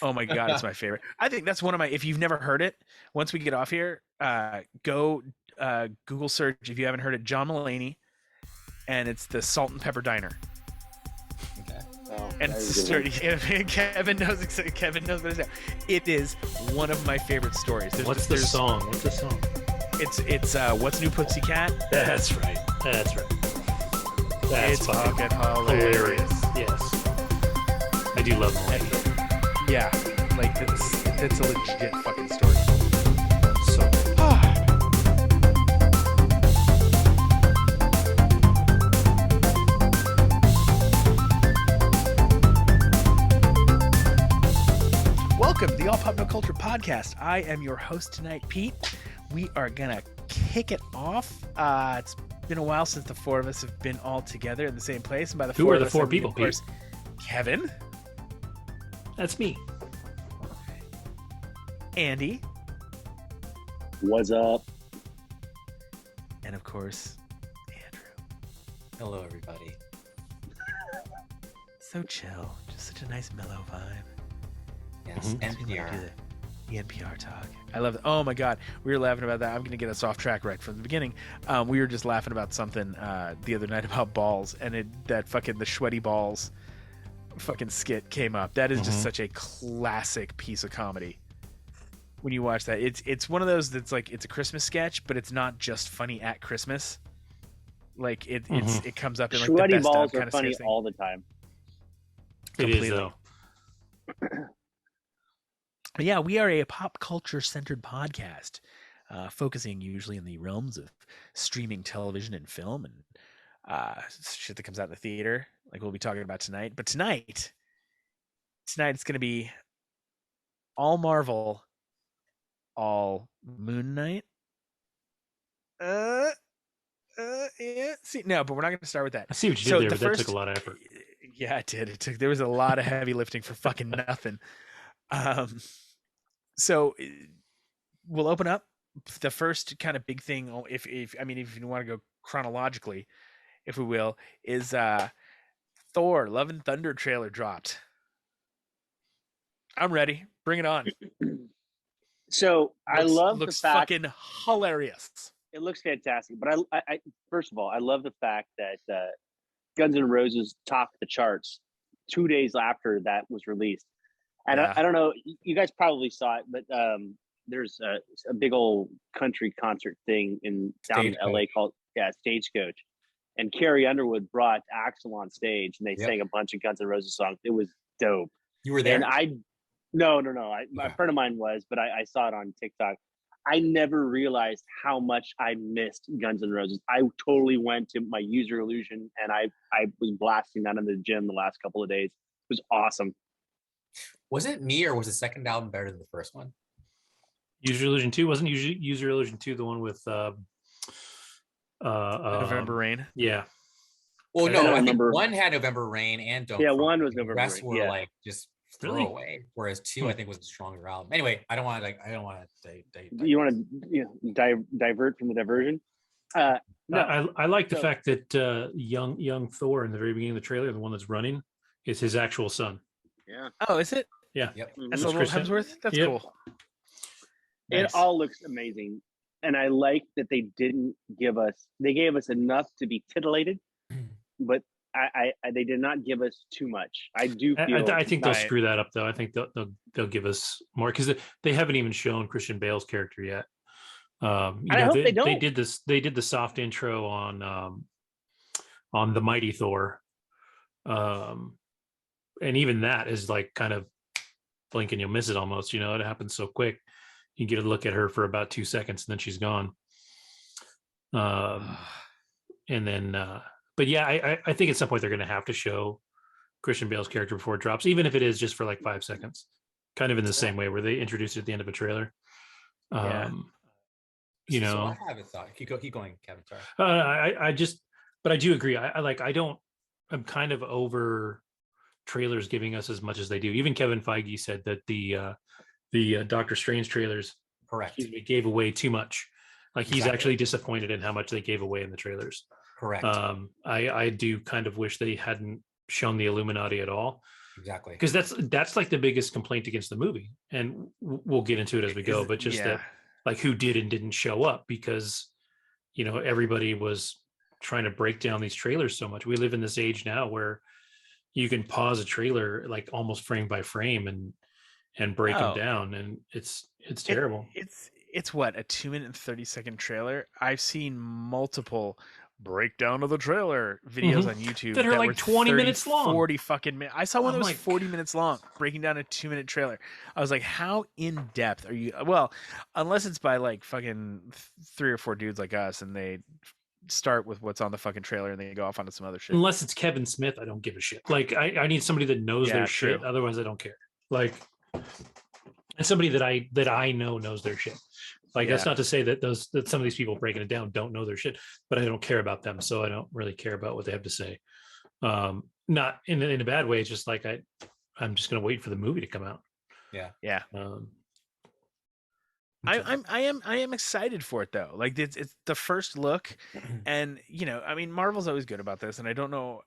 Oh my God, it's my favorite. I think that's one of my. If you've never heard it, once we get off here, go Google search if you haven't heard it. John Mulaney, and it's the Salt and Pepper Diner. Okay. Oh, And that it's is a good one. sturdy. Kevin knows. Kevin knows what it is. It is one of my favorite stories. What's the song? It's What's New Pussycat? That's right. That's It's fucking hilarious. Yes. I do love Mulaney. Yeah, like it's a legit fucking story. So Welcome to the All Pop No Culture podcast. I am your host tonight, Pete. We are gonna kick it off. It's been a while since the four of us have been all together in the same place. And by the Who four are of the us, four I mean, people, of course, Kevin, that's me. Andy, What's up? and of course, Andrew. Hello, everybody. So chill, just such a nice mellow vibe. Yes, Makes me wanna do NPR. the NPR talk. I love it. Oh my God, we were laughing about that. I'm gonna get us off track right from the beginning. We were just laughing about something the other night about balls, and that fucking the sweaty balls fucking skit came up. That is just such a classic piece of comedy. When you watch that, it's one of those that's like it's a Christmas sketch, but it's not just funny at Christmas. Like it comes up in like Sweaty the best balls of kind are of funny sketch thing. all the time. It is Completely. though. But yeah, we are a pop culture centered podcast, focusing usually in the realms of streaming television and film and shit that comes out in the theater, like we'll be talking about tonight. But tonight it's going to be all Marvel, all Moon Knight. Yeah. See, no, but we're not going to start with that. I see what you did there, but that took a lot of effort. Yeah, it did. There was a lot of heavy lifting for fucking nothing. So we'll open up the first kind of big thing. If you want to go chronologically, if we will, is Thor: Love and Thunder trailer dropped. I'm ready. Bring it on. So I love the looks fact fucking hilarious. it looks fantastic. But I first of all, I love the fact that Guns N' Roses topped the charts 2 days after that was released. And Yeah. I don't know, you guys probably saw it, but there's a big old country concert thing down in LA called Stagecoach. And Carrie Underwood brought Axl on stage, and they sang a bunch of Guns N' Roses songs. It was dope. You were there? And no. A friend of mine was, but I saw it on TikTok. I never realized how much I missed Guns N' Roses. I totally went to my User Illusion, and I was blasting that in the gym the last couple of days. It was awesome. Was it me, or was the second album better than the first one? User Illusion 2 wasn't User Illusion 2 the one with November Rain. Yeah. Well, I no, don't I think remember. one had November Rain and Don't. Yeah, Front. one was The November rest Rain, were yeah. like just Really? throwaway. Whereas two, I think, was a stronger album. Anyway, I don't want to. You want to divert from the diversion? No. I like the fact that young Thor in the very beginning of the trailer, the one that's running, is his actual son. Yeah. Oh, is it? Yeah. Yep. That's a It's little Chris Hemsworth. That's Yep. cool. It Nice. all looks amazing. And I like that they gave us enough to be titillated, but they did not give us too much. I do feel I think they'll Right. screw that up though. I think they'll give us more because they haven't even shown Christian Bale's character yet. I hope they don't. They did the soft intro on the Mighty Thor, and even that is like kind of blink and you'll miss it almost. It happens so quick. You get a look at her for about 2 seconds and then she's gone. And then, but yeah, I think at some point they're going to have to show Christian Bale's character before it drops, even if it is just for like 5 seconds, kind of in the same way where they introduced it at the end of a trailer. Yeah. So I have a thought. Keep going, Kevin. Sorry. But I do agree. I'm kind of over trailers giving us as much as they do. Even Kevin Feige said that the Doctor Strange trailers Correct. gave away too much. Like he's Exactly. actually disappointed in how much they gave away in the trailers. Correct. I do kind of wish they hadn't shown the Illuminati at all. Exactly. because that's like the biggest complaint against the movie, and we'll get into it as we go. But just that, like, who did and didn't show up, because everybody was trying to break down these trailers so much. We live in this age now where you can pause a trailer like almost frame by frame and break them down, and it's terrible. It's what, a 2-minute and 30-second trailer? I've seen multiple breakdown of the trailer videos on YouTube that are like were 20 minutes long, 40 fucking minutes. I saw one that was 40 minutes long, breaking down a 2-minute trailer. I was like, how in depth are you? Well, unless it's by like fucking 3 or 4 dudes like us, and they start with what's on the fucking trailer and then go off onto some other shit. Unless it's Kevin Smith, I don't give a shit. Like, I need somebody that knows their shit. Otherwise, I don't care. Like, and somebody that I know knows their shit. Like, that's not to say that some of these people breaking it down don't know their shit, but I don't care about them, so I don't really care about what they have to say. Not in a bad way. It's just like I'm just gonna wait for the movie to come out. Yeah. I am excited for it though. Like, it's the first look, and I mean, Marvel's always good about this, and I don't know.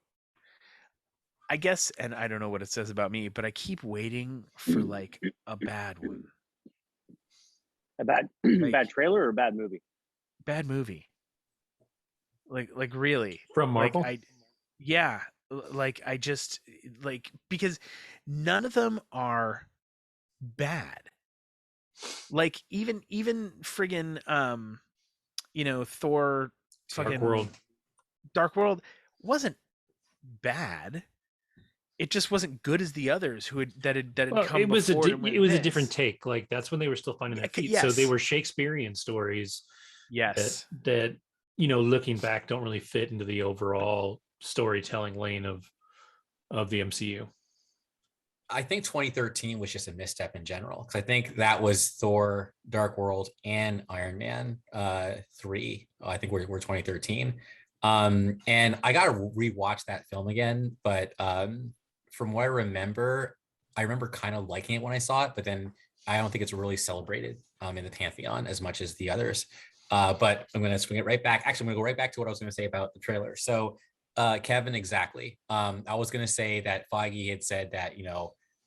I guess, and I don't know what it says about me, but I keep waiting for like a bad one. A bad trailer or a bad movie? Bad movie. Like really. From Marvel? Like, I just like, because none of them are bad. Like, even friggin' Thor fucking Dark World wasn't bad. It just wasn't good as the others that had come it was before. It was a different take. Like, that's when they were still finding their feet. Yes. So they were Shakespearean stories. Yes. That looking back, don't really fit into the overall storytelling lane of the MCU. I think 2013 was just a misstep in general, because I think that was Thor, Dark World, and Iron Man 3. I think we're 2013. And I got to rewatch that film again, but from what I remember kind of liking it when I saw it, but then I don't think it's really celebrated in the Pantheon as much as the others. But I'm going to swing it right back. Actually, I'm going to go right back to what I was going to say about the trailer. So, Kevin, exactly. I was going to say that Feige had said that,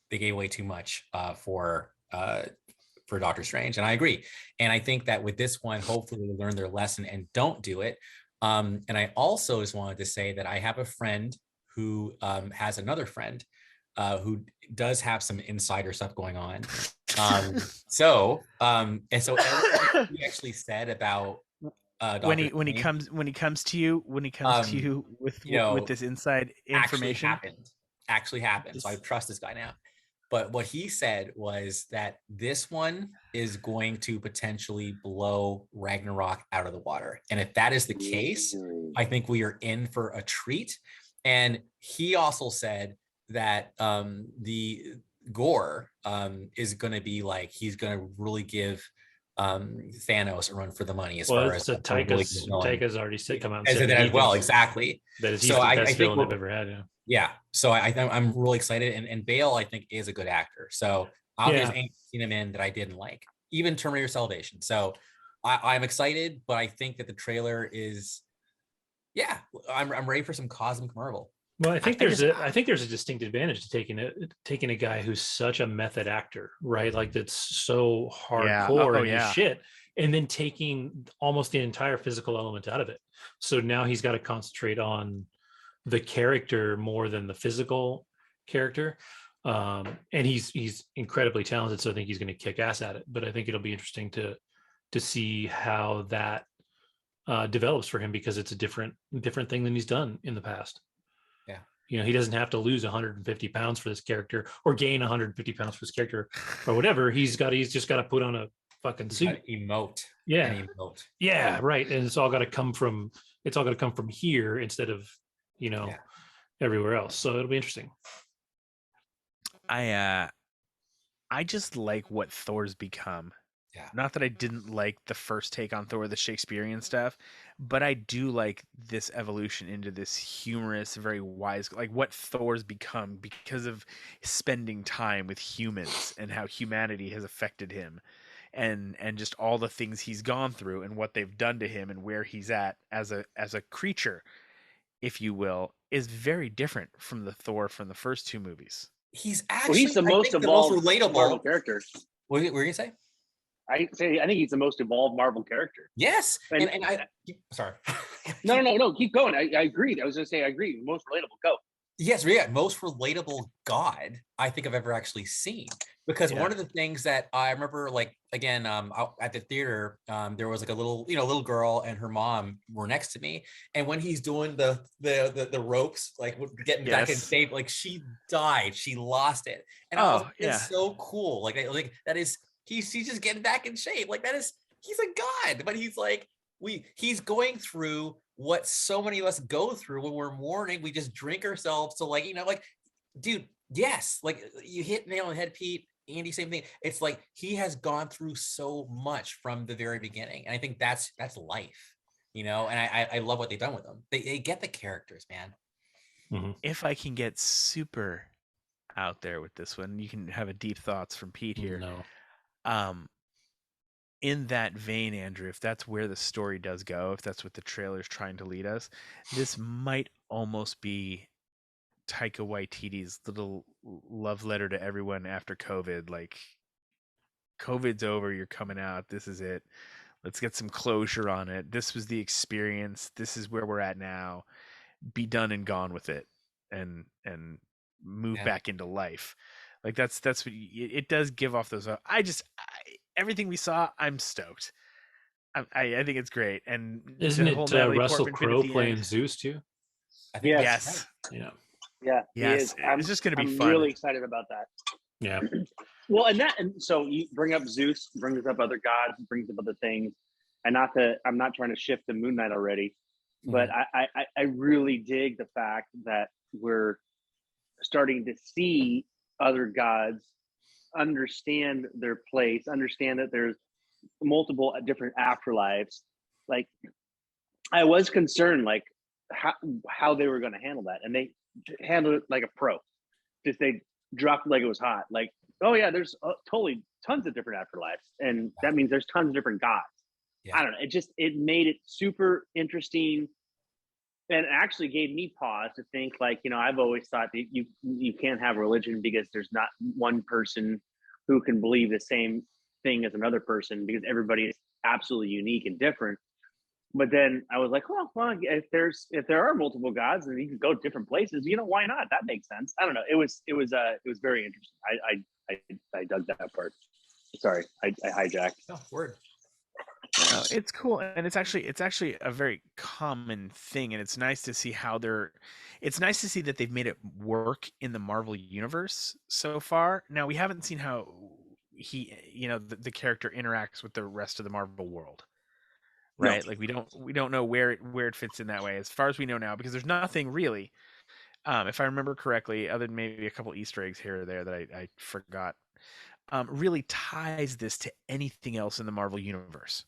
they gave away too much for Doctor Strange. And I agree. And I think that with this one, hopefully they learn their lesson and don't do it. And I also just wanted to say that I have a friend who has another friend who does have some insider stuff going on. So everything he actually said about when he comes to you with this inside information actually happened. So I trust this guy now. But what he said was that this one is going to potentially blow Ragnarok out of the water. And if that is the case, I think we are in for a treat. And he also said that the Gore is going to be like, he's going to really give Thanos a run for the money as far as Taika's already come out and said that as well. Exactly. That is the best villain they've ever had. Yeah. So I'm really excited. And Bale, I think, is a good actor. So I've seen him in that I didn't like, even Terminator Salvation. So I'm excited, but I think that the trailer is, I'm ready for some cosmic Marvel. Well, I think there's a distinct advantage to taking a guy who's such a method actor, right? Like, that's so hardcore in his shit, and then taking almost the entire physical element out of it. So now he's got to concentrate on the character more than the physical character. And he's incredibly talented. So I think he's going to kick ass at it, but I think it'll be interesting to see how that develops for him, because it's a different thing than he's done in the past. Yeah. He doesn't have to lose 150 pounds for this character, or gain 150 pounds for this character, or whatever. He's just got to put on a fucking suit. Emote. Yeah. Yeah. Right. And it's all got to come from here instead of, everywhere else. So it'll be interesting. I just like what Thor's become. Yeah. Not that I didn't like the first take on Thor, the Shakespearean stuff, but I do like this evolution into this humorous, very wise, like what Thor's become because of spending time with humans and how humanity has affected him, and just all the things he's gone through and what they've done to him and where he's at as a creature, if you will, is very different from the Thor from the first two movies. He's actually, he's the I most think, the most evolved relatable Marvel character. What were you gonna say? I think he's the most evolved Marvel character. Yes, and I sorry. No. Keep going. I agreed. I was gonna say I agree. Most relatable. Go. Yes, yeah, most relatable God I think I've ever actually seen. Because one of the things that I remember, like again, out at the theater, there was like a little girl and her mom were next to me, and when he's doing the ropes, like getting back in shape, like she died, she lost it, and I was like, it's so cool, like that is he's just getting back in shape, like that is he's a god, but he's like he's going through what so many of us go through when we're mourning. We just drink ourselves to like, like, dude, yes, like you hit nail on the head, Pete. Andy, same thing. It's like he has gone through so much from the very beginning, and I think that's life, and I love what they've done with them. They get the characters, man. Mm-hmm. If I can get super out there with this one, you can have a deep thoughts from Pete here. No. In that vein, Andrew, if that's where the story does go, if that's what the trailer's trying to lead us, this might almost be Taika Waititi's little love letter to everyone after COVID. Like, COVID's over, you're coming out, this is it. Let's get some closure on it. This was the experience. This is where we're at now. Be done and gone with it, and move back into life. Like that's what it does give off those. Everything we saw, I'm stoked. I think it's great. And isn't it Russell Crowe playing Zeus too? I think yes. Yeah. Yes. It's just going to be fun. I'm really excited about that. Yeah. Well, and so you bring up Zeus, brings up other gods, brings up other things, and I'm not trying to shift to Moon Knight already, but I really dig the fact that we're starting to see other gods understand their place, understand that there's multiple different afterlives. Like, I was concerned, like how they were going to handle that, and they handled it like a pro. Just they dropped it like it was hot. Like, oh yeah, there's totally tons of different afterlives, and that means there's tons of different gods. I don't know. It made it super interesting, and actually gave me pause to think. Like, I've always thought that you can't have religion because there's not one person who can believe the same thing as another person, because everybody is absolutely unique and different. But then I was like, well, if there are multiple gods and you can go different places, why not? That makes sense. I don't know. It was very interesting. I dug that part. Sorry, I hijacked. Oh, word. No, it's cool, and it's actually a very common thing, and it's nice to see it's nice to see that they've made it work in the Marvel universe so far. Now, we haven't seen how the character interacts with the rest of the Marvel world, right? No. Like we don't know where it fits in that way, as far as we know now, because there's nothing really, if I remember correctly, other than maybe a couple Easter eggs here or there that I forgot, really ties this to anything else in the Marvel universe.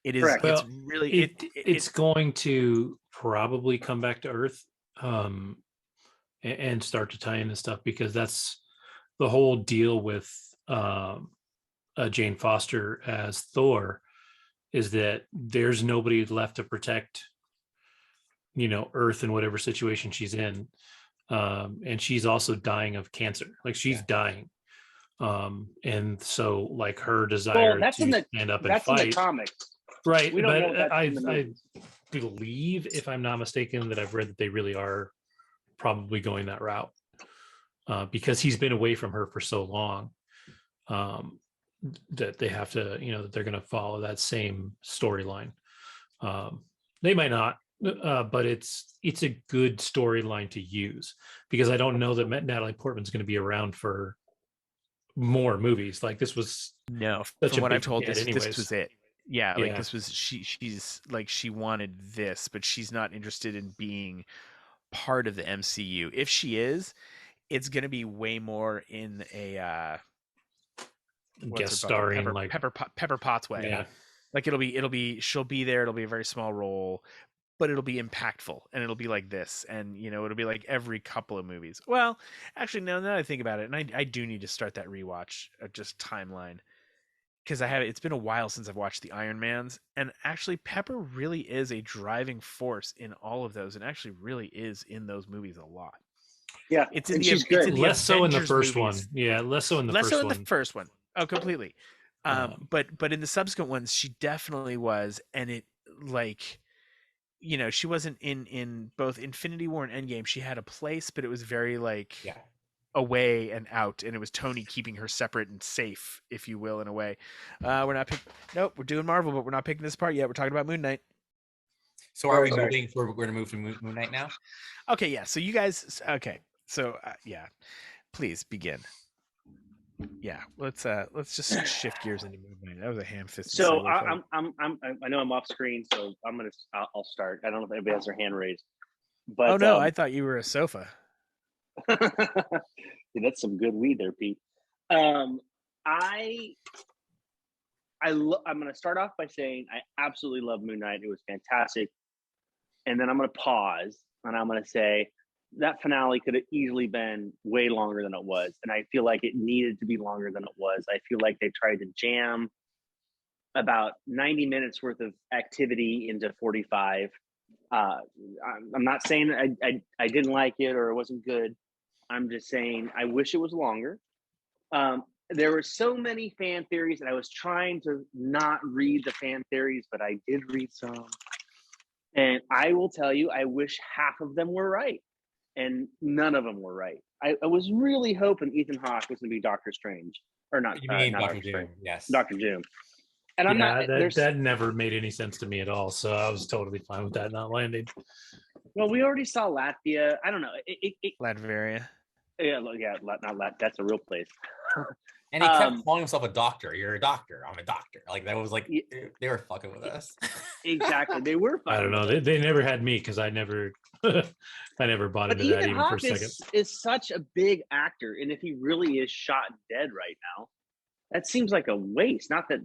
It is. Correct. It's really. It's going to probably come back to Earth, and start to tie into stuff, because that's the whole deal with Jane Foster as Thor, is that there's nobody left to protect, Earth in whatever situation she's in, and she's also dying of cancer. Like, she's dying. And so, like, her desire to stand up and fight. In the comics. Right, but I believe, if I'm not mistaken, that I've read that they really are probably going that route, because he's been away from her for so long, that they have to, that they're going to follow that same storyline. They might not, but it's a good storyline to use, because I don't know that Natalie Portman's going to be around for more movies. Like, this was from what I've told, this was it. Yeah, like this was she's like, she wanted this, but she's not interested in being part of the MCU. If she is, it's gonna be way more in a guest starring, like Pepper Potts way. Yeah. Like, she'll be there, it'll be a very small role, but it'll be impactful, and it'll be like this, and it'll be like every couple of movies. Well, actually, no, now that I think about it, and I do need to start that rewatch, just timeline. Because it's been a while since I've watched the Iron Mans, and actually Pepper really is a driving force in all of those, and actually really is in those movies a lot. Yeah, It's in and the she's it's good. in the Less so in the Avengers first movies. one. Yeah, less so in the Less first so in one. the first one. Oh, completely. But in the subsequent ones, she definitely was, and it like, you know, she wasn't in both Infinity War and Endgame. She had a place, but it was very like away and out, and it was Tony keeping her separate and safe, if you will, in a way. Nope, we're doing Marvel, but we're not picking this part yet. We're talking about Moon Knight. So are we moving? We're going to move to Moon Knight now. Okay, yeah. So you guys, okay. So yeah, please begin. Yeah, let's just shift gears into Moon Knight. That was a ham-fisted. So I know I'm off screen, so I'll start. I don't know if anybody has their hand raised. But oh no, I thought you were a sofa. That's some good weed there, Pete. I'm going to start off by saying I absolutely love Moon Knight. It was fantastic. And then I'm going to pause and I'm going to say that finale could have easily been way longer than it was. And I feel like it needed to be longer than it was. I feel like they tried to jam about 90 minutes worth of activity into 45. I'm not saying I didn't like it or it wasn't good. I'm just saying I wish it was longer. There were so many fan theories, and I was trying to not read the fan theories, but I did read some. And I will tell you, I wish half of them were right, and none of them were right. I was really hoping Ethan Hawke was going to be Doctor Strange, or not? You mean not Doctor Doom? Yes, Doctor Doom. And I'm not. That never made any sense to me at all. So I was totally fine with that not landing. Well, we already saw Latvia. I don't know. Latveria. Yeah, not Lat. That's a real place. And he kept calling himself a doctor. You're a doctor. I'm a doctor. Like that was like they were fucking with us. Exactly, they were. I don't know. They never had me because I never bought into that even for a second. Is such a big actor, and if he really is shot dead right now, that seems like a waste. Not that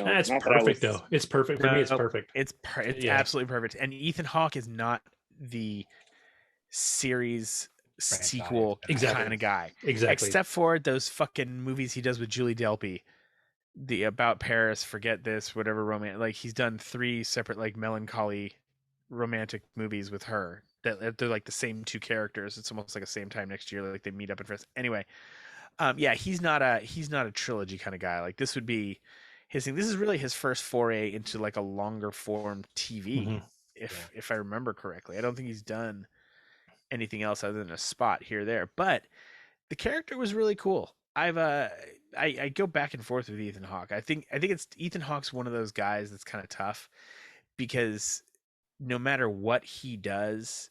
That's perfect though. It's perfect for me. It's perfect. It's absolutely perfect. And Ethan Hawke is not the series sequel kind of guy. Exactly. Except for those fucking movies he does with Julie Delpy. The About Paris, Forget This, whatever romance. Like he's done 3 separate like melancholy romantic movies with her. That they're like the same 2 characters. It's almost like the same time next year. Like they meet up in France. Anyway, yeah, he's not a trilogy kind of guy. Like this would be his thing. This is really his first foray into like a longer form TV, if I remember correctly. I don't think he's done anything else other than a spot here or there. But the character was really cool. I go back and forth with Ethan Hawke. I think it's Ethan Hawke's one of those guys that's kind of tough because no matter what he does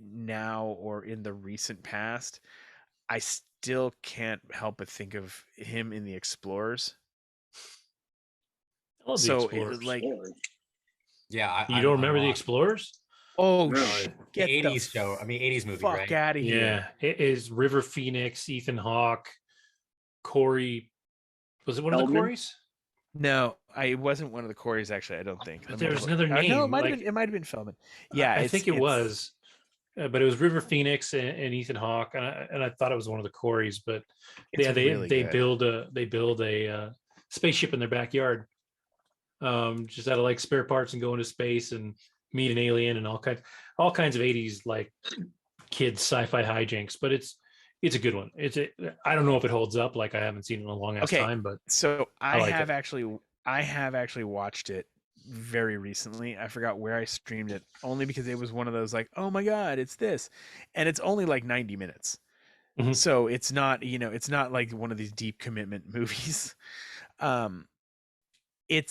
now or in the recent past, I still can't help but think of him in The Explorers. I love The Explorers. You don't remember The Explorers? Oh, really? The 80s show. I mean, 80s movie, fuck right? Out of here. Yeah, it is River Phoenix, Ethan Hawke, Corey. Was it one of the Coreys? No, it wasn't one of the Coreys. Actually, I don't think. But there was another name. No, it might have been Feldman. Yeah, I think it was. But it was River Phoenix and Ethan Hawke, and I thought it was one of the Coreys. But yeah, they build a spaceship in their backyard, just out of like spare parts, and go into space and meet an alien and all kinds of 80s like kids sci-fi hijinks. But it's a good one. I don't know if it holds up. Like I haven't seen it in a long ass time, but so I have actually watched it very recently. I forgot where I streamed it, only because it was one of those like, oh my god, it's this, and it's only like 90 minutes. So it's not it's not like one of these deep commitment movies. It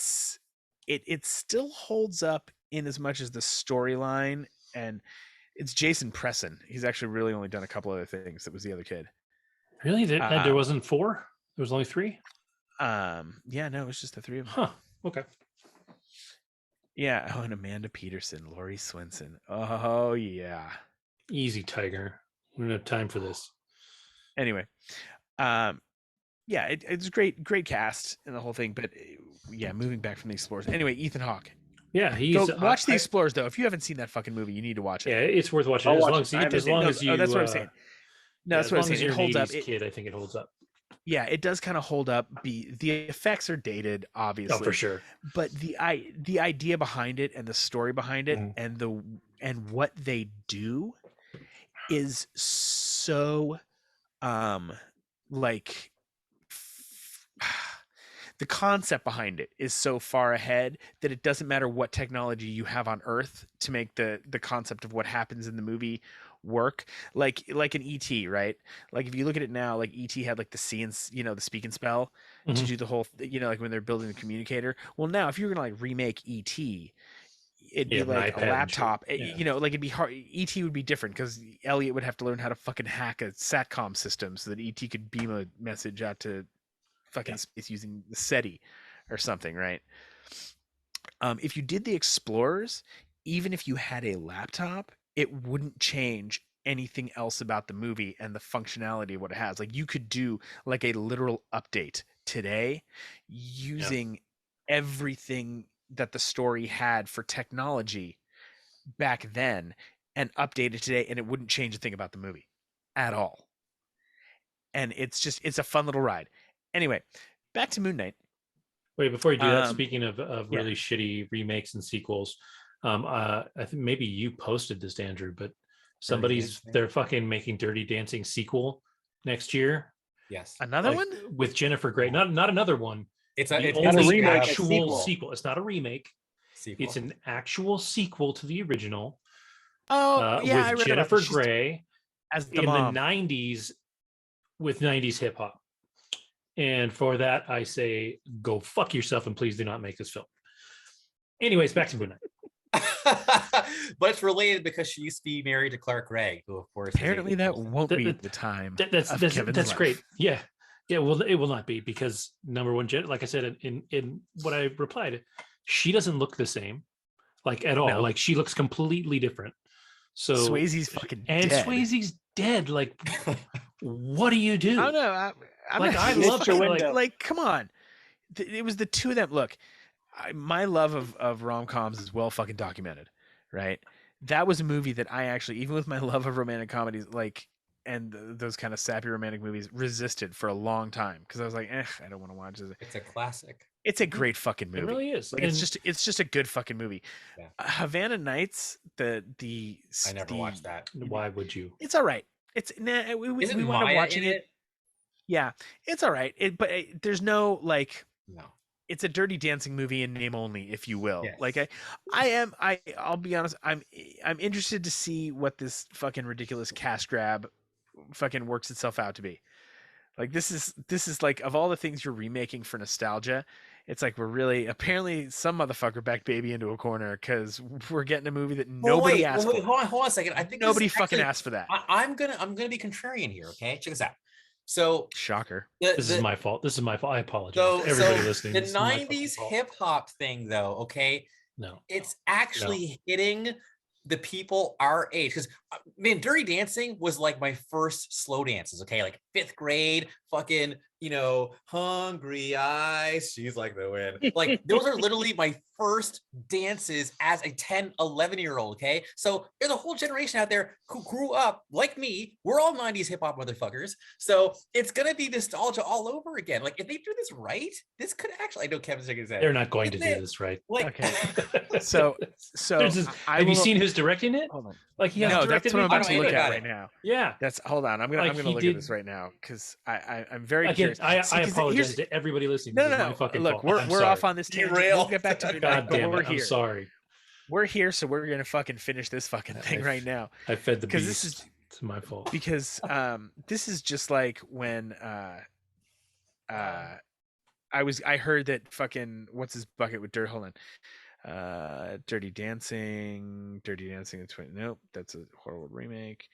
still holds up in as much as the storyline, and it's Jason Presson. He's actually really only done a couple other things. That was the other kid. Really? There wasn't 4? There was only 3? Yeah, no, it was just the 3 of them. Huh. Okay. Yeah. Oh, and Amanda Peterson, Laurie Swenson. Oh yeah. Easy, Tiger. We don't have time for this. Anyway, yeah, it's great cast and the whole thing. But yeah, moving back from the Explorers. Anyway, Ethan Hawke. Yeah, watch the Explorers though. If you haven't seen that fucking movie, you need to watch it. Yeah, it's worth watching. As long as you. Oh, that's what I'm saying. No, that's what I'm saying. It holds up. Kid, I think it holds up. Yeah, it does kind of hold up. The effects are dated, obviously. Oh, for sure. But the idea behind it and the story behind it and what they do is so like the concept behind it is so far ahead that it doesn't matter what technology you have on Earth to make the concept of what happens in the movie work. Like an ET, right? Like if you look at it now, like ET had like the see and the speak and spell to do the whole like when they're building the communicator. Well, now if you're gonna like remake ET, it'd be like a laptop. Like it'd be hard. ET would be different because Elliot would have to learn how to fucking hack a satcom system so that ET could beam a message out to fucking space using the SETI or something, right? If you did the Explorers, even if you had a laptop, it wouldn't change anything else about the movie and the functionality of what it has. Like you could do like a literal update today using everything that the story had for technology back then and update it today, and it wouldn't change a thing about the movie at all. And it's a fun little ride. Anyway, back to Moon Knight. Wait, before you do that, speaking of really shitty remakes and sequels, I think maybe you posted this, Andrew, but they're fucking making Dirty Dancing sequel next year. Yes, another one with Jennifer Grey. Not another one. It's not a remake. Actual sequel. It's not a remake. Sequel. It's an actual sequel to the original. With Jennifer Grey as the in mom. the 90s with 90s hip hop. And for that, I say, go fuck yourself and please do not make this film. Anyways, back to Moon Knight. But it's related because she used to be married to Clark Gregg, who, of course, apparently that won't be the time. That's great. Yeah. Well, it will not be because number one, like I said in what I replied, she doesn't look the same, like at all. No. Like she looks completely different. So Swayze's fucking and dead. Swayze's dead. Like, what do you do? I don't know. I love it. Like, come on. It was the two of them. Look, my love of rom-coms is well fucking documented, right? That was a movie that I actually, even with my love of romantic comedies, like, and those kind of sappy romantic movies, resisted for a long time because I was like, I don't want to watch this. It's a classic. It's a great fucking movie. It really is. Like, it's just a good fucking movie. Yeah. Havana Nights. I never watched that. Why would you? It's all right. It's we wound up watching it. Yeah, it's all right. But there's no like. No. It's a Dirty Dancing movie in name only, if you will. Yes. Like I'll be honest. I'm interested to see what this fucking ridiculous cash grab fucking works itself out to be. Like this is like, of all the things you're remaking for nostalgia, it's like we're really, apparently some motherfucker backed baby into a corner because we're getting a movie that nobody asked for. Hold on a second. I think nobody fucking asked for that. I'm gonna be contrarian here. Okay, check this out. So shocker. This is my fault. I apologize. Everybody listening. The 90s hip hop thing, though. Okay. No, it's actually hitting the people our age, because man, Dirty Dancing was like my first slow dances. Okay, like 5th grade, fucking, hungry eyes, she's like the wind. Like those are literally my first dances as a 10, 11-year-old. Okay, so there's a whole generation out there who grew up like me. We're all 90s hip-hop motherfuckers, so it's gonna be nostalgia all over again. Like if they do this right, this could actually, I know Kevin's shaking his head, they're not going to do this right. Like, okay. so have you seen who's directing it? Hold on. Like he no, that's what I'm about to look at right now. Yeah, that's, hold on, I'm gonna look at this right now because I'm very curious. I apologize to everybody listening. No. Look, we're off on this tangent. We'll get back to God damn it. I'm sorry. We're here, so we're gonna fucking finish this fucking thing right now. I fed the beast. It's my fault. Because this is just like when I heard that fucking what's his bucket with dirt. Hold on. Dirty Dancing. Nope, that's a horrible remake.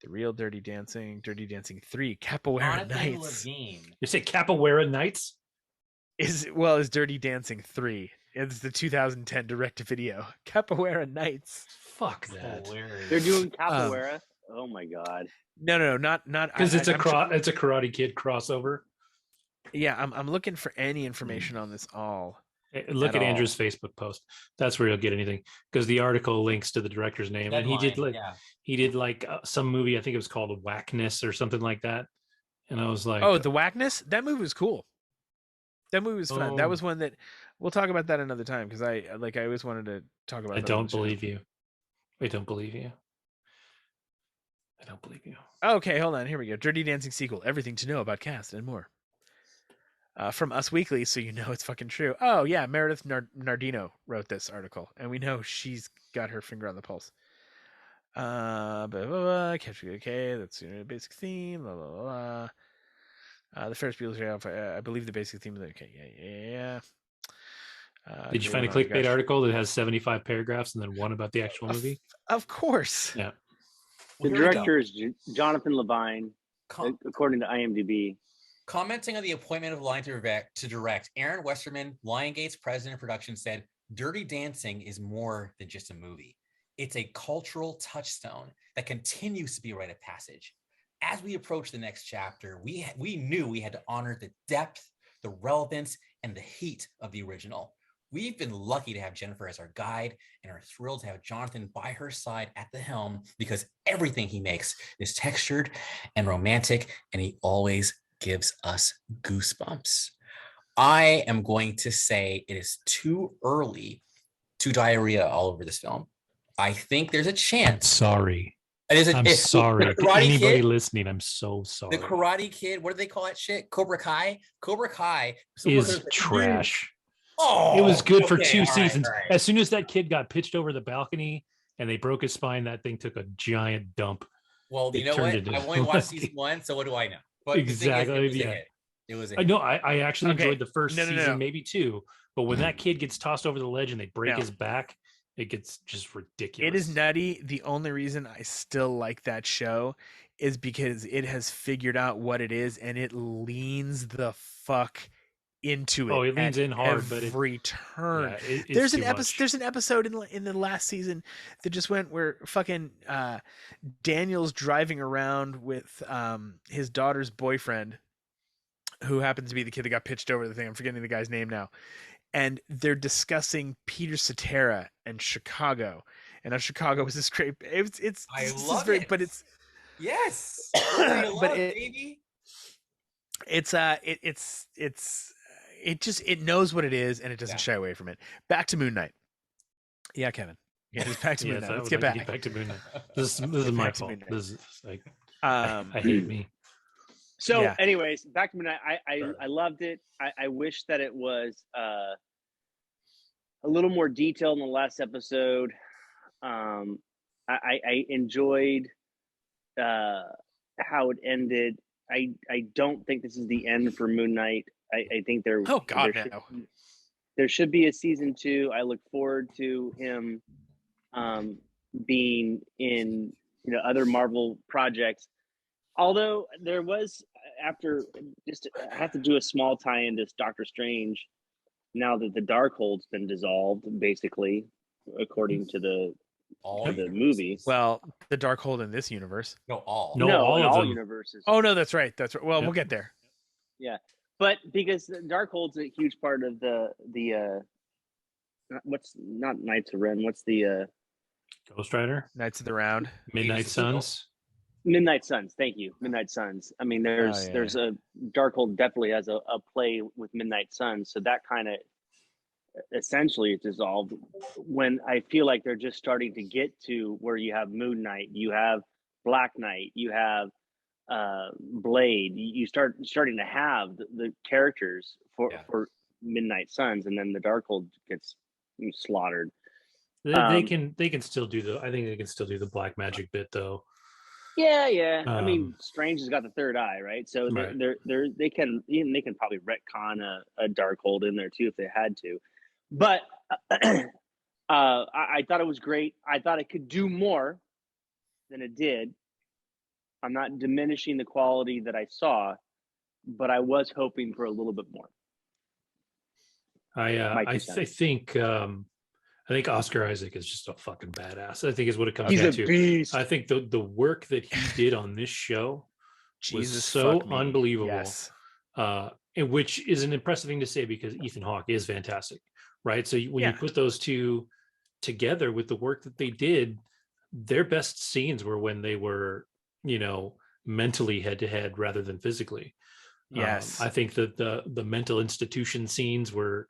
The real Dirty Dancing 3, Capoeira Nights. You say Capoeira Nights? Is Dirty Dancing 3. It's the 2010 direct-to-video. Capoeira Nights. Fuck that. They're doing Capoeira? Oh my god. No, not because it's a Karate Kid crossover. Yeah, I'm looking for any information on this all. Look at Andrew's Facebook post. That's where you'll get anything, because the article links to the director's name. Deadline, and he did some movie, I think it was called Whackness or something like that. And I was like, oh, the Whackness? That movie was cool. That movie was fun. That was one that we'll talk about that another time, because I always wanted to talk about. I don't believe you. I don't believe you. Okay, hold on. Here we go. Dirty Dancing sequel. Everything to know about cast and more. From Us Weekly, so you know it's fucking true. Oh yeah, Meredith Nardino wrote this article, and we know she's got her finger on the pulse. Blah, blah, blah. Okay, that's your basic theme. Blah blah blah. The Ferris Bueller's I believe the basic theme is okay. Yeah. Did you find a clickbait article that has 75 paragraphs and then one about the actual movie? Of course. Yeah. The director is Jonathan Levine, according to IMDb. Commenting on the appointment of Lion to direct, Aaron Westerman, Liongate's president of production, said, "Dirty Dancing is more than just a movie. It's a cultural touchstone that continues to be a rite of passage. As we approach the next chapter, we knew we had to honor the depth, the relevance, and the heat of the original. We've been lucky to have Jennifer as our guide and are thrilled to have Jonathan by her side at the helm because everything he makes is textured and romantic, and he always gives us goosebumps." I am going to say it is too early to diarrhea all over this film. I think there's a chance. Sorry. I'm sorry. Anybody Kid, listening, I'm so sorry. The Karate Kid, what do they call that shit? Cobra Kai? Cobra Kai is trash. Oh, it was good for 2 seasons. Right. As soon as that kid got pitched over the balcony and they broke his spine, that thing took a giant dump. Well, you know what? I only watched season 1, so what do I know? But exactly. It was a hit. No, I actually enjoyed the first season, maybe 2. But when that kid gets tossed over the ledge and they break his back, it gets just ridiculous. It is nutty. The only reason I still like that show is because it has figured out what it is and it leans the fuck into it. Oh, it leans in hard, but every turn. Yeah, there's an episode in the last season that just went where fucking Daniel's driving around with his daughter's boyfriend, who happens to be the kid that got pitched over the thing. I'm forgetting the guy's name now. And they're discussing Peter Cetera and Chicago, and how Chicago was this great. I love it, but it's yes, baby. It knows what it is, and it doesn't shy away from it. Back to Moon Knight. Yeah, Kevin. Yeah, just back to Moon Knight. Let's get back to Moon Knight. This is my fault. This is like I hate me. So, anyways, back to Moon Knight. I loved it. I wish that it was a little more detailed in the last episode. I enjoyed how it ended. I don't think this is the end for Moon Knight. I think there should be a season 2. I look forward to him being in other Marvel projects. Although there was, after just I have to do a small tie into Doctor Strange, now that the Darkhold's been dissolved, basically, according to the movie. Well, the Darkhold in this universe. All universes. Oh no, that's right. Well, we'll get there. Yeah, but because the Darkhold's a huge part of the what's not Knights of Ren? What's the Ghost Rider? Knights of the Round. Midnight Suns. Midnight Suns, thank you. Midnight Suns. I mean, there's a Darkhold definitely has a play with Midnight Suns, so that kind of essentially it's dissolved. When I feel like they're just starting to get to where you have Moon Knight, you have Black Knight, you have Blade. You starting to have the characters for Midnight Suns, and then the Darkhold gets slaughtered. They can still do I think they can still do the black magic bit though. Yeah. I mean, Strange has got the third eye, right? So they can probably retcon a Darkhold in there too if they had to. But I thought it was great. I thought it could do more than it did. I'm not diminishing the quality that I saw, but I was hoping for a little bit more. I think Oscar Isaac is just a fucking badass. I think is what it comes down to. Beast. I think the work that he did on this show was so unbelievable. Yes. And which is an impressive thing to say because Ethan Hawke is fantastic, right? So when you put those two together with the work that they did, their best scenes were when they were, mentally head to head rather than physically. Yes. I think that the mental institution scenes were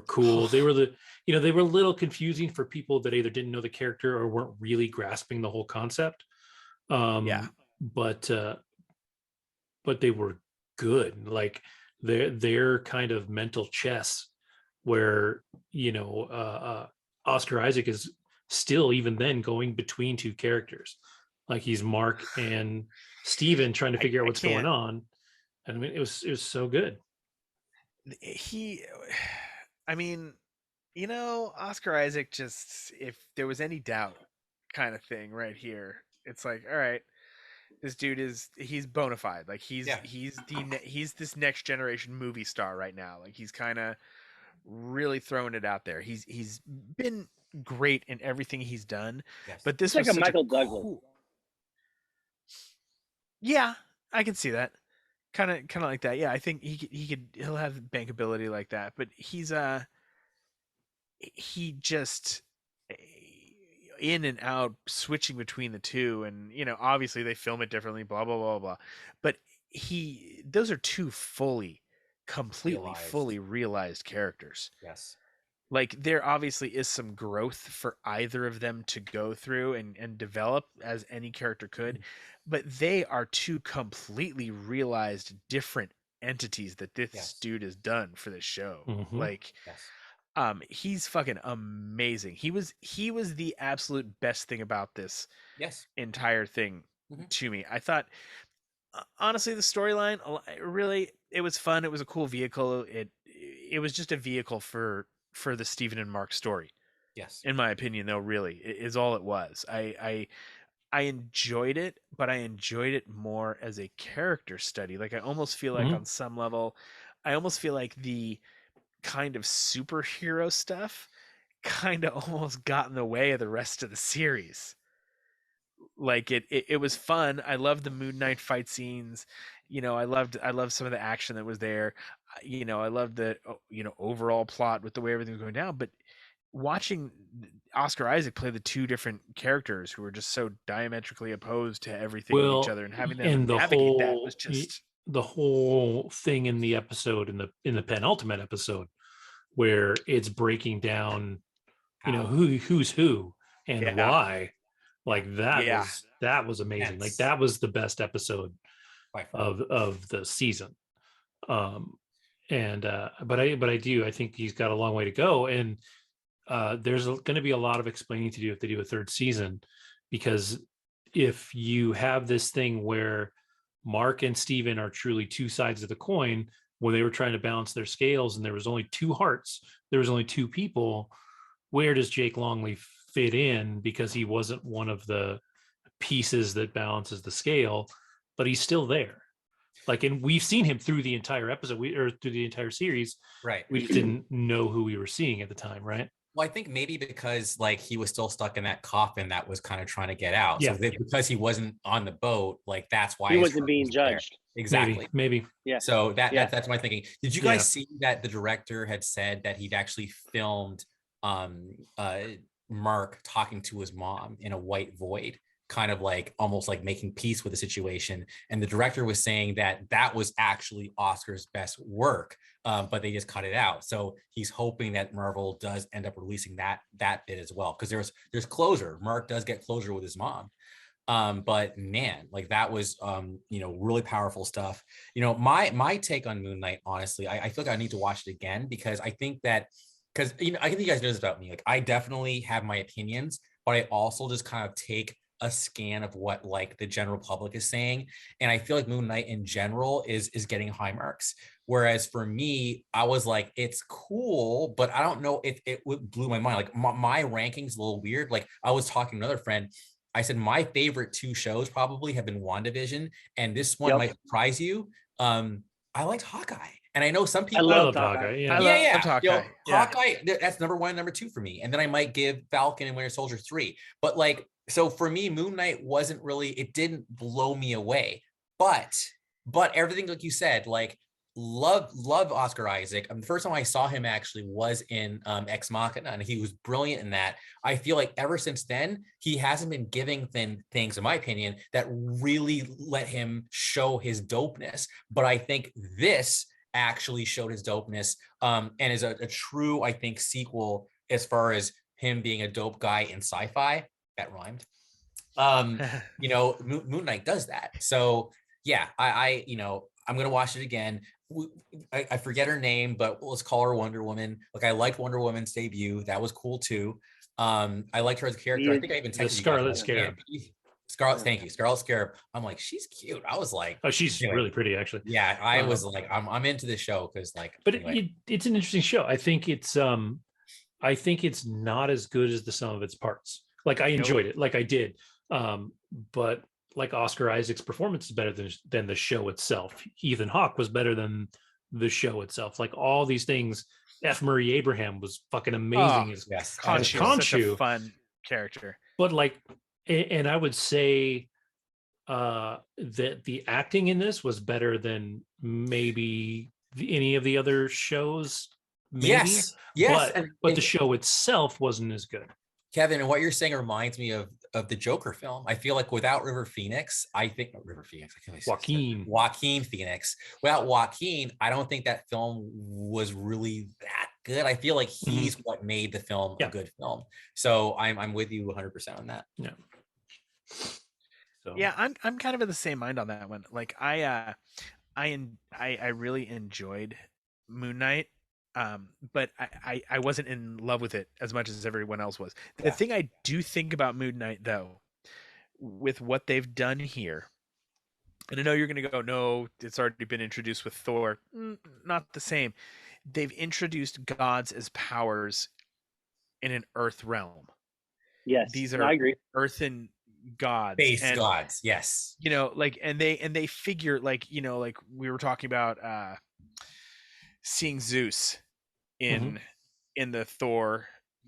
cool. They were they were a little confusing for people that either didn't know the character or weren't really grasping the whole concept. Yeah. But they were good. Like their kind of mental chess, where Oscar Isaac is still even then going between two characters, like he's Mark and Steven trying to figure out what's going on. I mean, it was so good. I mean, Oscar Isaac, just, if there was any doubt, kind of thing right here, it's like, all right, this dude he's bona fide. Like he's this next generation movie star right now. Like he's kind of really throwing it out there. He's been great in everything he's done. Yes. But this it's was like a Michael Douglas. Yeah, I can see that. Kind of like that. Yeah, I think he'll have bankability like that. But he just in and out, switching between the two, and obviously they film it differently, blah blah blah blah, but those are two fully realized characters. Yes. Like there obviously is some growth for either of them to go through and develop, as any character could, but they are two completely realized different entities that this dude has done for this show. Like he's fucking amazing. He was the absolute best thing about this entire thing to me. I thought, honestly, the storyline, really, it was fun. It was a cool vehicle. It was just a vehicle for the Steven and Mark story. Yes. In my opinion, though, really, is all it was. I enjoyed it, but I enjoyed it more as a character study. Like I almost feel like on some level, I almost feel like the kind of superhero stuff kind of almost got in the way of the rest of the series. Like it was fun. I loved the Moon Knight fight scenes. I loved some of the action that was there. I loved the overall plot with the way everything was going down. But watching Oscar Isaac play the two different characters who were just so diametrically opposed to everything in each other, and having them navigate that was just the whole thing in the episode, in the penultimate episode, where it's breaking down, who's who and why. Like that was amazing. Like that was the best episode of the season. But I think he's got a long way to go, and there's going to be a lot of explaining to do if they do a third season, because if you have this thing where Mark and Steven are truly two sides of the coin, where they were trying to balance their scales and there was only two hearts, there was only two people, where does Jake Longley fit in? Because he wasn't one of the pieces that balances the scale, but he's still there. Like, and we've seen him through the entire episode, or through the entire series. Right. We just didn't know who we were seeing at the time, right? Well, I think maybe because like he was still stuck in that coffin that was kind of trying to get out. Yeah. So because he wasn't on the boat, like that's why he wasn't being judged. There. Exactly. Maybe. Yeah. So that's my thinking. Did you guys see that the director had said that he'd actually filmed Mark talking to his mom in a white void, kind of like almost like making peace with the situation, and the director was saying that was actually Oscar's best work, but they just cut it out. So he's hoping that Marvel does end up releasing that bit as well, because there's closure. Mark does get closure with his mom, but man, like that was really powerful stuff. My take on Moon Knight, honestly, I feel like I need to watch it again, because I think that, because I think you guys know this about me, like I definitely have my opinions, but I also just kind of take a scan of what like the general public is saying, and I feel like Moon Knight in general is getting high marks, whereas for me, I was like, it's cool, but I don't know if it blew my mind. Like my ranking's a little weird. Like I was talking to another friend, I said my favorite two shows probably have been WandaVision, and this one might surprise you. I liked Hawkeye. And I know some people. I love Hawkeye. Yeah. I love Hawkeye. Hawkeye, that's number one, number two for me. And then I might give Falcon and Winter Soldier 3. But like, so for me, Moon Knight wasn't really, it didn't blow me away. But everything, like you said, like love Oscar Isaac. The first time I saw him actually was in Ex Machina, and he was brilliant in that. I feel like ever since then, he hasn't been giving things, in my opinion, that really let him show his dopeness. But I think this actually showed his dopeness, and is a true, I think, sequel as far as him being a dope guy in sci-fi. That rhymed. Moon Knight does that. So yeah, I I'm gonna watch it again. I forget her name, but let's call her Wonder Woman. Like I liked Wonder Woman's debut. That was cool too. I liked her as a character. I think I even texted the Scarlet Scarab. Scarlet, thank you, Scarlet Scarab. I'm like, she's cute. I was like, oh, she's really pretty, actually. Yeah, I was like, I'm into this show because like, but anyway. It's an interesting show. I think it's not as good as the sum of its parts. Like I enjoyed it, like I did, but like Oscar Isaac's performance is better than the show itself. Ethan Hawke was better than the show itself. Like all these things. F. Murray Abraham was fucking amazing as Khonshu. Such a fun character. But like, and I would say that the acting in this was better than maybe any of the other shows. Maybe. Yes. But the show itself wasn't as good. Kevin, and what you're saying reminds me of the Joker film. I feel like without River Phoenix, Joaquin Phoenix. Without Joaquin, I don't think that film was really that good. I feel like he's what made the film a good film. So I'm with you 100% on that. Yeah. So. Yeah, I'm kind of in the same mind on that one. Like I really enjoyed Moon Knight. But I wasn't in love with it as much as everyone else was. The thing I do think about Moon Knight, though, with what they've done here, and I know you're going to go, no, it's already been introduced with Thor. Not the same. They've introduced gods as powers in an Earth realm. Yes, these are I agree. earthen gods, base gods. Yes, like, and they figure like like we were talking about seeing Zeus in the Thor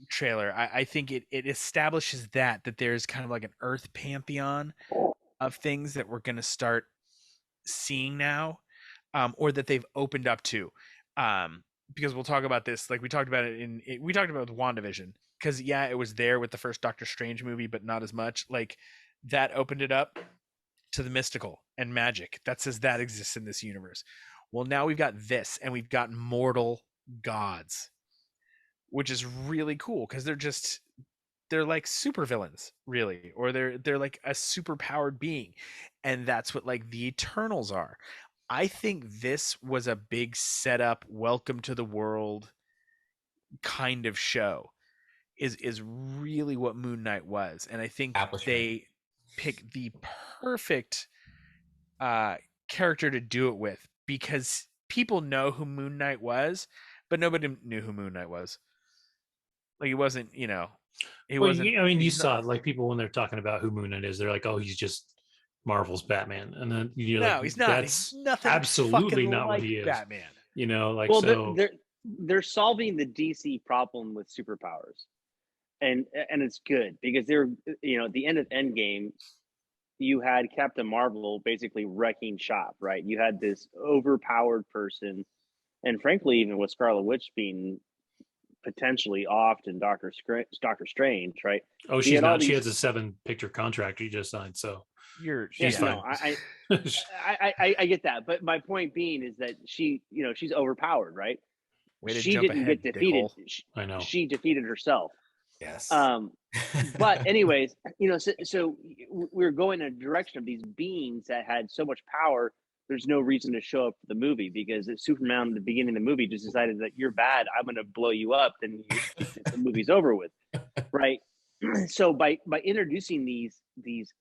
trailer. I think it establishes that there's kind of like an Earth pantheon of things that we're going to start seeing now, or that they've opened up to, because we'll talk about this. Like we talked about it we talked about with WandaVision, because it was there with the first Doctor Strange movie, but not as much. Like that opened it up to the mystical and magic that says that exists in this universe. Well, now we've got this, and we've got mortal gods, which is really cool because they're like super villains, really, or they're like a super powered being, and that's what like the Eternals are. I think this was a big setup, welcome to the world kind of show. Is really what Moon Knight was, and I think they picked the perfect character to do it with, because people know who Moon Knight was, but nobody knew who Moon Knight was. Like it wasn't, wasn't. I mean, you saw it, like people when they're talking about who Moon Knight is, they're like, "Oh, he's just Marvel's Batman," and then you're like, he's not. He's nothing. Absolutely not like what he is. Batman. Like well, so. They're solving the DC problem with superpowers, and it's good because they're at the end of Endgame, you had Captain Marvel basically wrecking shop, right? You had this overpowered person, and frankly, even with Scarlet Witch being potentially off in Doctor Strange, right? Oh, she's not. She has a 7-picture contract you just signed, so she's fine. No, I get that, but my point being is that she's overpowered, right? She didn't get defeated. I know she defeated herself. Yes. But anyways, so we're going in a direction of these beings that had so much power. There's no reason to show up for the movie, because Superman at the beginning of the movie just decided that you're bad, I'm going to blow you up, then the movie's over with, right? So by introducing these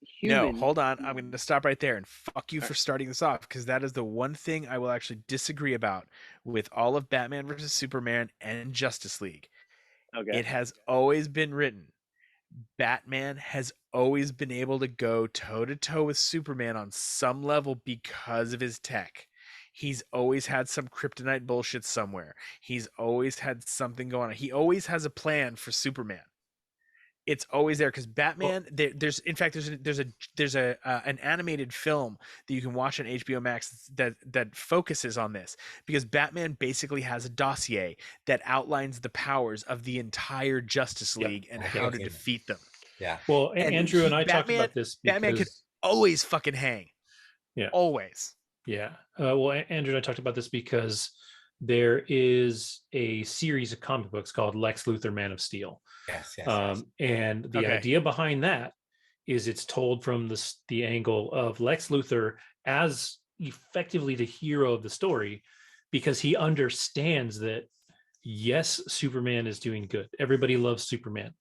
human... No, hold on, I'm going to stop right there and fuck you for starting this off, because that is the one thing I will actually disagree about with all of Batman versus Superman and Justice League. Okay. It has always been written, Batman has always been able to go toe-to-toe with Superman on some level because of his tech. He's always had some kryptonite bullshit somewhere. He's always had something going on. He always has a plan for Superman. It's always there, because Batman. There's an animated film that you can watch on HBO Max that focuses on this, because Batman basically has a dossier that outlines the powers of the entire Justice League and how to defeat them. Yeah. Well, and Andrew and I talked about this. Batman could always fucking hang. Yeah. Always. Yeah. Well, Andrew and I talked about this because there is a series of comic books called Lex Luthor, Man of Steel. Yes. And the idea behind that is it's told from the angle of Lex Luthor as effectively the hero of the story, because he understands that, yes, Superman is doing good. Everybody loves Superman.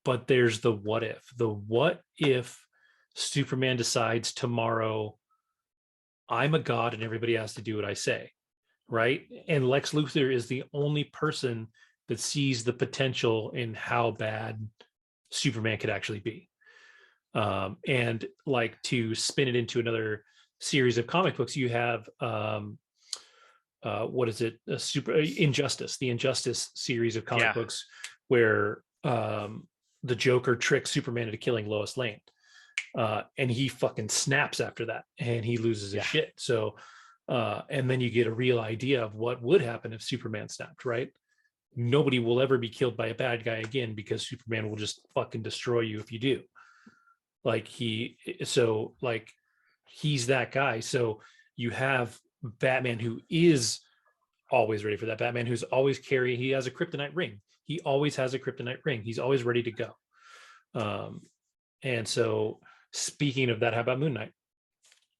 But there's the what if. The what if Superman decides tomorrow, I'm a god and everybody has to do what I say, right? And Lex Luthor is the only person that sees the potential in how bad Superman could actually be. And like, to spin it into another series of comic books, you have what is it? Injustice, the Injustice series of comic books, where the Joker tricks Superman into killing Lois Lane. And he fucking snaps after that and he loses his shit. So, and then you get a real idea of what would happen if Superman snapped, right? Nobody will ever be killed by a bad guy again, because Superman will just fucking destroy you if you do. Like he's that guy. So you have Batman, who is always ready for that. Batman who's always he has a kryptonite ring. He always has a kryptonite ring. He's always ready to go. And so, speaking of that, how about Moon Knight?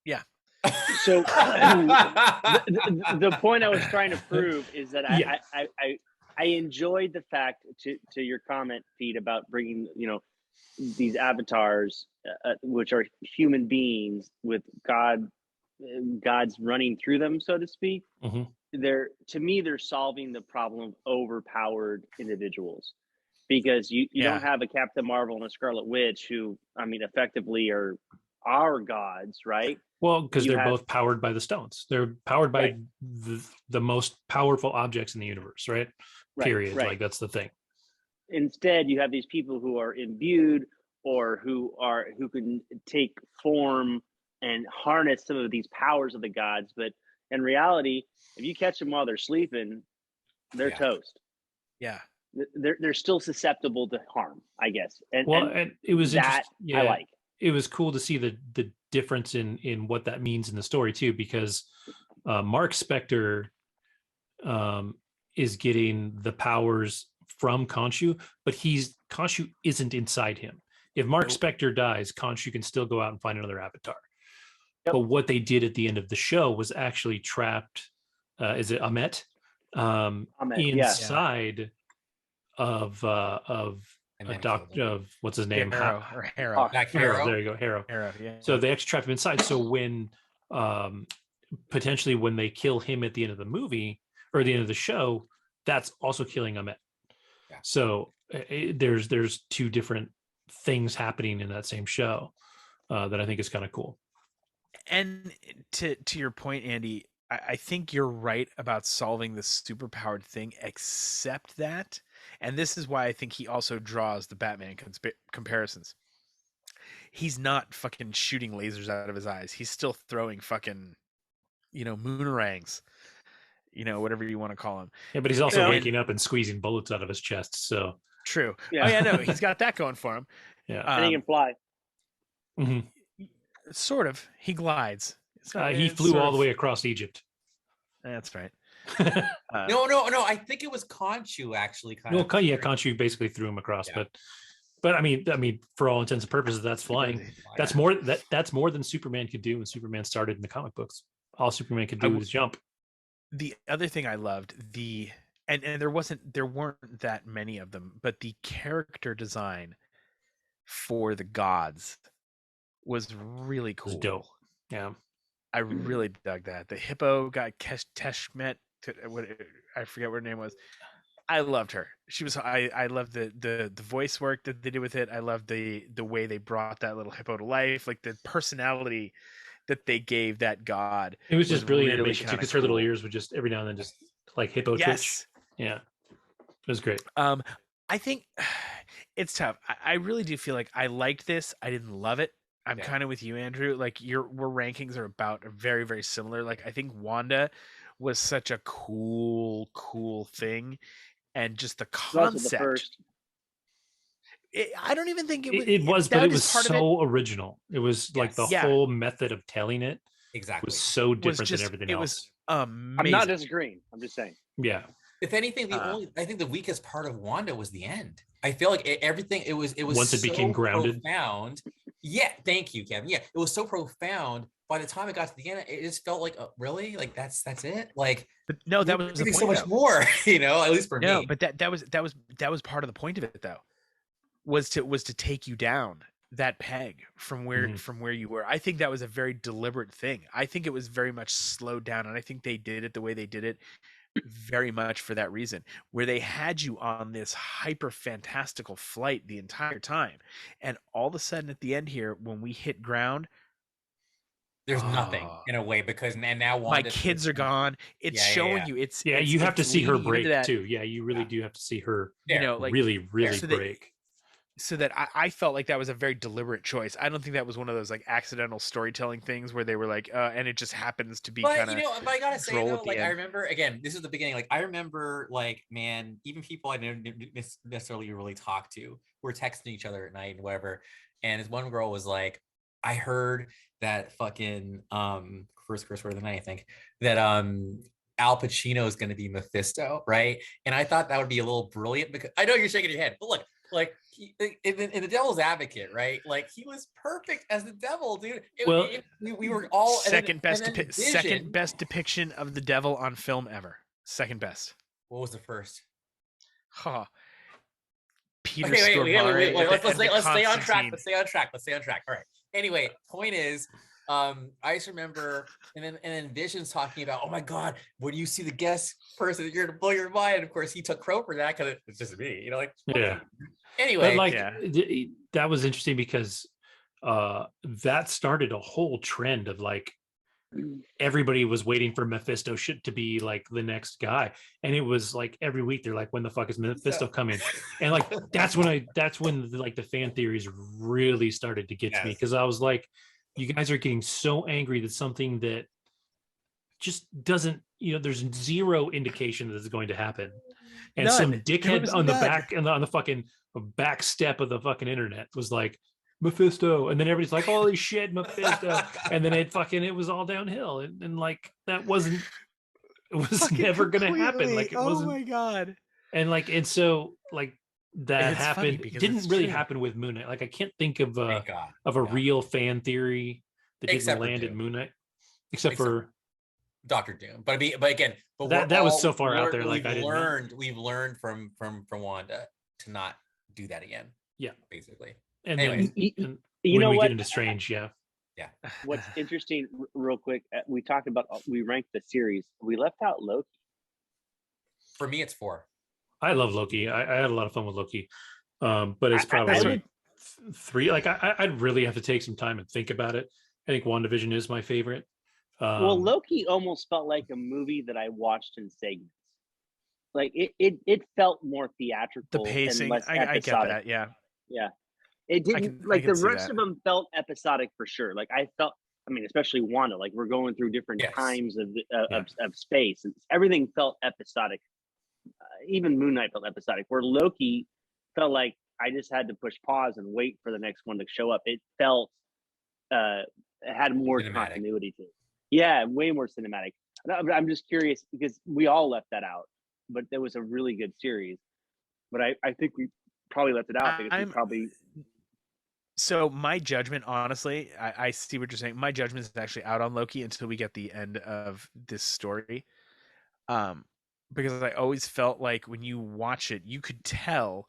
Yeah. So the point I was trying to prove is that I enjoyed the fact, to your comment, Pete, about bringing, these avatars, which are human beings with God's running through them, so to speak. Mm-hmm. They're solving the problem of overpowered individuals, because you don't have a Captain Marvel and a Scarlet Witch who, effectively are gods, right? Well, because they're both powered by the stones. They're powered by the most powerful objects in the universe, right? Period. Like, that's the thing. Instead, you have these people who are imbued, or who can take form and harness some of these powers of the gods. But in reality, if you catch them while they're sleeping, they're toast. Yeah. They're still susceptible to harm, I guess. And it was that I like. It was cool to see the difference in what that means in the story too, because Mark Spector is getting the powers from Khonshu, but Khonshu isn't inside him. If Mark Spector dies, Khonshu can still go out and find another avatar. Yep. But what they did at the end of the show was actually trapped. Is it Amet? Inside of a doctor of what's his name? Harrow. Harrow. There you go, Harrow. Yeah. So they actually trapped him inside. So when potentially when they kill him at the end of the movie or the end of the show, that's also killing Amet. Yeah. So there's two different things happening in that same show that I think is kind of cool. And to your point, Andy, I think you're right about solving the superpowered thing, except that, and this is why I think he also draws the Batman comparisons. He's not fucking shooting lasers out of his eyes. He's still throwing fucking, moonerangs, whatever you want to call him. Yeah, but he's also waking up and squeezing bullets out of his chest. So true. Yeah. Oh yeah, no, he's got that going for him. Yeah, and he can fly. Mm-hmm. Sort of. He glides. He flew all the way across Egypt. That's right. No. I think it was Khonshu actually. Khonshu basically threw him across. Yeah. But I mean, for all intents and purposes, that's flying. That's more than Superman could do when Superman started in the comic books. All Superman could do was jump. The other thing I loved, and there weren't that many of them, but the character design for the gods was really cool. It was dope. Yeah. I really dug that. The hippo got Teshmet. I forget what her name was. I loved her. She was. I loved the voice work that they did with it. I loved the way they brought that little hippo to life. Like the personality that they gave that god. It was just brilliant animation too, because her little ears would just every now and then just like hippo twitch. Yeah, it was great. I think it's tough. I really do feel like I liked this. I didn't love it. I'm kind of with you, Andrew. Like we're rankings are very, very similar. Like I think Wanda was such a cool thing, and just the concept. I don't even think it was, but it was so original. It was like the whole method of telling it was so different than everything else. It was amazing. I'm not disagreeing. I'm just saying. Yeah. If anything, I think the weakest part of Wanda was the end. I feel like everything it was once it became grounded, profound. Yeah, thank you, Kevin. Yeah, it was so profound. By the time it got to the end, it just felt like really like that's it. Like, but no, that was the point. So much more, at least for me. No, but that was part of the point of it, though, was to take you down that peg from where you were. I think that was a very deliberate thing. I think it was very much slowed down, and I think they did it the way they did it very much for that reason, where they had you on this hyper fantastical flight the entire time, and all of a sudden at the end here, when we hit ground, there's nothing in a way, because now my kids are gone. It's showing you. It's you have to see her break too. Yeah, you really do have to see her. Like really break. So that I felt like that was a very deliberate choice. I don't think that was one of those like accidental storytelling things where they were like, and it just happens to be kind of. But I gotta say though, like I remember again, this is the beginning. Like I remember, like man, even people I didn't necessarily really talk to were texting each other at night and whatever. And this one girl was like, I heard that fucking first curse word of the night, I think, that Al Pacino is going to be Mephisto, right? And I thought that would be a little brilliant, because I know you're shaking your head, but look, like in the Devil's Advocate, right? Like he was perfect as the devil, dude. We were all second best depiction of the devil on film ever. Second best. What was the first? Huh. Peter. Wait. Let's stay on track. Let's stay on track. All right. Anyway, point is, I just remember, and then Vision's talking about, oh my God, when you see the guest person, you're gonna blow your mind. And of course, he took Crow for that because it's just me, like. Yeah. Anyway, but that was interesting because that started a whole trend of like everybody was waiting for Mephisto to be like the next guy, and it was like every week they're like, when the fuck is Mephisto coming? And like that's when like the fan theories really started to get to me, because I was like, you guys are getting so angry that something that just doesn't, there's zero indication that it's going to happen, and some dickhead on the back and on the fucking back step of the fucking internet was like, Mephisto, and then everybody's like, holy shit, Mephisto, and then it was all downhill, and like that was never gonna happen, like it wasn't. Oh my God. And so like that happened, didn't really happen with Moon Knight. Like I can't think of a real fan theory that didn't land in Moon Knight, except for Doctor Doom. But again, that was so far out there. Like we've learned from Wanda to not do that again. Yeah, basically. And then when we get into Strange, yeah. What's interesting, real quick, we talked about, we ranked the series. We left out Loki. For me, it's 4. I love Loki. I had a lot of fun with Loki, but it's probably 3. Like I'd really have to take some time and think about it. I think WandaVision is my favorite. Well, Loki almost felt like a movie that I watched in segments. Like it felt more theatrical. The pacing, and less I get that. Yeah. It didn't like the rest of them felt episodic for sure. Like I felt, especially Wanda. Like we're going through different times of space, and everything felt episodic. Even Moon Knight felt episodic. Where Loki felt like I just had to push pause and wait for the next one to show up. It felt it had more continuity to it. Yeah, way more cinematic. I'm just curious because we all left that out, but there was a really good series. But I think we probably left it out because we probably. So my judgment, honestly, I see what you're saying. My judgment is actually out on Loki until we get the end of this story. Because I always felt like when you watch it, you could tell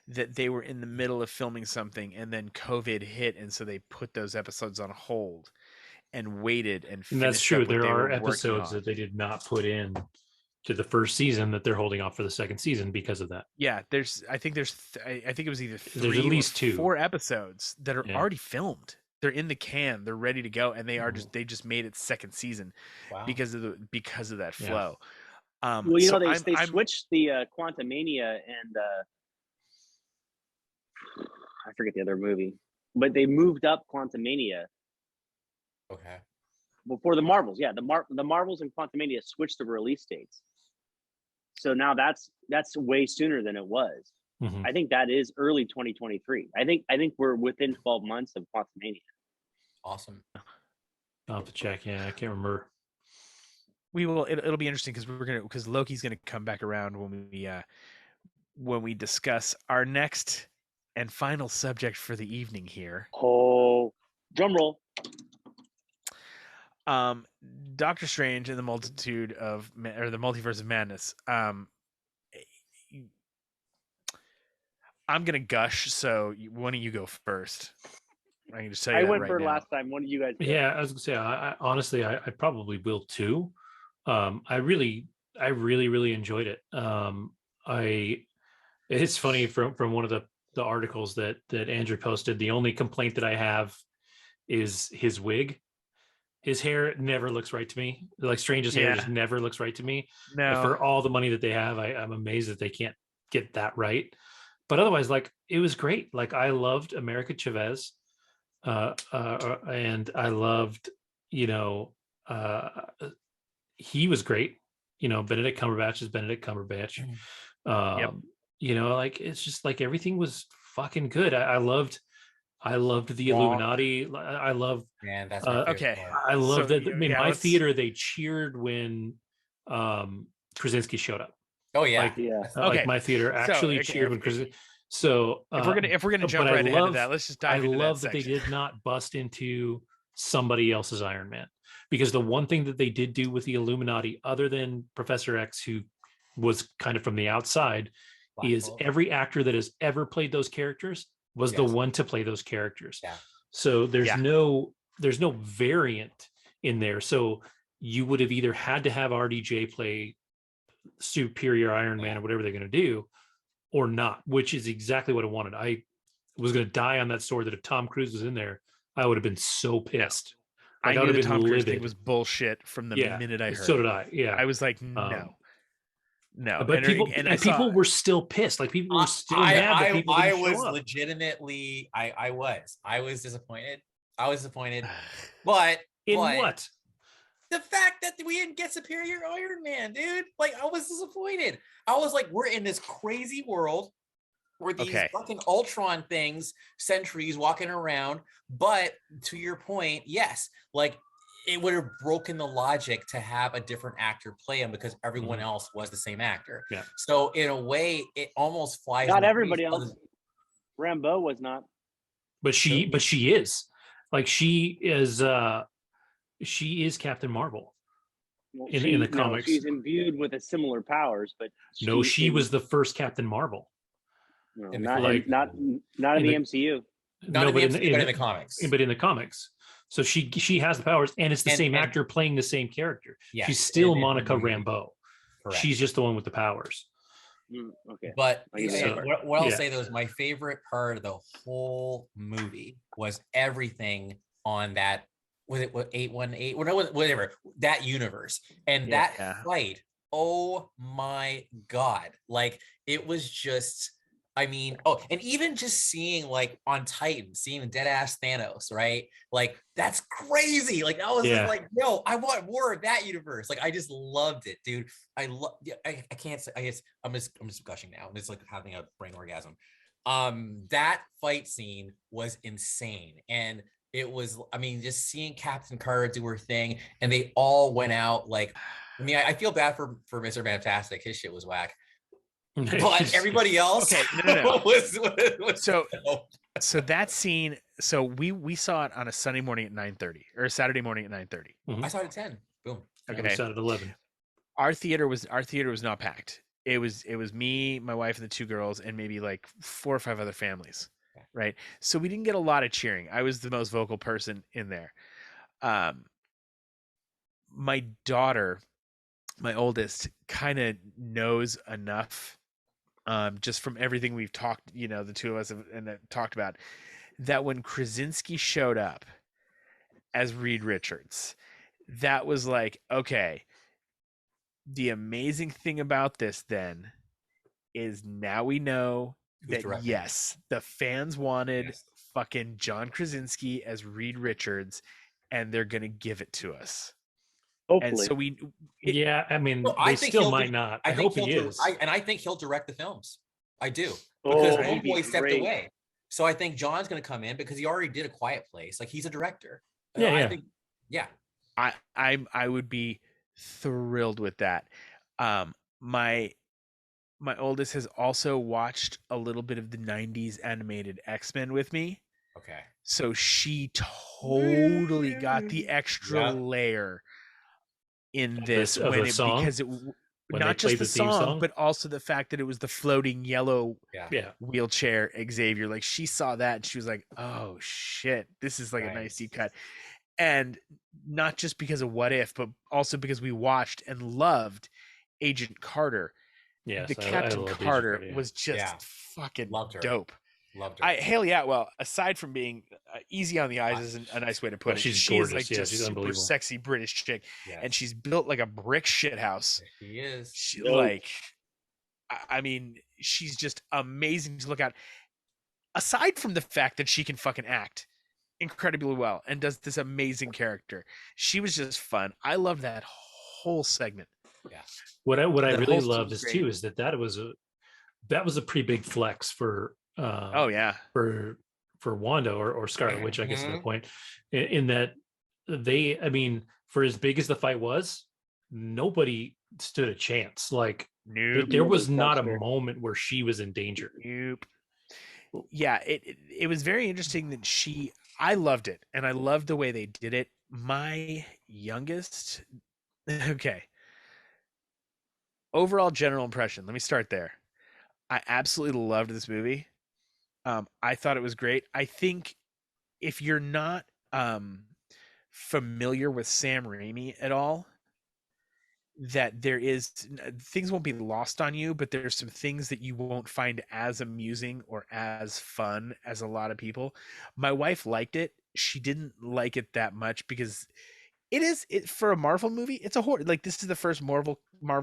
that they were in the middle of filming something and then COVID hit. And so they put those episodes on hold and waited and that's true. There are episodes that they did not put in to the first season that they're holding off for the second season because of that. Yeah, I think it was either 3 there's at least 2 or 4 episodes that are already filmed. They're in the can, they're ready to go, and they just made it second season because of that flow. Well, they switched the Quantumania and I forget the other movie, but they moved up Quantumania. Okay. Before the Marvels, the Marvels and Quantumania switched the release dates. So now that's way sooner than it was. Mm-hmm. I think that is early 2023. I think we're within 12 months of Quantumania. Awesome. I'll have to check. Yeah, I can't remember. We will. It'll be interesting because Loki's gonna come back around when we discuss our next and final subject for the evening here. Oh, drum roll. Doctor Strange and the the Multiverse of Madness. I'm gonna gush, so why don't you go first? I can just tell you I that went right for now. last time. One of you guys go. Yeah, I was gonna say, I honestly, I probably will too. I really enjoyed it. It's funny from one of the articles that Andrew posted. The only complaint that I have is his wig. His hair never looks right to me. Like Strange's hair just never looks right to me. No. And for all the money that they have, I'm amazed that they can't get that right. But otherwise, like, it was great. Like, I loved America Chavez, and I loved, he was great. Benedict Cumberbatch is Benedict Cumberbatch. Yep. Like, it's just like everything was fucking good. I loved the Illuminati. I love. Man, that's my favorite okay. part. I love that. In my theater, they cheered when Krasinski showed up. Oh yeah, like, like my theater actually cheered when Krasinski. So if we're gonna jump right ahead of that, let's just dive into that. I love that they did not bust into somebody else's Iron Man, because the one thing that they did do with the Illuminati, other than Professor X, who was kind of from the outside, is every actor that has ever played those characters was the one to play those characters. Yeah. So there's no variant in there. So you would have either had to have RDJ play Superior Iron Man or whatever they're going to do, or not, which is exactly what I wanted. I was going to die on that sword that if Tom Cruise was in there, I would have been so pissed. Like, I knew the Tom Cruise thing was bullshit from the minute I heard. So did I. Yeah. I was like, no. But people were still pissed. Like, people were still mad that people didn't show up. Legitimately, I was disappointed. I was disappointed. But what? The fact that we didn't get Superior Iron Man, dude. Like, I was disappointed. I was like, we're in this crazy world where these fucking Ultron things, sentries walking around. But to your point, yes, like, it would have broken the logic to have a different actor play him because everyone else was the same actor. Yeah. So in a way, it almost flies. Not everybody else. Rambeau was not. But she is. Like, she is Captain Marvel in the comics. She's imbued with a similar powers, but she was the first Captain Marvel. No, not in the MCU. Not in the MCU, but in the comics. But in the comics. So she has the powers, and it's the same actor playing the same character. Yes, she's still Monica Rambeau. Correct. She's just the one with the powers. Okay. But what I'll say, though, is my favorite part of the whole movie was everything on that. Was it 818? Whatever, that universe and that fight. Oh my God! Like, it was just. I mean, and even just seeing, like, on Titan, seeing dead ass Thanos, right? Like, that's crazy. Like, I was just like, yo, I want more of that universe. Like, I just loved it, dude. I can't say. I'm just gushing now. It's like having a brain orgasm. That fight scene was insane, and it was. I mean, just seeing Captain Carter do her thing, and they all went out. Like, I mean, I feel bad for Mr. Fantastic. His shit was whack. But everybody else, no. So that scene. So we saw it on a Sunday morning at 9:30 or a Saturday morning at 9:30. I saw it at 10. Boom. Okay, we saw it at 11. Our theater was not packed. It was me, my wife, and the two girls, and maybe like 4 or 5 other families. Right. So we didn't get a lot of cheering. I was the most vocal person in there. My daughter, my oldest, kind of knows enough. Just from everything we've talked, the two of us have talked about, that when Krasinski showed up as Reed Richards, that was like, okay, the amazing thing about this then is now we know that yes, the fans wanted fucking John Krasinski as Reed Richards, and they're gonna give it to us. Hopefully. And so I mean, they still might not. I hope he is. I think he'll direct the films. I do. Because Homeboy stepped away. So I think John's going to come in because he already did A Quiet Place. Like, he's a director. I would be thrilled with that. My oldest has also watched a little bit of the 90s animated X-Men with me. Okay. So she totally got the extra layer in this when not just the song, but also the fact that it was the floating yellow wheelchair Xavier. Like she saw that and she was like, "Oh shit, this is like a nice deep cut." And not just because of What If, but also because we watched and loved Agent Carter. Yes, the Captain Carter was just fucking dope. Loved her. Haley Atwell, aside from being easy on the eyes, isn't a nice way to put it. She's she gorgeous. Is like just she's super sexy British chick, and she's built like a brick shithouse. She is. I mean, she's just amazing to look at. Aside from the fact that she can fucking act incredibly well and does this amazing character, she was just fun. I love that whole segment. Yeah. What I really loved is that was a pretty big flex for for Wanda or Scarlet Witch, I guess at that point, in that I mean, for as big as the fight was, nobody stood a chance. Like there was not a moment where she was in danger. Nope. Yeah, it was very interesting that I loved it, and I loved the way they did it. My youngest, okay. Overall general impression. Let me start there. I absolutely loved this movie. I thought it was great. I think if you're not familiar with Sam Raimi at all, that things won't be lost on you, but there's some things that you won't find as amusing or as fun as a lot of people. My wife liked it. She didn't like it that much because it for a Marvel movie, it's a horror. Like this is the first Marvel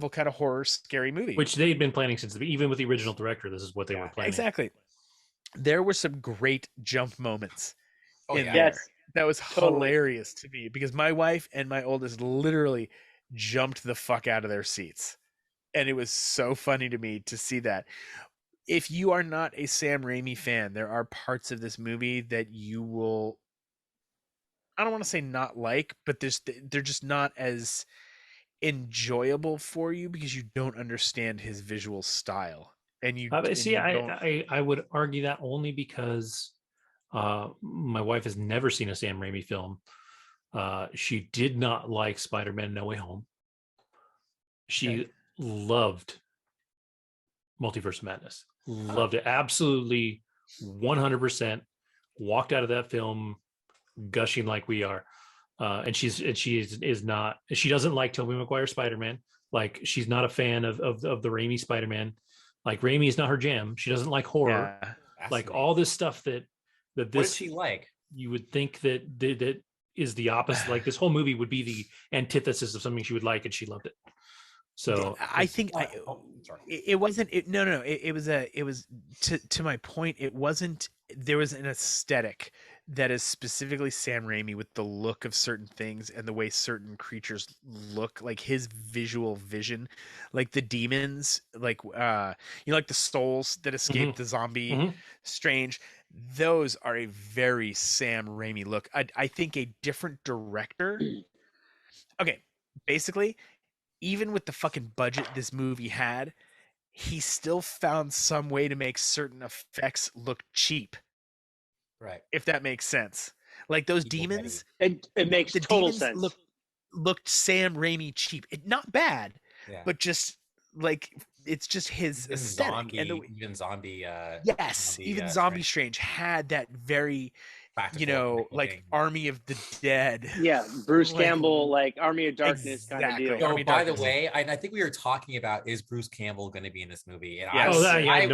kind of horror scary movie, which they'd been planning since even with the original director. This is what they were planning. Exactly. There were some great jump moments in there. That was hilarious to me because my wife and my oldest literally jumped the fuck out of their seats, and it was so funny to me to see that. If you are not a Sam Raimi fan, there are parts of this movie that you will, I don't want to say not like, but they're just not as enjoyable for you because you don't understand his visual style. And you I would argue that only because my wife has never seen a Sam Raimi film. She did not like Spider-Man No Way Home. She loved Multiverse of Madness. Loved it. Absolutely 100%. Walked out of that film gushing like we are. And she doesn't like Tobey Maguire Spider-Man. Like she's not a fan of the Raimi Spider-Man. Like Raimi is not her jam. She doesn't like horror. Like all this stuff that this. What did she like? You would think that is the opposite. Like this whole movie would be the antithesis of something she would like, and she loved it. So I think it wasn't. It was to my point. It wasn't. There was an aesthetic that is specifically Sam Raimi with the look of certain things and the way certain creatures look, like his visual vision, like the demons, like like the souls that escape the zombie Strange. Those are a very Sam Raimi look. I think a different director. Okay, basically, even with the fucking budget this movie had, he still found some way to make certain effects look cheap. Right. If that makes sense. Like those demons. It makes total sense. Looked Sam Raimi cheap. Not bad, but just like it's just his aesthetic. Even zombie. Even Zombie Strange had that very, like Army of the Dead. Yeah, Bruce Campbell, like Army of Darkness kind of deal. Oh, by the way, I think we were talking about, is Bruce Campbell going to be in this movie? And I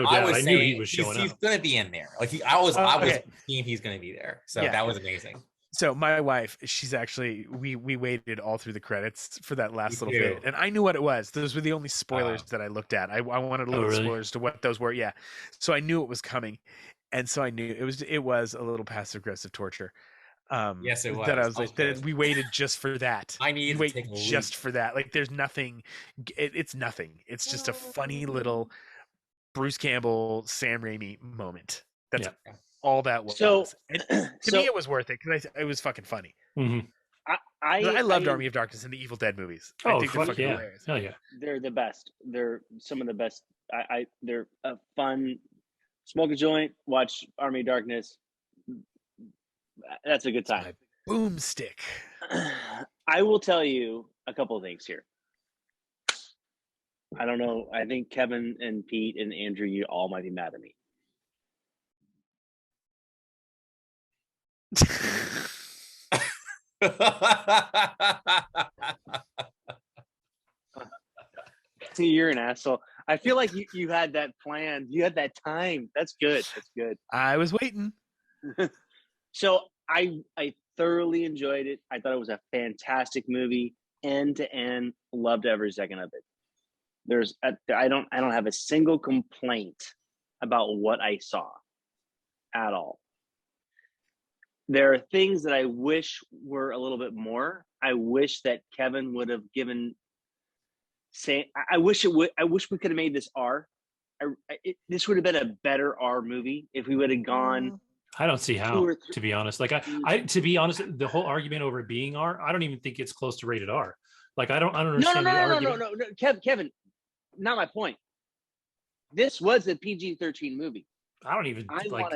knew he was showing up. He's going to be in there. Like I was thinking he's going to be there. So that was amazing. So my wife, she's actually, we waited all through the credits for that last little bit, and I knew what it was. Those were the only spoilers that I looked at. I wanted a little spoilers to what those were. Yeah, so I knew it was coming, and so I knew it was a little passive aggressive torture. Yes, it was. That I was like, that we waited just for that. I need to wait take a just for that. Like, there's nothing. It's nothing. It's just a funny little Bruce Campbell, Sam Raimi moment. That's all that was. So and to me, it was worth it because it was fucking funny. Mm-hmm. I loved Army of Darkness and the Evil Dead movies. I think they're fucking hilarious. Hell yeah. They're the best. They're some of the best. They're a fun. Smoke a joint, watch Army of Darkness. That's a good time. Boomstick. I will tell you a couple of things here. I don't know. I think Kevin and Pete and Andrew, you all might be mad at me. See, you're an asshole. I feel like you had that planned. You had that time. That's good. That's good. I was waiting. So I thoroughly enjoyed it. I thought it was a fantastic movie, end to end. Loved every second of it. I don't have a single complaint about what I saw at all. There are things that I wish were a little bit more. I wish that Kevin would have given. I wish we could have made this R. This would have been a better R movie if we would have gone. I don't see how, to be honest. Like to be honest, the whole argument over it being R, I don't even think it's close to rated R. Like I don't understand. No. Kevin, not my point. This was a PG-13 movie. I don't even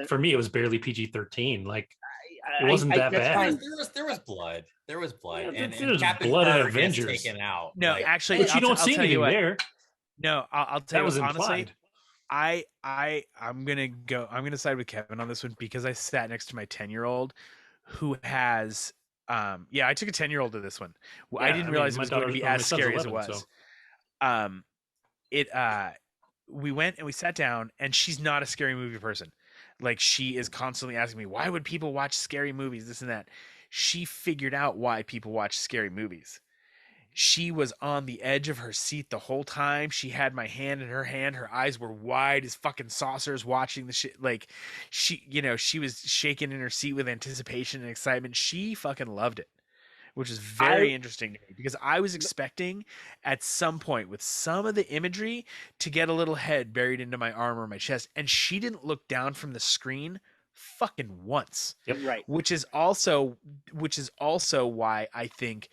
for me, it was barely PG-13. Like it wasn't that bad. There was blood. There was blood. Yeah, and Captain blood in Avengers taken out. No, like, actually, but you don't see anything there. No, I'll tell you what, honestly. I'm gonna side with Kevin on this one because I sat next to my 10-year-old who has I took a 10-year-old to this one. Yeah, I didn't realize it was going to be as scary as it was. So. We went and we sat down, and she's not a scary movie person. Like, she is constantly asking me, why would people watch scary movies, this and that. She figured out why people watch scary movies. She was on the edge of her seat the whole time. She had my hand in her hand. Her eyes were wide as fucking saucers watching the shit. Like, she was shaking in her seat with anticipation and excitement. She fucking loved it, which is very interesting to me because I was expecting at some point with some of the imagery to get a little head buried into my arm or my chest. And she didn't look down from the screen fucking once. Yep. Right. Which is also why I think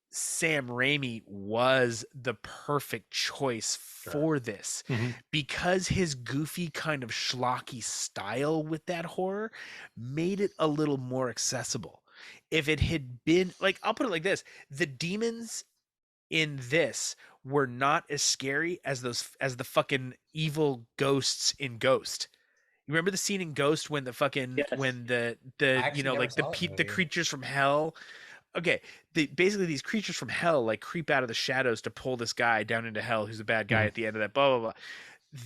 Sam Raimi was the perfect choice for this, because his goofy kind of schlocky style with that horror made it a little more accessible. If it had been like, I'll put it like this, the demons in this were not as scary as the fucking evil ghosts in Ghost. You remember the scene in Ghost when when the creatures from hell. Okay, basically these creatures from hell like creep out of the shadows to pull this guy down into hell who's a bad guy at the end of that blah blah blah.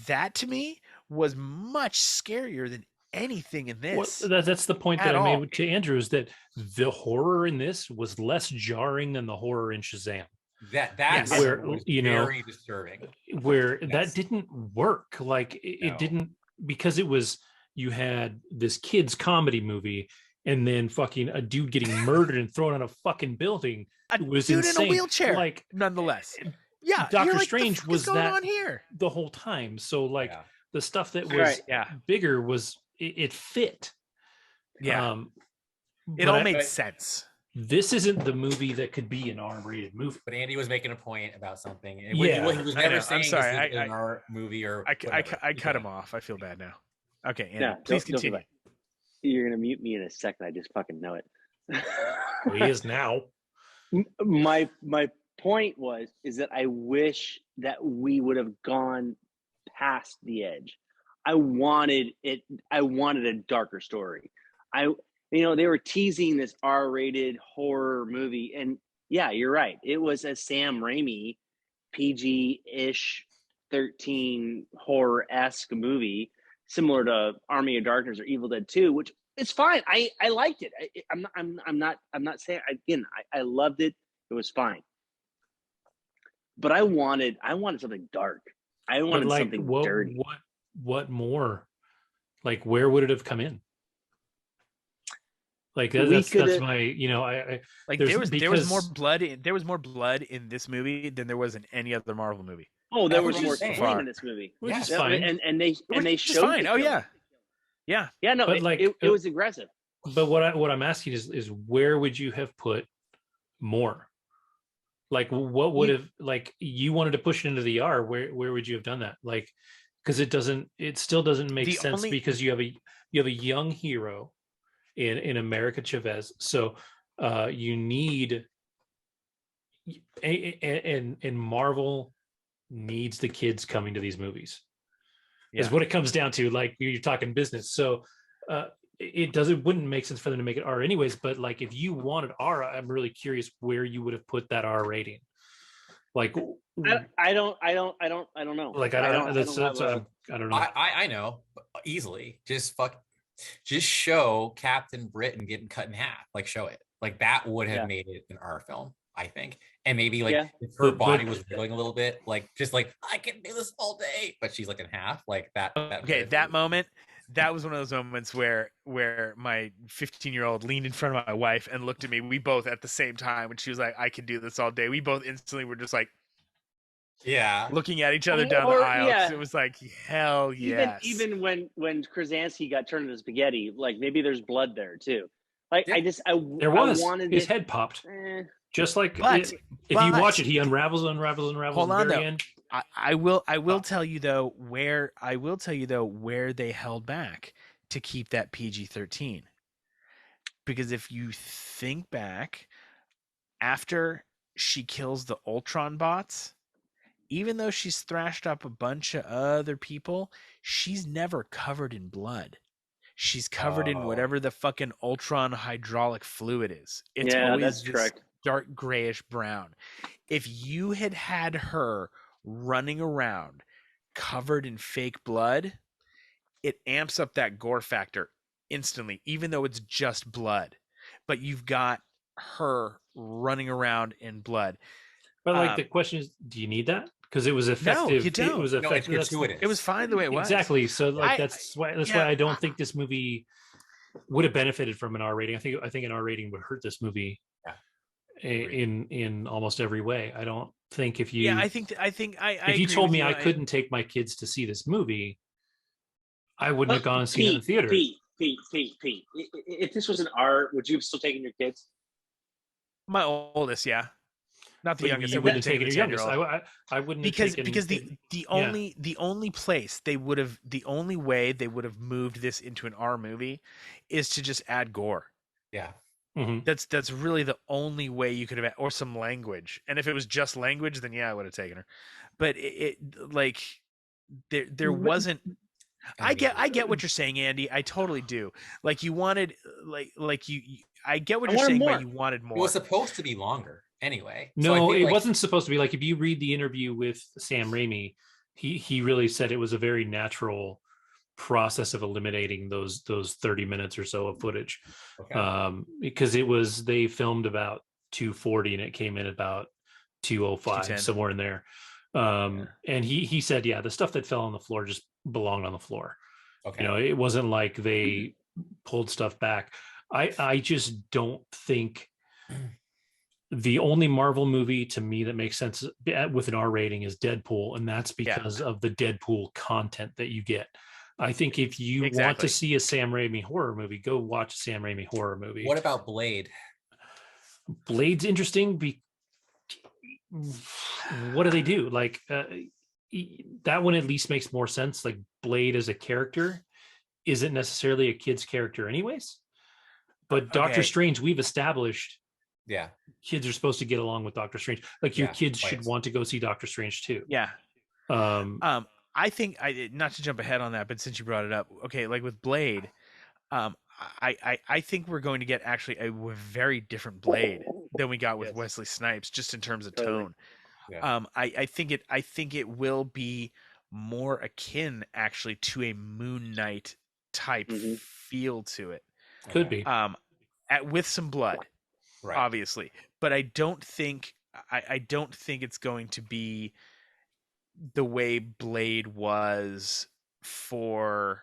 That to me was much scarier than anything in this. Well, that's the point that I made to Andrew, is that the horror in this was less jarring than the horror in Shazam. That's where very disturbing. Where that didn't work. Like it didn't, because you had this kid's comedy movie and then fucking a dude getting murdered and thrown on a fucking building. It was dude insane. In a wheelchair, like, nonetheless. Yeah, Doctor Strange was that on here the whole time. So the stuff that was bigger was it fit. Yeah, it all made sense. This isn't the movie that could be an R-rated movie. But Andy was making a point about something. And he was never saying I'm sorry, an R movie or I cut him off. I feel bad now. Okay, Andy, please continue. You're gonna mute me in a second. I just fucking know it. Well, he is now. My point is that I wish that we would have gone past the edge. I wanted a darker story. They were teasing this R-rated horror movie, and yeah, you're right. It was a Sam Raimi PG-ish 13 horror-esque movie, similar to Army of Darkness or Evil Dead 2, which is fine. I liked it. I'm not saying, again, I loved it. It was fine. But I wanted something dark. I wanted something dirty. What more? Like, where would it have come in? Like that's my, I like there was more blood in this movie than there was in any other Marvel movie. Oh, there was more scene in this movie. Which is fine. And they showed fine. Oh yeah. No, but it was aggressive. But what I'm asking is where would you have put more? Like, what would have, like, you wanted to push it into the R, where would you have done that? Like, because it still doesn't make sense, because you have a young hero in America Chavez. So you need, and Marvel needs the kids coming to these movies, is what it comes down to. Like, you're talking business. So it wouldn't make sense for them to make it R anyways. But like, if you wanted R, I'm really curious where you would have put that R rating. Like, I don't know. Like, I don't know. I know easily. Just show Captain Britain getting cut in half. Like, show it. Like, that would have made it an R film, I think. And maybe like if her body was wiggling a little bit, like, just like, I can do this all day, but she's like in half, like that. Okay, that moment, that was one of those moments where my 15-year-old leaned in front of my wife and looked at me. We both at the same time, when she was like, I can do this all day. We both instantly were just like, looking at each other down the aisle. It was like, hell yes. Even when Krasinski got turned into spaghetti, like, maybe there's blood there too. Like, wanted his head popped. Just like, if you watch it, he unravels hold on, though. I will tell you though where they held back to keep that PG-13. Because if you think back, after she kills the Ultron bots, even though she's thrashed up a bunch of other people, she's never covered in blood. She's covered in whatever the fucking Ultron hydraulic fluid is. It's always this dark grayish brown. If you had her running around covered in fake blood, it amps up that gore factor instantly, even though it's just blood. But you've got her running around in blood. But like, the question is, do you need that? Because it was effective. No, you don't. It was effective. It was fine the way it was. Exactly. So like, that's why I don't think this movie would have benefited from an R rating. I think an R rating would hurt this movie in almost every way. I don't think if you if you told me I couldn't take my kids to see this movie, I wouldn't have gone and seen it in the theater. Pete. If this was an R, would you have still taken your kids? My oldest, yeah. Not the youngest. You wouldn't have taken your youngest. I wouldn't because the only way they would have moved this into an R movie is to just add gore. Yeah. Mm-hmm. That's really the only way you could have, or some language. And if it was just language, then I would have taken her. But there wasn't. I get what you're saying, Andy. I totally do. Like, you wanted I get what you're saying, but you wanted more. It was supposed to be longer anyway. No, so it wasn't supposed to be. Like, if you read the interview with Sam Raimi, he really said it was a very natural process of eliminating those 30 minutes or so of footage. Because they filmed about 240 and it came in about 205, somewhere in there. And he said, the stuff that fell on the floor just belonged on the floor. It wasn't like they pulled stuff back. I just don't think the only Marvel movie to me that makes sense with an R rating is Deadpool, and that's because of the Deadpool content that you get. I think if you want to see a Sam Raimi horror movie, go watch a Sam Raimi horror movie. What about Blade? Blade's interesting. What do they do? Like, that one at least makes more sense. Like, Blade as a character isn't necessarily a kid's character anyways. But Doctor Strange, we've established kids are supposed to get along with Doctor Strange. Like, your kids should want to go see Doctor Strange too. I think, not to jump ahead on that, but since you brought it up, like with Blade, I think we're going to get actually a very different Blade than we got with Wesley Snipes, just in terms of tone. I think it will be more akin actually to a Moon Knight type feel to it. Could be with some blood, obviously, but I don't think it's going to be the way Blade was for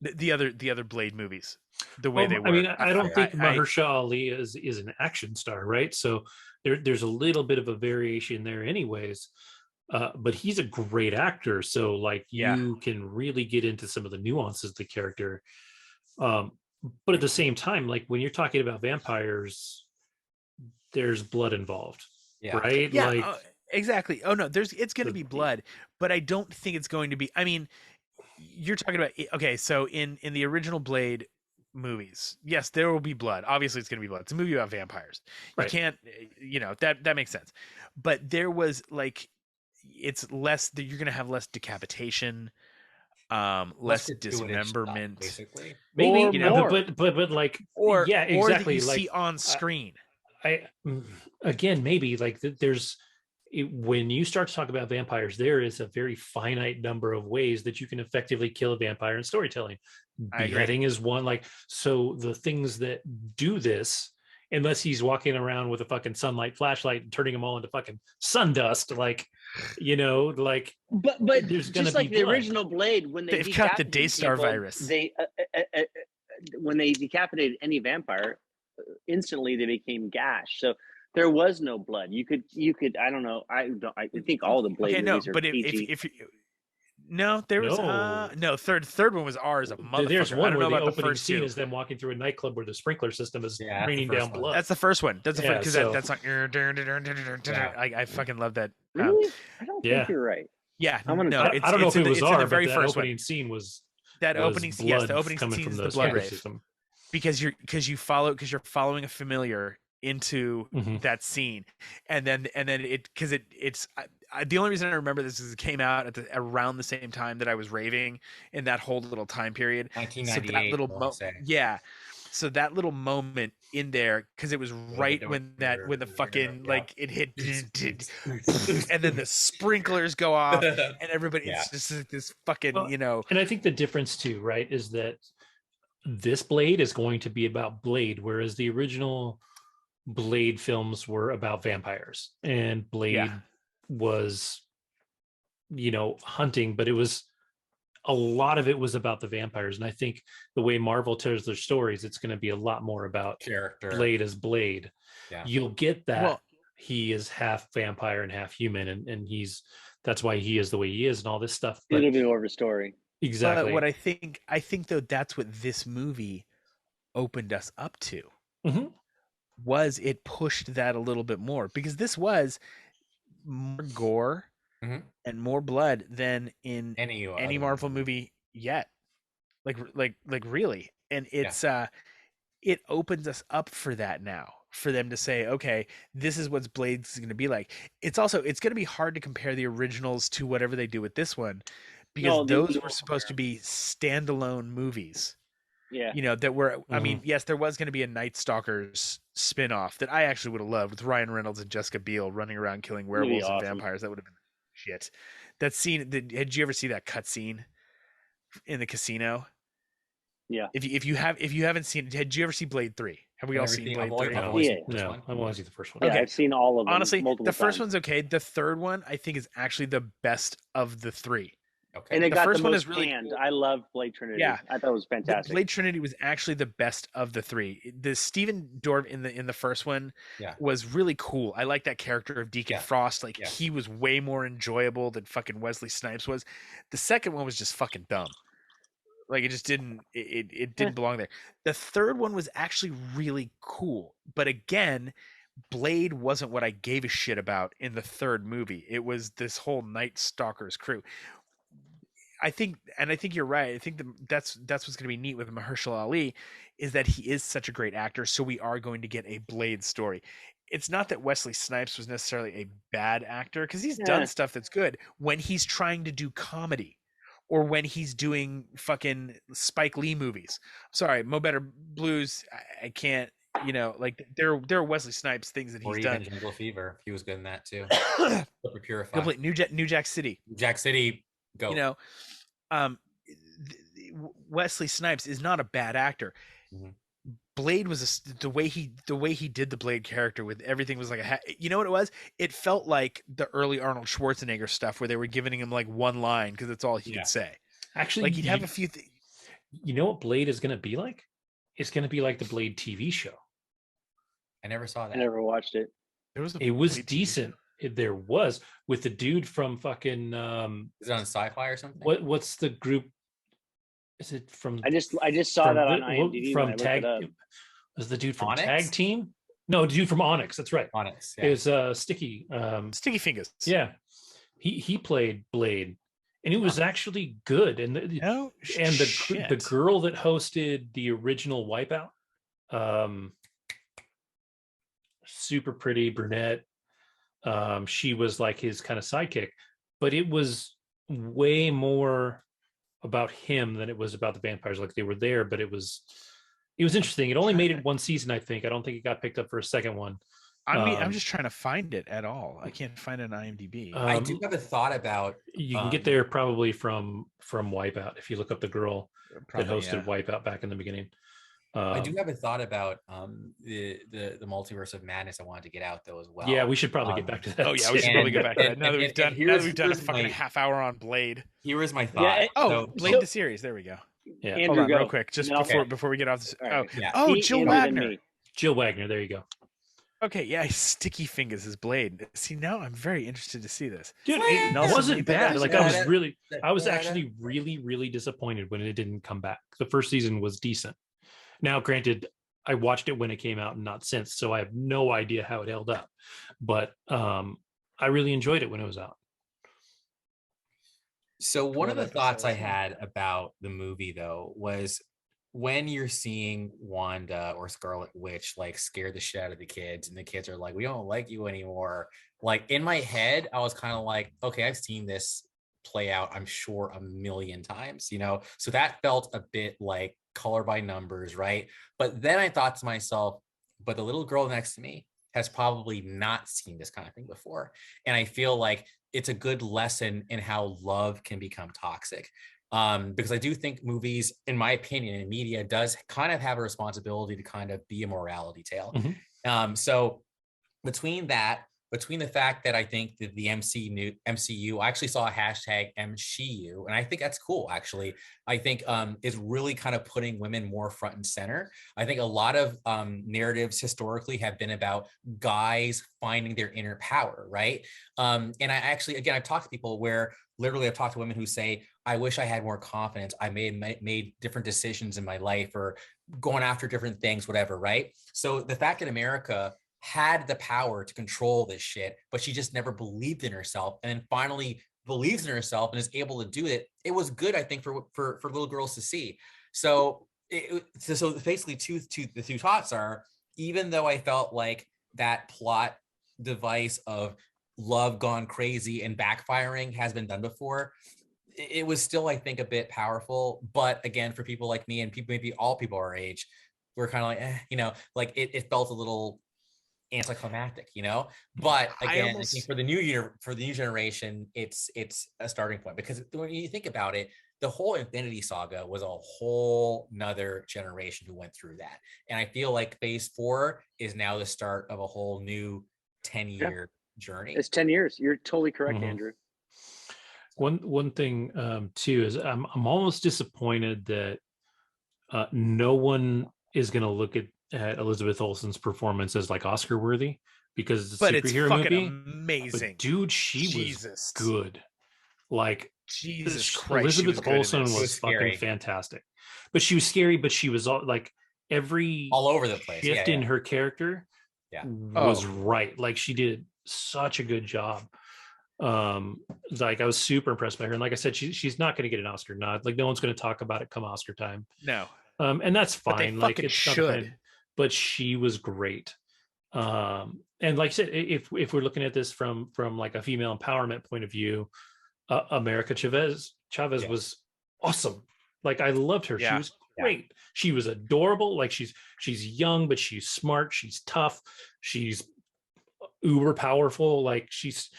the other Blade movies. The way they were. I mean, I don't think Mahershala Ali is an action star, right? So there's a little bit of a variation there, anyways. But he's a great actor, so like you can really get into some of the nuances of the character. But at the same time, like when you're talking about vampires, there's blood involved, Yeah. right? Yeah, Like exactly. Oh no, it's going to be blood, but I don't think it's going to be. I mean, you're talking about, okay, so in the original Blade movies, yes, there will be blood. Obviously, it's going to be blood. It's a movie about vampires. You right. can't, that makes sense. But there was like, it's less that you're going to have less decapitation, less dismemberment, basically. Maybe, Or more. but like, or yeah, or that exactly. you Like see on screen. Again, maybe like when you start to talk about vampires, there is a very finite number of ways that you can effectively kill a vampire in storytelling. Beheading is one. Like, so the things that do this, unless he's walking around with a fucking sunlight flashlight and turning them all into fucking sun dust, like, like, but there's just like the original Blade, when they've got the Daystar virus. They when they decapitated any vampire, instantly they became gash. So there was no blood. You could. I don't know. I think all the Blade movies are but PG. if no, there was third one was R as a motherfucker. There's one where the about opening the first scene two. is them walking through a nightclub where the sprinkler system is raining down blood. That's the first one. That's the first, because so, that's like I fucking love that. Really? I don't think you're right. Yeah, I don't know if it was R, but that opening scene was that opening. Yes, the opening coming scene from is the the blood sprinkler rave, system. because you're following a familiar into that scene, and then it's the only reason I remember this is it came out around the same time that I was raving in that whole little time period. 1998. So that little moment in there, because it was right when the fucking like it hit, and then the sprinklers go off, and everybody it's just this fucking And I think the difference too, right, is that this Blade is going to be about Blade, whereas the original Blade films were about vampires, and Blade was hunting, but it was a lot of it was about the vampires. And I think the way Marvel tells their stories, it's going to be a lot more about character Blade as Blade. You'll get that he is half vampire and half human, and that's why he is the way he is and all this stuff. But it'll be more of a story. Exactly. But what I think though, that's what this movie opened us up to. Was it pushed that a little bit more, because this was more gore and more blood than in any Marvel movie yet. Like really. And it's it opens us up for that now, for them to say, okay, this is what Blade's going to be like. It's going to be hard to compare the originals to whatever they do with this one, because those were supposed to be standalone movies. Yeah. That were, I mean, yes, there was going to be a Night Stalkers spin-off that I actually would have loved, with Ryan Reynolds and Jessica Biel running around killing werewolves and vampires. That would have been shit. That scene, did you ever see that cut scene in the casino? Yeah. If you haven't seen it, did you ever see Blade 3? Have we all seen Blade 3? No, I've only seen the first one. Yeah, I've seen all of them. Honestly, the first one's okay. The third one, I think, is actually the best of the three. Okay. And it got the most canned. I love Blade Trinity. Yeah, I thought it was fantastic. Blade Trinity was actually the best of the three. The Stephen Dorff in the first one was really cool. I like that character of Deacon Frost. Like he was way more enjoyable than fucking Wesley Snipes was. The second one was just fucking dumb. Like it just didn't it didn't belong there. The third one was actually really cool. But again, Blade wasn't what I gave a shit about in the third movie. It was this whole Night Stalkers crew. I think you're right. I think that's what's going to be neat with Mahershala Ali, is that he is such a great actor. So we are going to get a Blade story. It's not that Wesley Snipes was necessarily a bad actor, because he's done stuff that's good when he's trying to do comedy, or when he's doing fucking Spike Lee movies. Sorry, Mo Better Blues. I can't. Like there are Wesley Snipes things that he's done. Jungle Fever. He was good in that too. Super Purified. Complete New Jack City. Jack City. Go. Wesley Snipes is not a bad actor. Blade was the way he did the Blade character, with everything was like you know what it was? It felt like the early Arnold Schwarzenegger stuff, where they were giving him like one line because that's all he could say. Actually, like he'd have a few. You know what Blade is going to be like? It's going to be like the Blade TV show. I never saw that. I never watched it. It was decent. There was, with the dude from fucking is it on Sci-Fi or something? What's the group? Is it from? I just saw that on IMDb from Tag. Was the dude from Onyx? Tag Team? No, dude from Onyx. That's right. Onyx. Yeah. Is Sticky. Sticky Fingers. Yeah, he played Blade, and it was actually good. And the girl that hosted the original Wipeout, super pretty brunette. She was like his kind of sidekick, but it was way more about him than it was about the vampires. Like they were there, but it was interesting. It only made it one season, I think. I don't think it got picked up for a second one. I'm just trying to find it at all. I can't find it on IMDb. I do have a thought about. You can get there probably from Wipeout if you look up the girl that hosted Wipeout back in the beginning. I do have a thought about the multiverse of madness. I wanted to get out though as well. Yeah, we should probably get back to that. Oh yeah, we should probably get back to that. Now that we've done a fucking half hour on Blade. Here is my thought. Yeah, Blade the series. There we go. Yeah, Andrew, hold on, real quick, just before we get off this. Jill Wagner. Jill Wagner. There you go. Okay, yeah, Sticky Fingers is Blade. See, now I'm very interested to see this. Dude, it wasn't bad. Like I was actually really, really disappointed when it didn't come back. The first season was decent. Now, granted, I watched it when it came out and not since, so I have no idea how it held up. But I really enjoyed it when it was out. So one of the thoughts I had about the movie, though, was when you're seeing Wanda or Scarlet Witch like scare the shit out of the kids, and the kids are like, "We don't like you anymore." Like in my head, I was kind of like, "Okay, I've seen this play out, I'm sure, a million times." So that felt a bit like color by numbers, right? But then I thought to myself, but the little girl next to me has probably not seen this kind of thing before, and I feel like it's a good lesson in how love can become toxic. Because I do think movies, in my opinion, and media does kind of have a responsibility to kind of be a morality tale. Mm-hmm. So between the fact that I think that the MCU, I actually saw a hashtag MCU, and I think that's cool, actually. I think is really kind of putting women more front and center. I think a lot of narratives historically have been about guys finding their inner power, right? And I actually, again, I've talked to people where literally I've talked to women who say, I wish I had more confidence. I made different decisions in my life, or going after different things, whatever, right? So the fact that America had the power to control this shit, but she just never believed in herself, and then finally believes in herself and is able to do it. It was good, I think, for little girls to see. So basically, the two thoughts are, even though I felt like that plot device of love gone crazy and backfiring has been done before, it was still, I think, a bit powerful. But again, for people like me and people, maybe all people our age, we're kind of like, like it felt a little anticlimactic, but again, I think for the new generation, it's a starting point, because when you think about it, the whole Infinity Saga was a whole nother generation who went through that, and I feel like Phase 4 is now the start of a whole new 10-year journey. It's 10 years. You're totally correct, Mm-hmm. Andrew. One thing too is I'm almost disappointed that no one is going to look at Elizabeth Olsen's performance as like Oscar worthy, because it's a superhero movie. Amazing, but dude, she was good. Like Jesus Christ, Elizabeth Olsen was fucking fantastic. But she was scary. But she was all over the place. Shift in her character, was right. Like she did such a good job. Like I was super impressed by her, and like I said, she's not going to get an Oscar nod. Like no one's going to talk about it come Oscar time. No. And that's fine. Like it should. But she was great. And like I said, if we're looking at this from like a female empowerment point of view, America Chavez was awesome. Like I loved her. She was great. She was adorable. Like she's young, but she's smart. She's tough. She's uber powerful. Like she's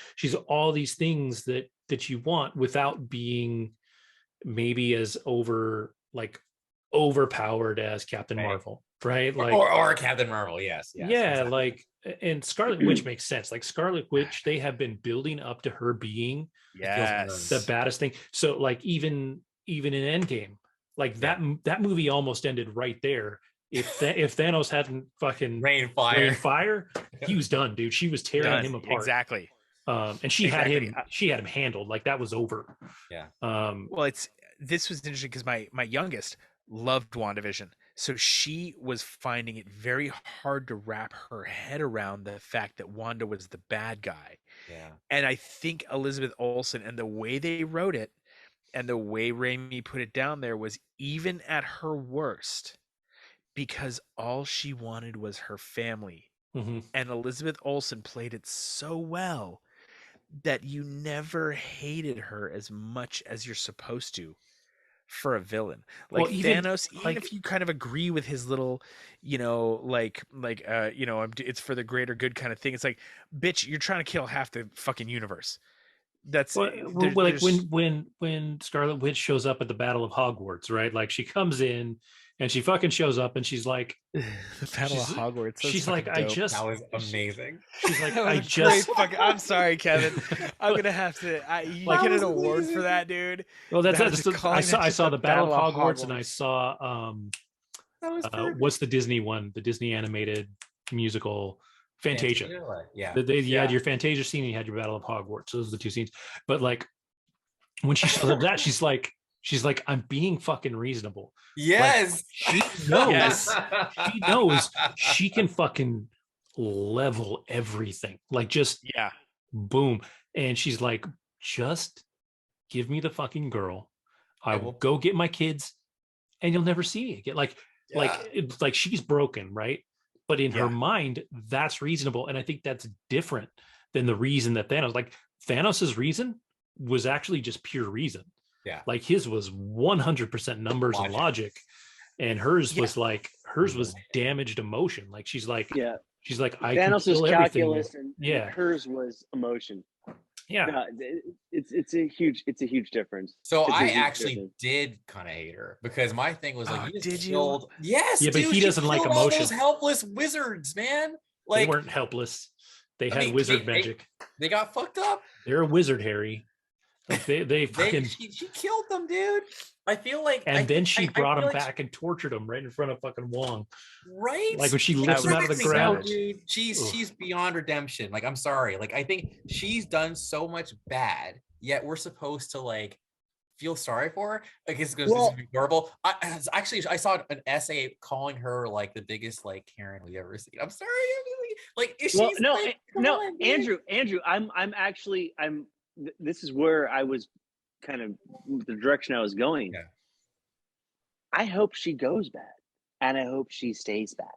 all these things that you want without being maybe as overpowered as Captain Marvel, right? Like or Captain Marvel, yes. Yeah, exactly. like, and Scarlet Witch makes sense. Like Scarlet Witch, they have been building up to her being the baddest thing. So like even in Endgame, like that movie almost ended right there. If Thanos hadn't fucking rain fire, he was done, dude. She was tearing him apart. Exactly. And she had him handled. Like that was over. Yeah. Well, this was interesting because my youngest loved WandaVision. So she was finding it very hard to wrap her head around the fact that Wanda was the bad guy. Yeah. And I think Elizabeth Olsen and the way they wrote it and the way Raimi put it down there was even at her worst, because all she wanted was her family. Mm-hmm. And Elizabeth Olsen played it so well that you never hated her as much as you're supposed to for a villain. Like Well, even, Thanos, even like, if you kind of agree with his little, it's for the greater good kind of thing. It's like, bitch, you're trying to kill half the fucking universe. That's like when Scarlet Witch shows up at the Battle of Hogwarts, right? Like she comes in and she fucking shows up and she's like, the Battle of Hogwarts. She's like, dope. That was amazing. She's like, I'm sorry, Kevin. I'm gonna have to. You get an award for that, dude. Well, I saw the Battle of Hogwarts, and I saw what's the Disney one? The Disney animated musical. Fantasia. Yeah. You had your Fantasia scene and you had your Battle of Hogwarts. Those are the two scenes. But like when she said that, she's like, I'm being fucking reasonable. Yes. Like, she knows. She knows she can fucking level everything. Like just boom. And she's like, just give me the fucking girl. I will go get my kids and you'll never see me again. Like she's broken, right? But in her mind, that's reasonable. And I think that's different than the reason that Thanos's reason was actually just pure reason. Yeah. Like his was 100% numbers and logic. And hers was damaged emotion. Like she's like, I Thanos is calculus and hers was emotion. Yeah. No, it's a huge difference. So I actually did kind of hate her because my thing was like, did you? Yes, yeah, but he doesn't like emotion. All those helpless wizards, man. Like they weren't helpless. They had wizard magic. They got fucked up. They're a wizard, Harry. Like they fucking. She killed them, dude. I feel like. And then she brought him back and tortured him right in front of fucking Wong. Right. Like when she lifts him out of the ground. Dude, she's beyond redemption. Like I'm sorry. Like I think she's done so much bad, yet we're supposed to like feel sorry for her. Like it's this is adorable. I saw an essay calling her like the biggest like Karen we've ever seen. I'm sorry. Andrew. I'm this is where I was kind of the direction I was going. Yeah. I hope she goes bad, and I hope she stays bad.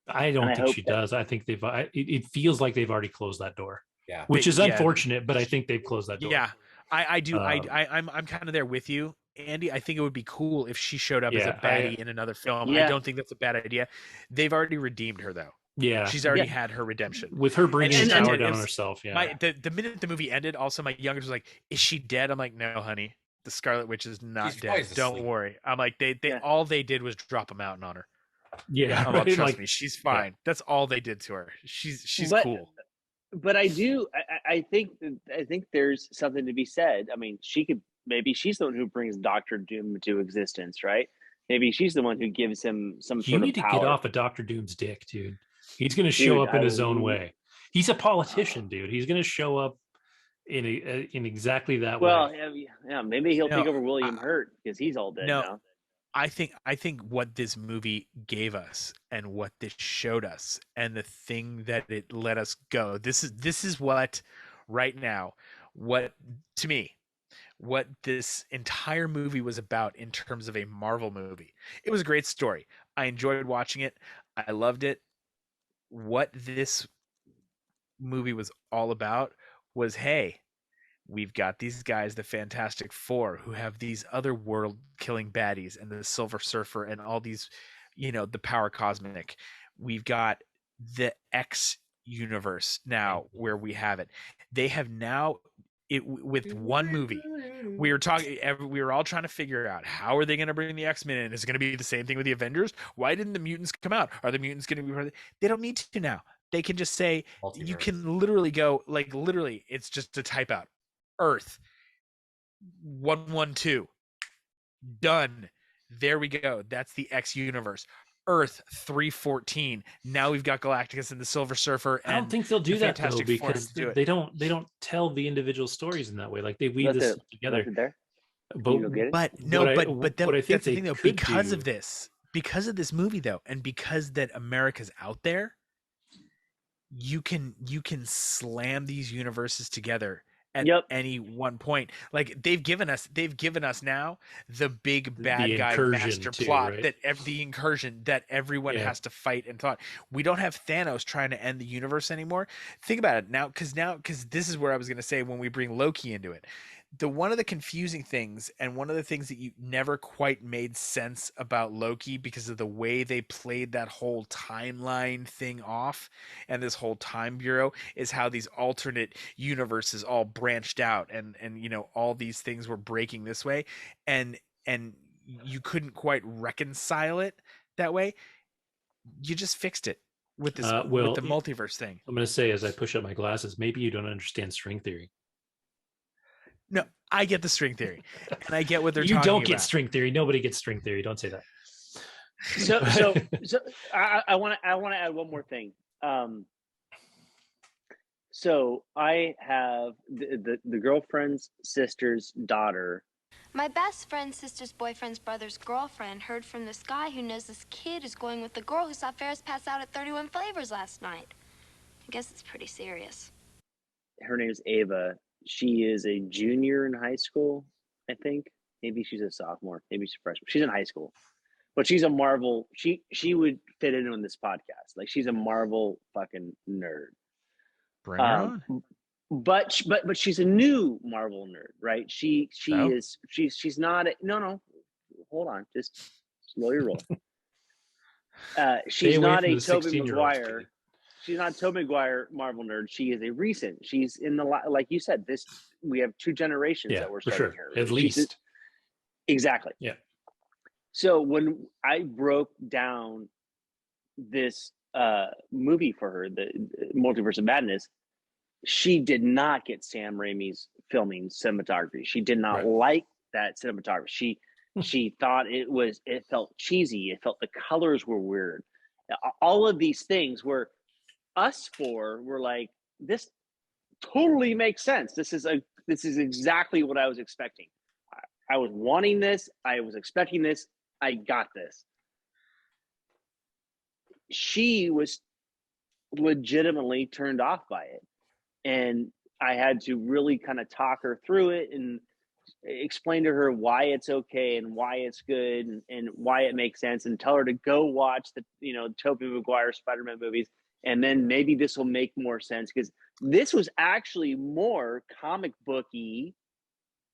I don't think she does. I think it feels like they've already closed that door. Yeah, which is unfortunate, but I think they've closed that door. Yeah, I do. I'm kind of there with you, Andy. I think it would be cool if she showed up as a baddie in another film. I don't think that's a bad idea. They've already redeemed her though. Yeah, she's already had her redemption with her bringing power down on herself. Yeah, the minute the movie ended, also my youngest was like, "Is she dead?" I'm like, "No, honey, the Scarlet Witch is not dead. Don't worry." I'm like, all they did was drop a mountain on her. Yeah, I'm like, trust me, she's fine. Yeah. That's all they did to her. She's cool. But I think there's something to be said. I mean, maybe she's the one who brings Doctor Doom to existence, right? Maybe she's the one who gives him some sort of power. You need to get off of Doctor Doom's dick, dude. He's going to show up in his own way. He's a politician, dude. He's going to show up in exactly that way. Well, yeah, maybe he'll take over William Hurt because he's all dead now. I think what this movie gave us and what this showed us and the thing that it let us go. This is what right now, what to me, what this entire movie was about in terms of a Marvel movie. It was a great story. I enjoyed watching it. I loved it. What this movie was all about was, hey, we've got these guys, the Fantastic Four, who have these other world-killing baddies, and the Silver Surfer, and all these, the Power Cosmic. We've got the X universe now, where we have it. They have now, with one movie. We were all trying to figure out how are they going to bring the X-Men in? Is it going to be the same thing with the Avengers? Why didn't the mutants come out? Are the mutants going to be? They don't need to now. They can just say, multiverse. You can literally go, literally, it's just to type out Earth 112. Done. There we go. That's the X universe. Earth 314. Now we've got Galactus and the Silver Surfer. And I don't think they'll do that though, because they don't tell the individual stories in that way. Like they weave this together. But I think the thing though, because of this, because of this movie though, and because that America's out there, you can slam these universes together at any one point. Like they've given us now the big bad guy master plot, right? The incursion that everyone has to fight and thought. We don't have Thanos trying to end the universe anymore. Think about it now, because this is where I was going to say when we bring Loki into it. One of the confusing things, and one of the things that you never quite made sense about Loki because of the way they played that whole timeline thing off and this whole time bureau, is how these alternate universes all branched out, and all these things were breaking this way, and you couldn't quite reconcile it that way. You just fixed it with this with the multiverse thing. I'm going to say, as I push up my glasses, maybe you don't understand string theory. No, I get the string theory, and I get what they're talking about. You don't get string theory. Nobody gets string theory. Don't say that. So I want to add one more thing. So I have the girlfriend's sister's daughter. My best friend's sister's boyfriend's brother's girlfriend heard from this guy who knows this kid is going with the girl who saw Ferris pass out at 31 Flavors last night. I guess it's pretty serious. Her name is Ava. She is a junior in high school, I think. Maybe she's a sophomore. Maybe she's a freshman. She's in high school. But she's a Marvel. She would fit in on this podcast. Like, she's a Marvel fucking nerd. Bring her on. But she's a new Marvel nerd, right? She's not no. Hold on. Just slow your roll. She's not a Tobey Maguire. She's not a Tobey Maguire Marvel nerd. She is a recent. She's in the, like you said, we have two generations that we're starting here. At least. Exactly. Yeah. So when I broke down this movie for her, the Multiverse of Madness, she did not get Sam Raimi's filming cinematography. She did not like that cinematography. She thought it felt cheesy. It felt the colors were weird. All of these things were, us four were like, this totally makes sense. This is exactly what I was expecting. I was wanting this. I was expecting this. I got this. She was legitimately turned off by it. And I had to really kind of talk her through it and explain to her why it's okay and why it's good and why it makes sense, and tell her to go watch the Tobey Maguire Spider-Man movies. And then maybe this will make more sense, because this was actually more comic booky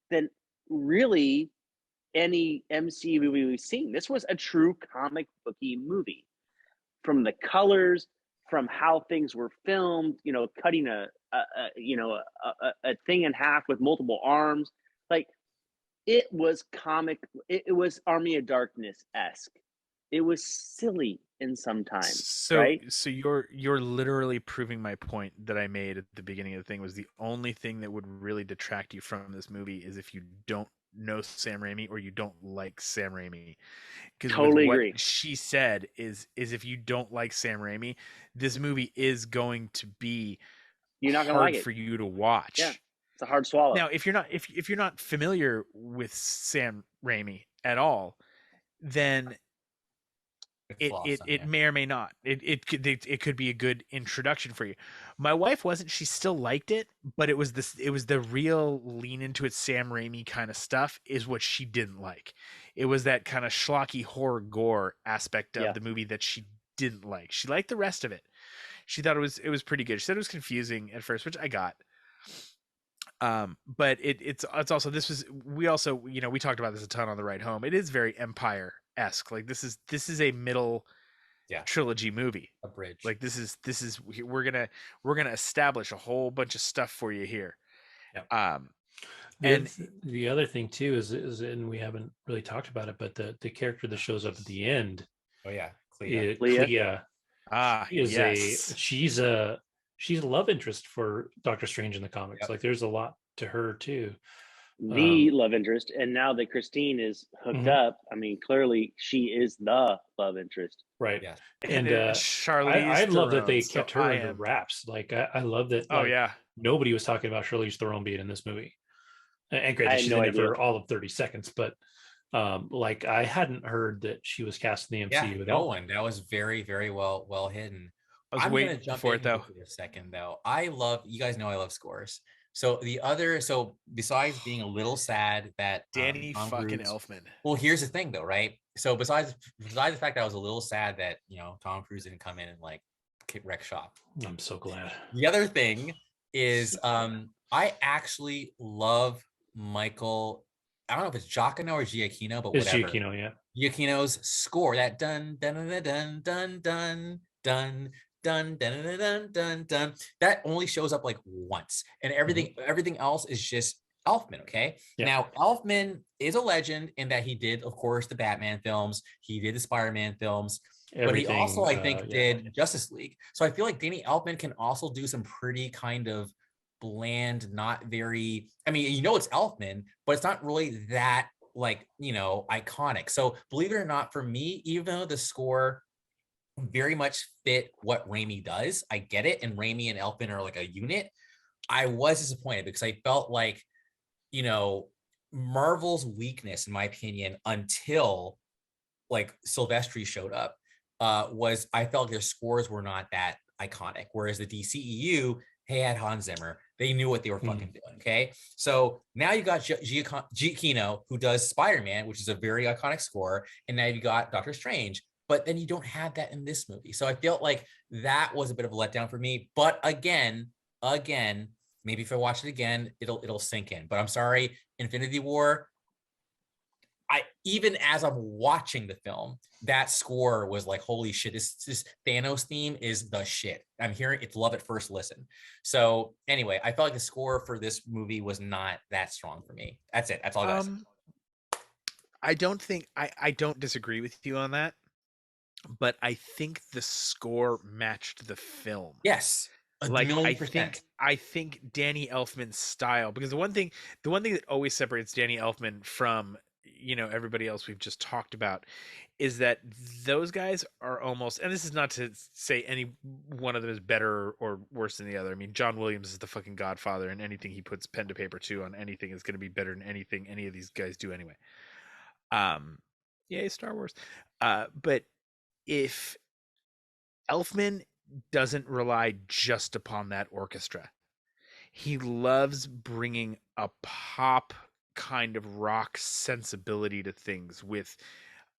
than really any MCU movie we've seen. This was a true comic booky movie, from the colors, from how things were filmed. Cutting a thing in half with multiple arms. Like, it was comic. It was Army of Darkness-esque. It was silly in some times, right? So you're literally proving my point that I made at the beginning of the thing, was the only thing that would really detract you from this movie is if you don't know Sam Raimi or you don't like Sam Raimi. Because totally agree. What she said is if you don't like Sam Raimi, this movie is going to be you're not gonna hard like it for you to watch. Yeah, it's a hard swallow. Now, if you're not familiar with Sam Raimi at all, then it may or may not. It could be a good introduction for you. My wife wasn't. She still liked it, but it was the real lean into it Sam Raimi kind of stuff is what she didn't like. It was that kind of schlocky horror gore aspect of the movie that she didn't like. She liked the rest of it. She thought it was pretty good. She said it was confusing at first, which I got. But it's also, we talked about this a ton on the ride home. It is very Empire-esque. Like, this is a middle trilogy movie. A bridge. Like, this is we're gonna establish a whole bunch of stuff for you here. Yep. And the other thing too is and we haven't really talked about it, but the character that shows up at the end. Oh yeah, Clea. Yes. She's a love interest for Doctor Strange in the comics. Yep. Like, there's a lot to her too. The love interest, and now that Christine is hooked up, I mean, clearly she is the love interest. Right. Yes. And Charlize I love that they kept her in the wraps. Like, I love that. Nobody was talking about Charlize Theron being in this movie. And granted, she's in it for all of 30 seconds, but Like I hadn't heard that she was cast in the Yeah, MCU at no all. one. That was very, very well hidden. I was I'm gonna waiting jump for in it here though. for a second though. You guys know I love scores. So besides being a little sad that Danny Tom fucking Cruise, Elfman. well, here's the thing though, right? So besides the fact that I was a little sad that Tom Cruise didn't come in and like wreck shop. I'm so glad. The other thing is I actually love Michael. I don't know if it's Giacchino or Giacchino, but It's whatever. Giacchino, yeah. Giacchino's score, that dun dun dun dun dun dun dun dun dun dun dun dun dun, that only shows up like once, and everything else is just Elfman. Okay, Yeah. now Elfman is a legend in that he did, of course, the Batman films, he did the Spider-Man films, but he also, I think, did Justice League. So I feel like Danny Elfman can also do some pretty kind of bland, not very. I mean, it's Elfman, but it's not really that like iconic. So believe it or not, for me, even though the score very much fit what Raimi does, I get it, and Raimi and Elfman are like a unit, I was disappointed because I felt like Marvel's weakness, in my opinion, until like Silvestri showed up, was I felt their scores were not that iconic, whereas the DCEU, they had Hans Zimmer. They knew what they were fucking doing. Okay, so now you got Giacchino, who does Spider-Man, which is a very iconic score, and now you got Doctor Strange, but then you don't have that in this movie. So I felt like that was a bit of a letdown for me. But again, maybe if I watch it again, it'll sink in. But I'm sorry, Infinity War, even as I'm watching the film, that score was like, holy shit, this Thanos theme is the shit. I'm hearing it's love at first listen. So anyway, I felt like the score for this movie was not that strong for me. That's it. That's all I got. I don't disagree with you on that, but I think the score matched the film. Yes. Like I think Danny Elfman's style, because the one thing that always separates Danny Elfman from everybody else we've just talked about is that those guys are almost, and this is not to say any one of them is better or worse than the other. I mean, John Williams is the fucking godfather, and anything he puts pen to paper to on anything is going to be better than anything any of these guys do anyway. Yay, Star Wars. But if Elfman doesn't rely just upon that orchestra, he loves bringing a pop kind of rock sensibility to things with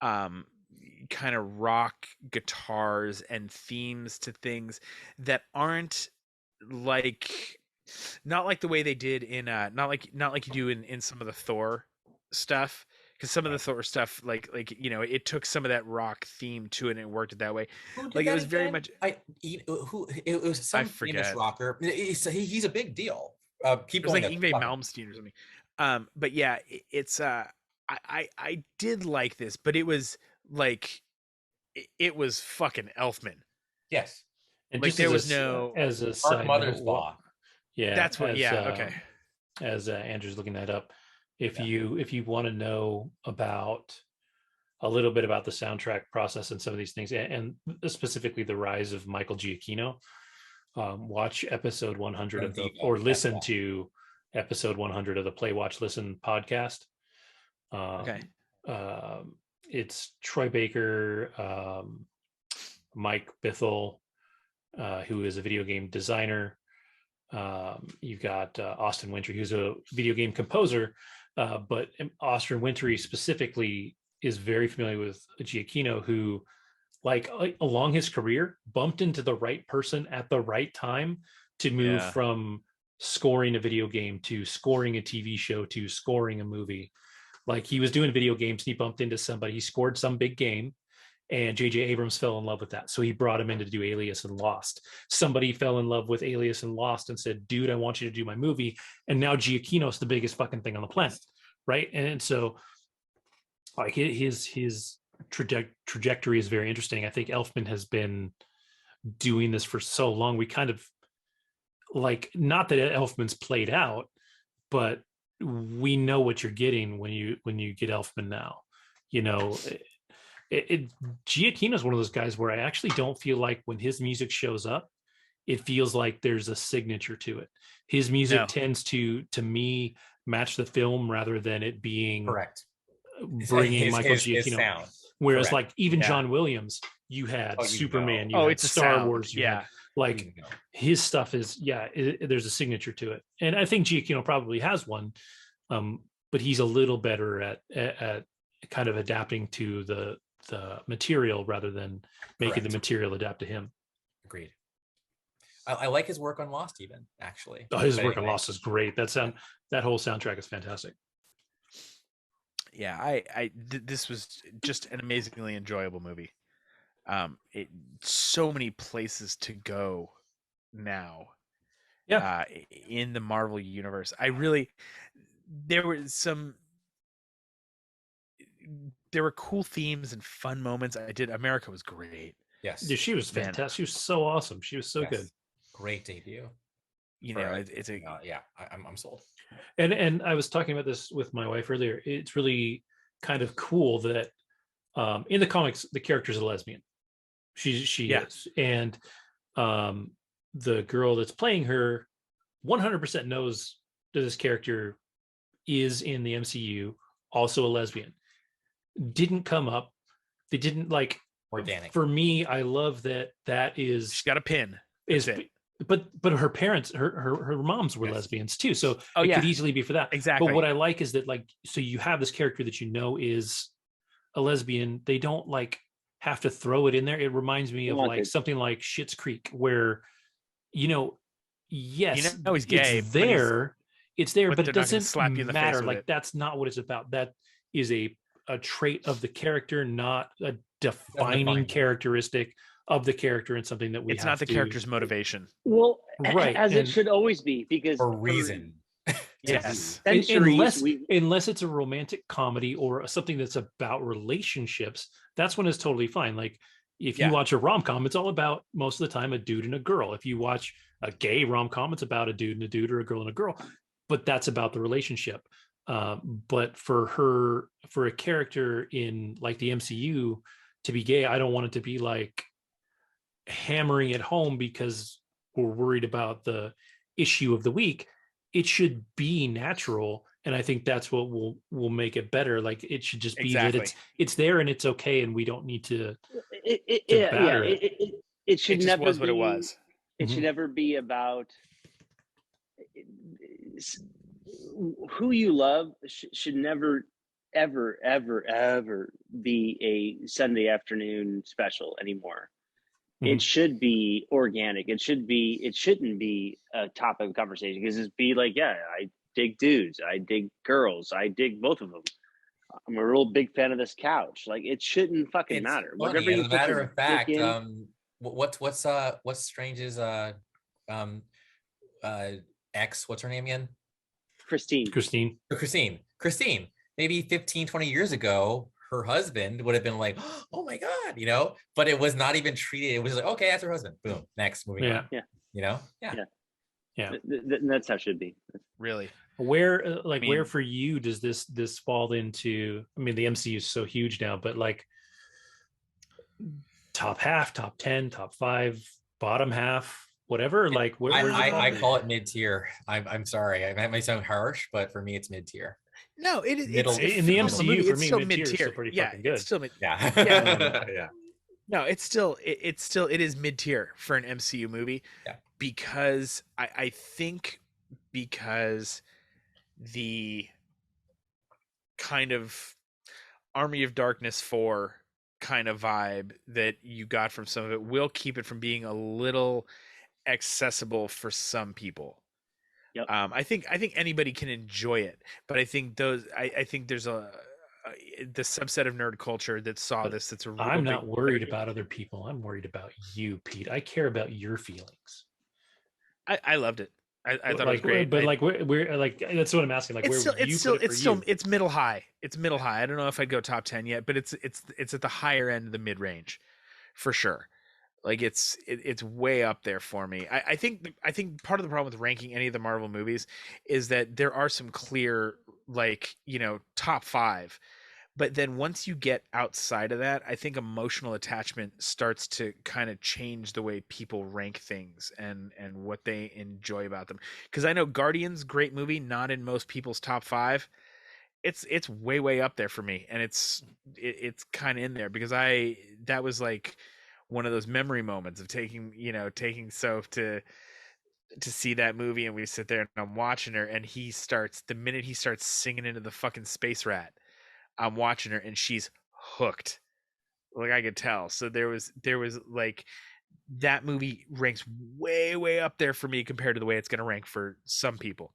kind of rock guitars and themes to things that aren't like, not like the way they did in not like you do in some of the Thor stuff, because some of the Thor stuff like it took some of that rock theme to it and it worked it that way. Like it was very much it was some famous rocker. He's a big deal. Keep going. Like Yngwie Malmsteen or something. But yeah, it's I did like this, but it was like it was fucking Elfman. Yes, and like just there was no as a side Mother's note, Law. Yeah, that's what. Okay. As Andrew's looking that up, if you want to know about a little bit about the soundtrack process and some of these things, and specifically the rise of Michael Giacchino, watch episode 100 or listen to episode 100 of the Play Watch Listen podcast. Okay. It's Troy Baker, Mike Bithell, who is a video game designer. You've got Austin Wintory, who's a video game composer, but Austin Wintory specifically is very familiar with Giacchino, who like along his career bumped into the right person at the right time to move from scoring a video game to scoring a TV show to scoring a movie. Like he was doing video games, he bumped into somebody, he scored some big game, and J.J. Abrams fell in love with that. So he brought him in to do Alias and Lost. Somebody fell in love with Alias and Lost and said, dude, I want you to do my movie. And now Giacchino's the biggest fucking thing on the planet. Right. And so like his trajectory is very interesting. I think Elfman has been doing this for so long. We kind of like, not that Elfman's played out, but we know what you're getting when you get Elfman now. Giacchino is one of those guys where I actually don't feel like when his music shows up, it feels like there's a signature to it. His music tends to me match the film rather than it being correct. bringing Michael Giacchino. Whereas Correct. like even John Williams, you had Superman, you had it's Star Wars, you had like You know. his stuff is there's a signature to it, and I think Giacchino probably has one, but he's a little better at kind of adapting to the material rather than making the material adapt to him. Agreed. I like his work on Lost, even actually. His work on Lost is great. That whole soundtrack is fantastic. Yeah, this was just an amazingly enjoyable movie. So many places to go now. Yeah. In the Marvel universe, there were cool themes and fun moments. America was great. Yes. Yeah, she was fantastic. She was so awesome. She was so good. Great debut. I'm sold. And I was talking about this with my wife earlier. It's really kind of cool that in the comics the character's a lesbian. She is, and the girl that's playing her 100% knows that this character is in the MCU also a lesbian. Didn't come up. They didn't like organic. For me, I love that is she's got a pin. But her parents, her moms were lesbians too, so it could easily be for that. Exactly. But what I like is that like, so you have this character that you know is a lesbian. They don't like have to throw it in there. It reminds me of like something like Schitt's Creek, where yes, he's gay. It's there, but it doesn't slap you in the matter. face with like that's not what it's about. That is a trait of the character, not a defining characteristic of the character, and something that it's not the character's motivation. Well, right, as it should always be, because for reason. Yes. Unless it's a romantic comedy or something that's about relationships, that's when it's totally fine. Like if you watch a rom-com, it's all about most of the time a dude and a girl. If you watch a gay rom-com, it's about a dude and a dude, or a girl and a girl, but that's about the relationship. But for a character in like the MCU to be gay, I don't want it to be like hammering it home because we're worried about the issue of the week. It should be natural, and I think that's what will make it better. Like it should just be that it's there and it's okay, and we don't need to batter it. It should never was be what it was. It should never be about who you love. Should never ever be a Sunday afternoon special anymore. It should be organic. It shouldn't be a topic of conversation, because it's be like, I dig dudes, I dig girls, I dig both of them. I'm a real big fan of this couch. Like it shouldn't fucking matter. Funny, Whatever you as a matter of fact, what's Strange's ex, what's her name again? Christine. Maybe 15, 20 years ago, her husband would have been like, oh my God, but it was not even treated. It was like, okay, that's her husband. Boom. Next, moving on. Yeah. Yeah. That's how it should be. Really. Where for you does this fall into? I mean, the MCU is so huge now, but like top half, top 10, top 5, bottom half, whatever. Like where I call it mid-tier. I'm sorry. I might sound harsh, but for me, it's mid-tier. No, it's in the MCU for me. Mid-tier is still pretty fucking good. It's still Yeah. No, it is mid-tier for an MCU movie. Yeah. Because I think because the kind of Army of Darkness 4 kind of vibe that you got from some of it will keep it from being a little accessible for some people. Yep. I think anybody can enjoy it, but I think there's the subset of nerd culture that saw this. That's a real I'm not worried about other people. I'm worried about you, Pete. I care about your feelings. I loved it. I thought it was great. But we're like, that's what I'm asking. Like, it's middle high. It's middle high. I don't know if I'd go top 10 yet, but it's at the higher end of the mid range, for sure. Like it's way up there for me. I think part of the problem with ranking any of the Marvel movies is that there are some clear, like, top 5, but then once you get outside of that, I think emotional attachment starts to kind of change the way people rank things and what they enjoy about them. Because I know Guardians, great movie, not in most people's top 5. it's way up there for me, and it's kind of in there because that was like one of those memory moments of taking Soph to see that movie, and we sit there and I'm watching her, and the minute he starts singing into the fucking Space Rat, I'm watching her and she's hooked. Like I could tell. So there was like that movie ranks way up there for me compared to the way it's going to rank for some people.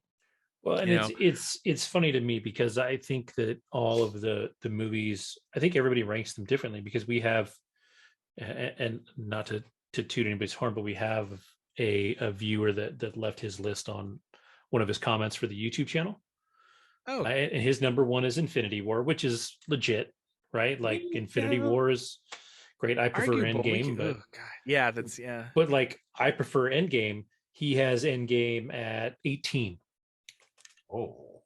Well, and it's funny to me because I think that all of the movies, I think everybody ranks them differently because we have, and not to toot anybody's horn, but we have a viewer that left his list on one of his comments for the YouTube channel. Oh, and his number one is Infinity War, which is legit, right? Like Infinity War is great. I prefer Endgame, but yeah, that's But like I prefer Endgame. He has Endgame at 18. Oh,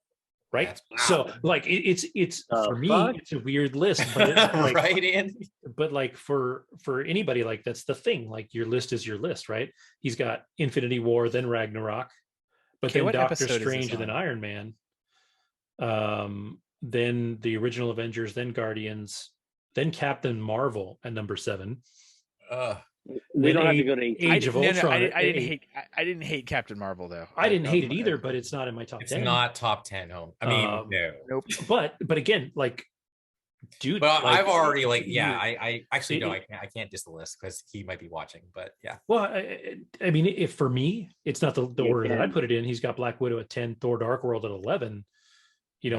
right. So like it's for me, it's a weird list, but like, right, Andy? But like for anybody, like that's the thing. Like your list is your list, right? He's got Infinity War, then Ragnarok, but then Doctor Strange, and then Iron Man. Then the original Avengers, then Guardians, then Captain Marvel at number 7. We don't have to go to Age of Ultron. I didn't hate Captain Marvel though. I didn't hate it either, but it's not in my top 10. It's not top 10 home. I mean, no. Nope. But again, like, dude. But like, I've already I actually no, I can't diss the list because he might be watching. But yeah. Well, I mean, if for me, it's not the order that I put it in. He's got Black Widow at 10, Thor: Dark World at 11.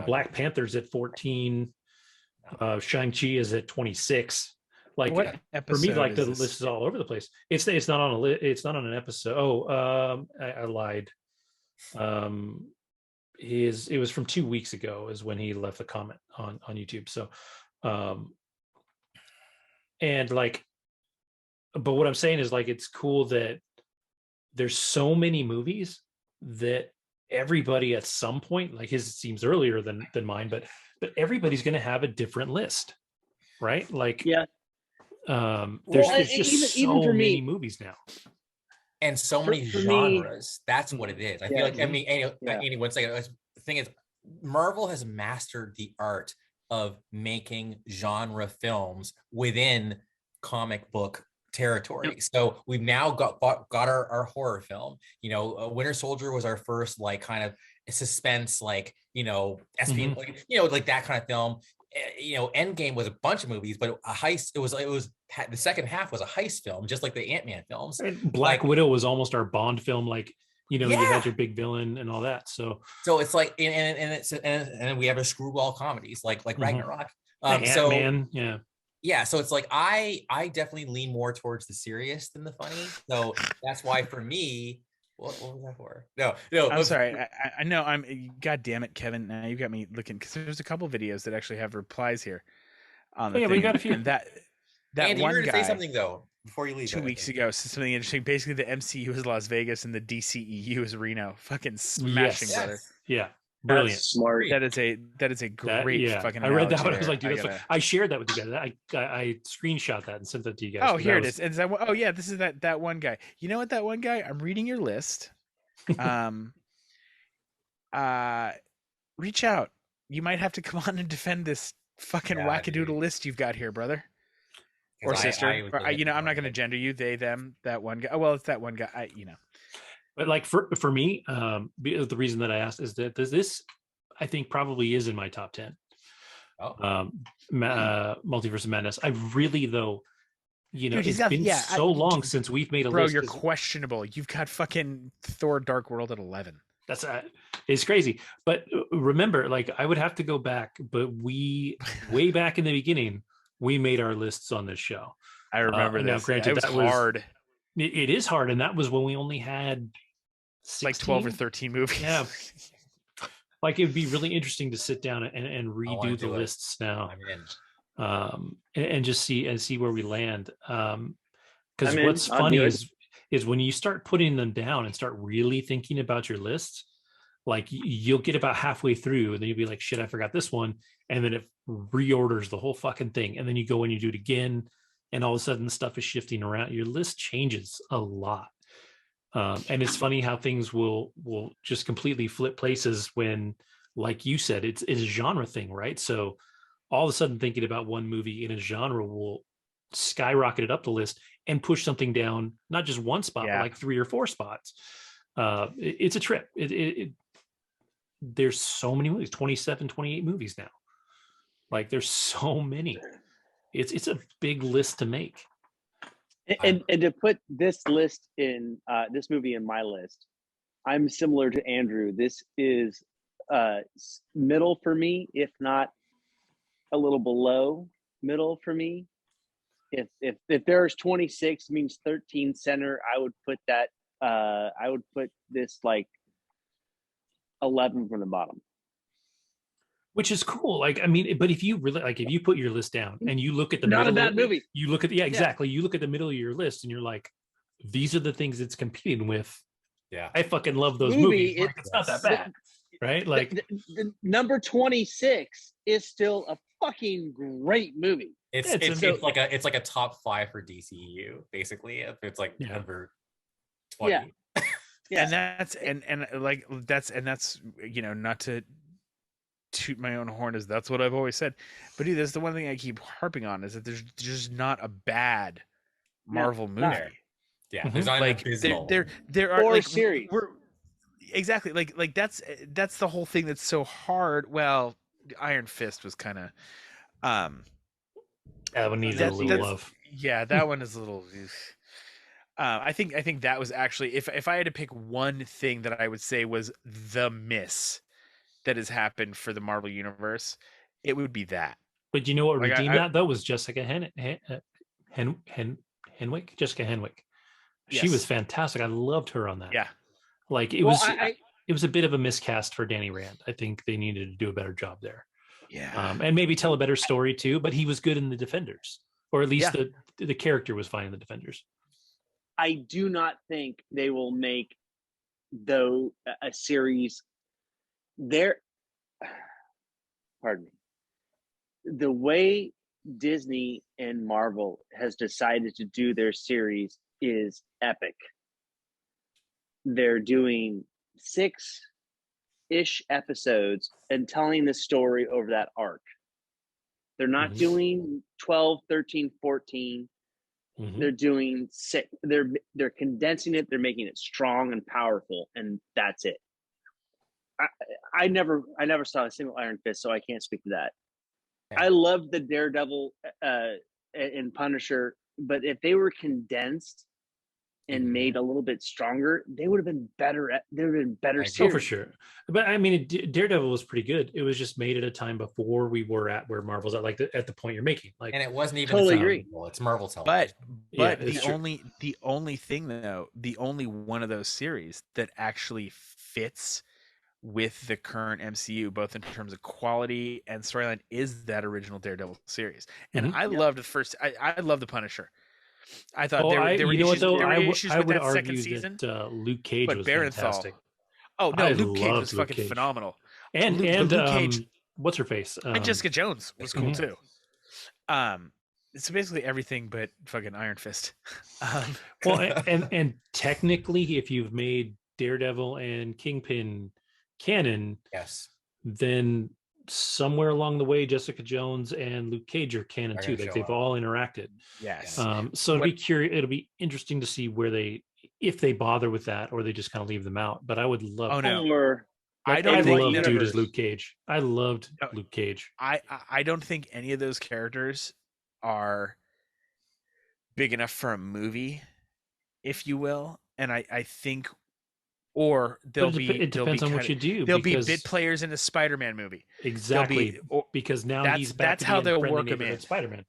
Black Panther's at 14. Shang-Chi is at 26. Like for me, like the list is all over the place. It's not on a list. It's not on an episode. I lied. It was from 2 weeks ago is when he left the comment on YouTube. So, and like, but what I'm saying is like, it's cool that there's so many movies that everybody at some point, like his seems earlier than mine, but everybody's going to have a different list, right? Like, yeah. There's just so many movies now, and so many genres. That's what it is. I feel like Andy, one second. The thing is, Marvel has mastered the art of making genre films within comic book territory. So we've now got our horror film. Winter Soldier was our first like kind of suspense, like SP, like that kind of film. Endgame was a bunch of movies, but a heist. It was the second half was a heist film, just like the Ant-Man films. Black Widow was almost our Bond film, like you had your big villain and all that. So it's like and we have a screwball comedies like Ragnarok. Ant-Man, yeah. So it's like I definitely lean more towards the serious than the funny. So that's why for me. What was that for? No. I'm sorry. I know. God damn it, Kevin. Now you got me looking because there's a couple videos that actually have replies here. On the thing. We got a few. And that Andy, one you're guy say something though before you leave. 2 weeks ago, said something interesting. Basically, the MCU is Las Vegas and the DCEU is Reno. Fucking smashing, brother. Yeah. Brilliant. That's smart. That is a great fucking. I read that one. I was like, dude, I shared that with you guys. I screenshot that and sent that to you guys. Oh, here it is. Is that? Oh, yeah. This is that one guy. You know what? That one guy. I'm reading your list. Reach out. You might have to come on and defend this fucking wackadoodle list you've got here, brother or sister. I'm not going to gender you. They, them. That one guy. Oh, well, it's that one guy. But like for me, the reason that I asked is that this, I think, probably is in my top 10. Multiverse of Madness. I really though. It's been so long since we've made a list. Bro, you're questionable. You've got fucking Thor: Dark World at 11. That's it's crazy. But remember, like I would have to go back, but way back in the beginning, we made our lists on this show. I remember this. Now, granted, that was hard. It is hard, and that was when we only had 16? Like 12 or 13 movies. Yeah. Like it would be really interesting to sit down and redo the lists now. And just see where we land. Because what's funny is when you start putting them down and start really thinking about your lists, like you'll get about halfway through and then you'll be like, shit, I forgot this one. And then it reorders the whole fucking thing. And then you go and you do it again. And all of a sudden stuff is shifting around. Your list changes a lot. And it's funny how things will just completely flip places when like you said, it's a genre thing, right? So all of a sudden thinking about one movie in a genre will skyrocket it up the list and push something down, not just one spot, but like 3 or 4 spots. It's a trip. There's so many movies, 27, 28 movies now. Like there's so many. It's a big list to make. And to put this list in this movie in my list, I'm similar to Andrew. This is middle for me, if not a little below middle for me. If there's 26 means 13 center, I would put that. I would put this like 11 from the bottom. Which is cool. Like, I mean, but if you really like, if you put your list down and you look at the not middle, a bad movie. You look at exactly. You look at the middle of your list and you're like, these are the things it's competing with. Yeah, I fucking love those movies. Like, it's not that bad, right? Like the number 26 is still a fucking great movie. It's like a top 5 for DCEU basically. It's like number 20. Yeah. And that's you know, not to toot my own horn, as that's what I've always said, but dude, that's the one thing I keep harping on, is that there's just not a bad Marvel movie. Yeah, there's not like there are or like series. Exactly, like that's the whole thing that's so hard. Well, Iron Fist was kind of that one needs a little love. Yeah, that one is a little. I think that was actually, if I had to pick one thing that I would say was the miss that has happened for the Marvel universe, it would be that. But you know what redeemed that though was Jessica Henwick. Jessica Henwick. She was fantastic. I loved her on that. Yeah. Like it was a bit of a miscast for Danny Rand. I think they needed to do a better job there. Yeah. And maybe tell a better story too, but he was good in the Defenders, or at least the character was fine in the Defenders. I do not think they will make though a series there. Pardon me. The way Disney and Marvel has decided to do their series is epic. They're doing 6-ish episodes and telling the story over that arc. They're not doing 12, 13, 14. They're doing 6. They're condensing it. They're making it strong and powerful, and that's it. I never saw a single Iron Fist, so I can't speak to that. I love the Daredevil and Punisher, but if they were condensed and made a little bit stronger, they would have been better. They would have been better series. Oh, for sure. But I mean, Daredevil was pretty good. It was just made at a time before we were at where Marvel's at, like at the point you're making. Like, and it wasn't even totally agree. It's Marvel television. But the only thing though, the only one of those series that actually fits with the current MCU, both in terms of quality and storyline, is that original Daredevil series. And I loved the first. I love the Punisher. I thought there were issues with that second season. Luke Cage was fantastic. Oh no, Luke Cage was fucking phenomenal. And Luke Cage, what's her face? And Jessica Jones was cool too. It's basically everything but fucking Iron Fist. Well, and technically, if you've made Daredevil and Kingpin canon, then somewhere along the way, Jessica Jones and Luke Cage are canon too. Like they've all interacted. Yes. So it'll be interesting to see where if they bother with that, or they just kind of leave them out. But I would love. Oh no. I love dude as Luke Cage. I loved Luke Cage. I don't think any of those characters are big enough for a movie, if you will. And I think, or it depends on what you do. They'll be bit players in a Spider-Man movie. Exactly. Because now he's back that's how they'll work him in Spider-Man.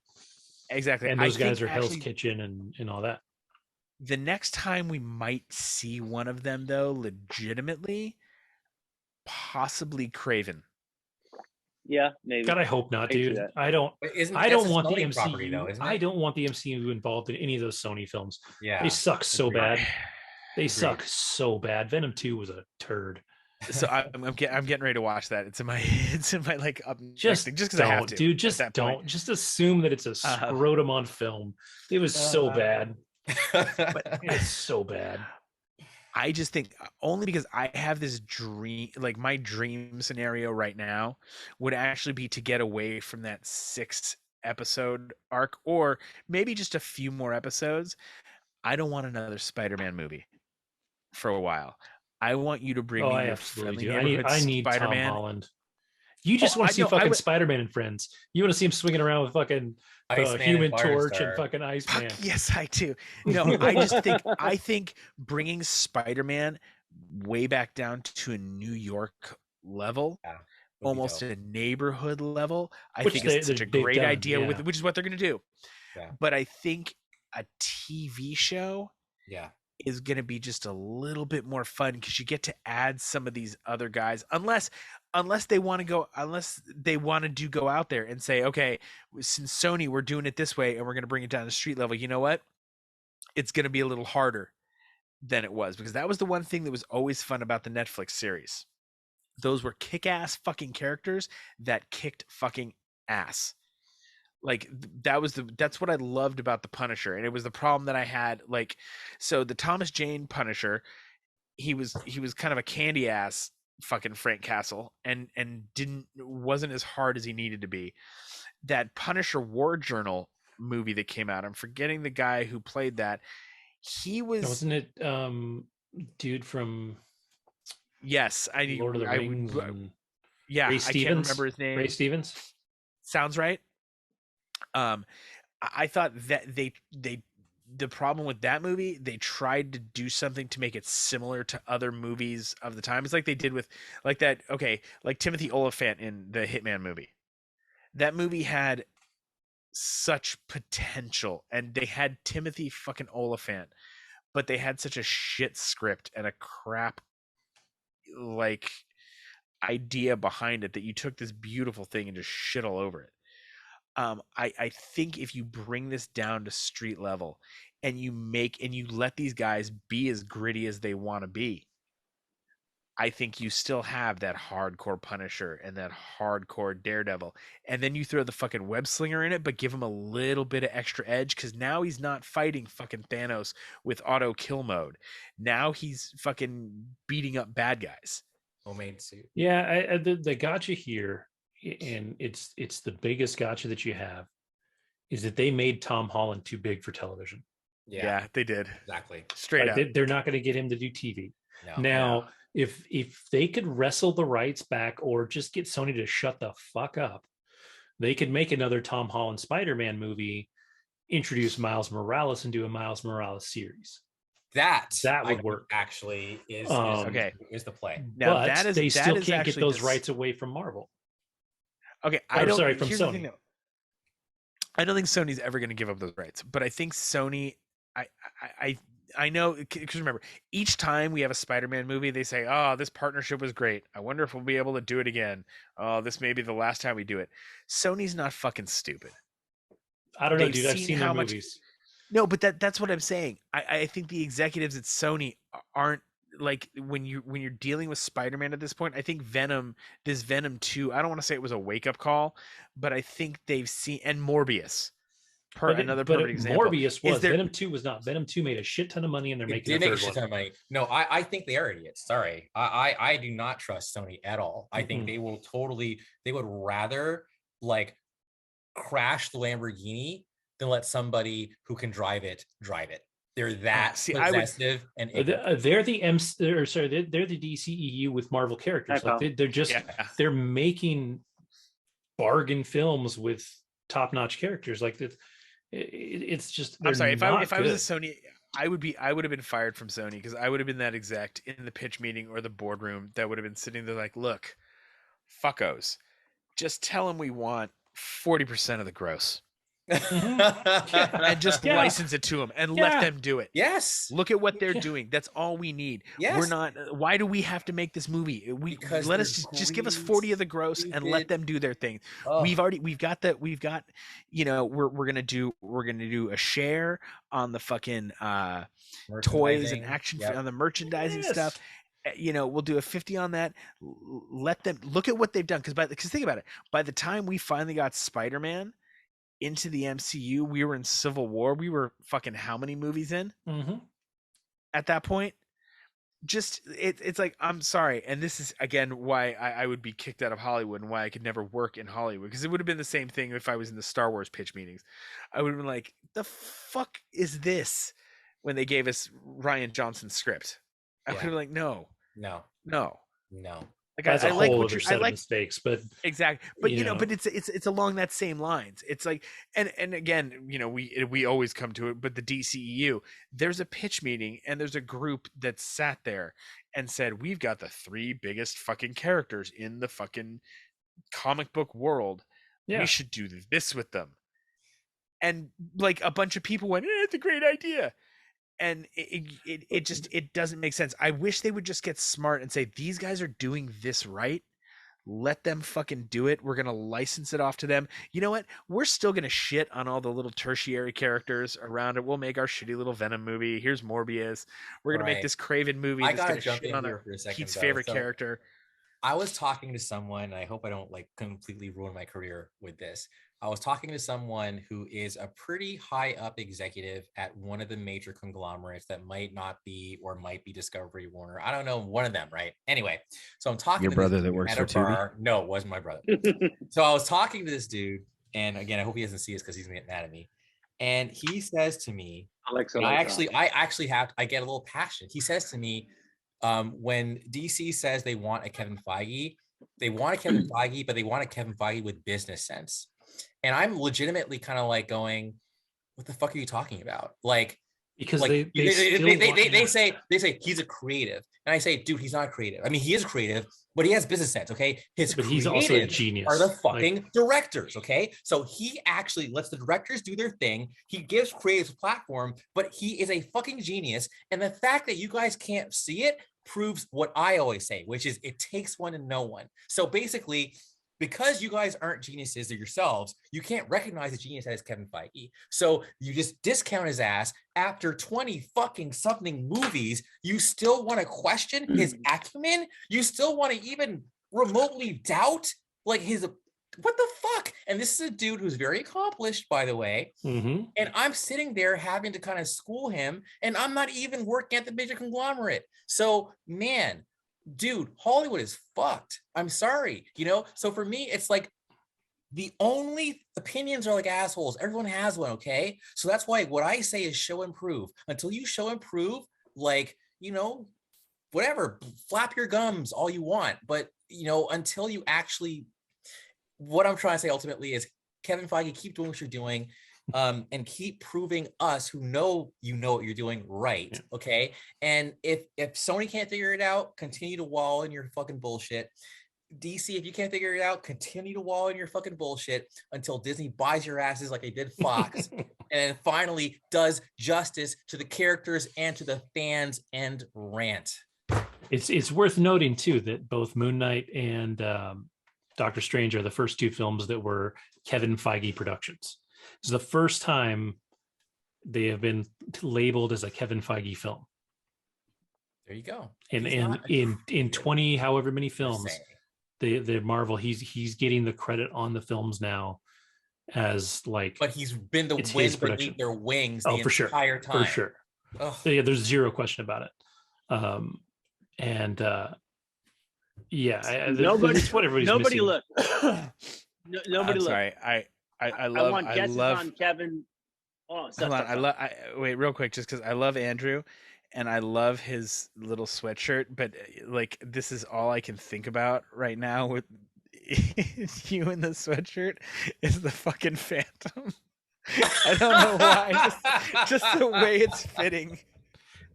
Exactly. And those guys are Hell's Kitchen and all that. The next time we might see one of them, though, legitimately, possibly Kraven. Yeah, maybe. God, I hope not, dude. I don't want the MCU. I don't want the MCU involved in any of those Sony films. Yeah, they suck so bad. They suck so bad. Venom 2 was a turd. So I'm getting ready to watch that. It's in my like up just because I have to, dude. Just don't. Just assume that it's a scrotum on film. It was so bad. But it's so bad. I just think only because I have this dream, like my dream scenario right now would actually be to get away from that 6 episode arc, or maybe just a few more episodes. I don't want another Spider-Man movie for a while. I want you to bring Oh, me I your absolutely friendly do. neighborhood I need Tom Spider-Man. Holland. You Oh, just want I to see know. I fucking would. Spider-Man and friends. You want to see him swinging around with fucking the Iceman and Human Torch and Firestar. fucking Fuck Iceman. yes, I do. No, I think bringing Spider-Man way back down to a New York level, Yeah, would be almost dope. a neighborhood level, I Which think is such a they've great done, idea with yeah. which is what they're going to do. Yeah, But I think a TV show yeah. is going to be just a little bit more fun because you get to add some of these other guys, unless they want to go out there and say, okay, since Sony, we're doing it this way and we're going to bring it down to street level. You know what? It's going to be a little harder than it was, because that was the one thing that was always fun about the Netflix series. Those were kick-ass fucking characters that kicked fucking ass. Like that's what I loved about the Punisher, and it was the problem that I had. Like, so the Thomas Jane Punisher, he was kind of a candy ass fucking Frank Castle, and wasn't as hard as he needed to be. That Punisher War Journal movie that came out, I'm forgetting the guy who played that. He was, wasn't it dude from yes, Lord of the Rings and yeah, Ray I can't Stevens? remember his name. Ray Stevens? Sounds right. I thought that the problem with that movie, they tried to do something to make it similar to other movies of the time. It's like they did with like that. Okay, like Timothy Olyphant in the Hitman movie. That movie had such potential, and they had Timothy fucking Olyphant, but they had such a shit script and a crap like idea behind it that you took this beautiful thing and just shit all over it. I think if you bring this down to street level and you let these guys be as gritty as they want to be, I think you still have that hardcore Punisher and that hardcore Daredevil. And then you throw the fucking web slinger in it, but give him a little bit of extra edge, because now he's not fighting fucking Thanos with auto kill mode. Now he's fucking beating up bad guys. Homemade suit. Yeah, the gotcha here, and it's the biggest gotcha that you have, is that they made Tom Holland too big for television. Yeah, they did. Exactly. Straight up. They're not going to get him to do TV. No, now, if they could wrestle the rights back or just get Sony to shut the fuck up, they could make another Tom Holland Spider-Man movie, introduce Miles Morales and do a Miles Morales series. that would work. Actually, is okay. Is the play. Now but they still can't get those rights away from Marvel. Okay, from Sony. I don't think Sony's ever going to give up those rights, but I think Sony, I know, because remember, each time we have a Spider-Man movie, they say, "Oh, this partnership was great. I wonder if we'll be able to do it again. Oh, this may be the last time we do it." Sony's not fucking stupid. I don't know, dude. I've seen their movies. No, but that's what I'm saying. I think the executives at Sony aren't, like, when you're dealing with Spider-Man at this point. I think Venom 2, I don't want to say it was a wake-up call, but I think they've seen, and Morbius, another perfect example. Morbius was Venom 2 was not. Venom 2 made a shit ton of money, and they're making a third one. No, I think they are idiots. Sorry, I do not trust Sony at all. I think they would rather like crash the Lamborghini than let somebody who can drive it. They're that possessive and they're the they're the DCEU with Marvel characters. Like they're making bargain films with top-notch characters. Like it's just. I'm sorry, if I was a Sony, I would have been fired from Sony, because I would have been that exec in the pitch meeting or the boardroom that would have been sitting there like, "Look, fuckos, just tell them we want 40% of the gross." And just license it to them and let them do it. Yes. Look at what they're doing. That's all we need. Yes. We're not. Why do we have to make this movie? Let us just give us 40 of the gross and let them do their thing. Oh. We've got we're gonna do a share on the fucking toys and action on the merchandising stuff. We'll do a 50 on that. Let them look at what they've done, because think about it. By the time we finally got Spider-Man into the MCU, we were in Civil War. We were fucking how many movies in at that point? it's like, I'm sorry, and this is again why I would be kicked out of Hollywood and why I could never work in Hollywood, because it would have been the same thing if I was in the Star Wars pitch meetings. I would have been like, the fuck is this, when they gave us Ryan Johnson's script. I would have been like, no. Like, that's I a like whole what other you set I of like mistakes, but exactly, but but it's along that same lines. It's like, and again, we always come to it, but the DCEU, there's a pitch meeting and there's a group that sat there and said, we've got the 3 biggest fucking characters in the fucking comic book world. We should do this with them. And like a bunch of people went, it's a great idea. And it just, it doesn't make sense. I wish they would just get smart and say, these guys are doing this right. Let them fucking do it. We're going to license it off to them. You know what? We're still going to shit on all the little tertiary characters around it. We'll make our shitty little Venom movie. Here's Morbius. We're going to make this Craven movie. I got to jump in here for a second. Pete's favorite character. I was talking to someone, and I hope I don't like completely ruin my career with this. I was talking to someone who is a pretty high up executive at one of the major conglomerates that might not be, or might be, Discovery, Warner. I don't know, one of them, right? Anyway, so I'm talking your to brother that works for Tubi? No, it wasn't my brother. So I was talking to this dude, and again, I hope he doesn't see us because he's gonna get mad at me. And he says to me, I get a little passionate. He says to me, when DC says they want a Kevin Feige, they want a Kevin Feige, but they want a Kevin Feige with business sense. And I'm legitimately kind of like going, what the fuck are you talking about? Like, because like, they say he's a creative. And I say, dude, he's not creative. I mean, he is creative, but he has business sense, okay? But he's also a genius. Are the fucking directors, okay? So he actually lets the directors do their thing. He gives creatives a platform, but he is a fucking genius. And the fact that you guys can't see it proves what I always say, which is it takes one to know one. So basically, because you guys aren't geniuses yourselves, you can't recognize a genius that is Kevin Feige. So you just discount his ass. After 20 fucking something movies, you still want to question his acumen? You still want to even remotely doubt like his, what the fuck? And this is a dude who's very accomplished, by the way. Mm-hmm. And I'm sitting there having to kind of school him, and I'm not even working at the major conglomerate. So, man, dude, Hollywood is fucked. I'm sorry, So for me, it's like the only opinions are like assholes. Everyone has one, okay? So that's why what I say is show and prove. Until you show and prove, like, whatever, flap your gums all you want. But, until you actually, what I'm trying to say ultimately is, Kevin Feige, keep doing what you're doing. And keep proving us who know what you're doing right, okay? And if Sony can't figure it out, continue to wall in your fucking bullshit. DC, if you can't figure it out, continue to wall in your fucking bullshit until Disney buys your asses like they did Fox, and then finally does justice to the characters and to the fans and rant. It's worth noting too that both Moon Knight and Doctor Strange are the first 2 films that were Kevin Feige productions. It's the first time they have been labeled as a Kevin Feige film. There you go. And in 20 however many films, the Marvel, he's getting the credit on the films now as like. But he's been the wind beneath their wings the entire time. For sure. Yeah, there's zero question about it. Nobody look. Nobody look. Sorry, I want guesses on Kevin. Oh, hold on. Wait, real quick, just because I love Andrew, and I love his little sweatshirt, but like this is all I can think about right now with you in the sweatshirt is the fucking Phantom. I don't know why, just the way it's fitting.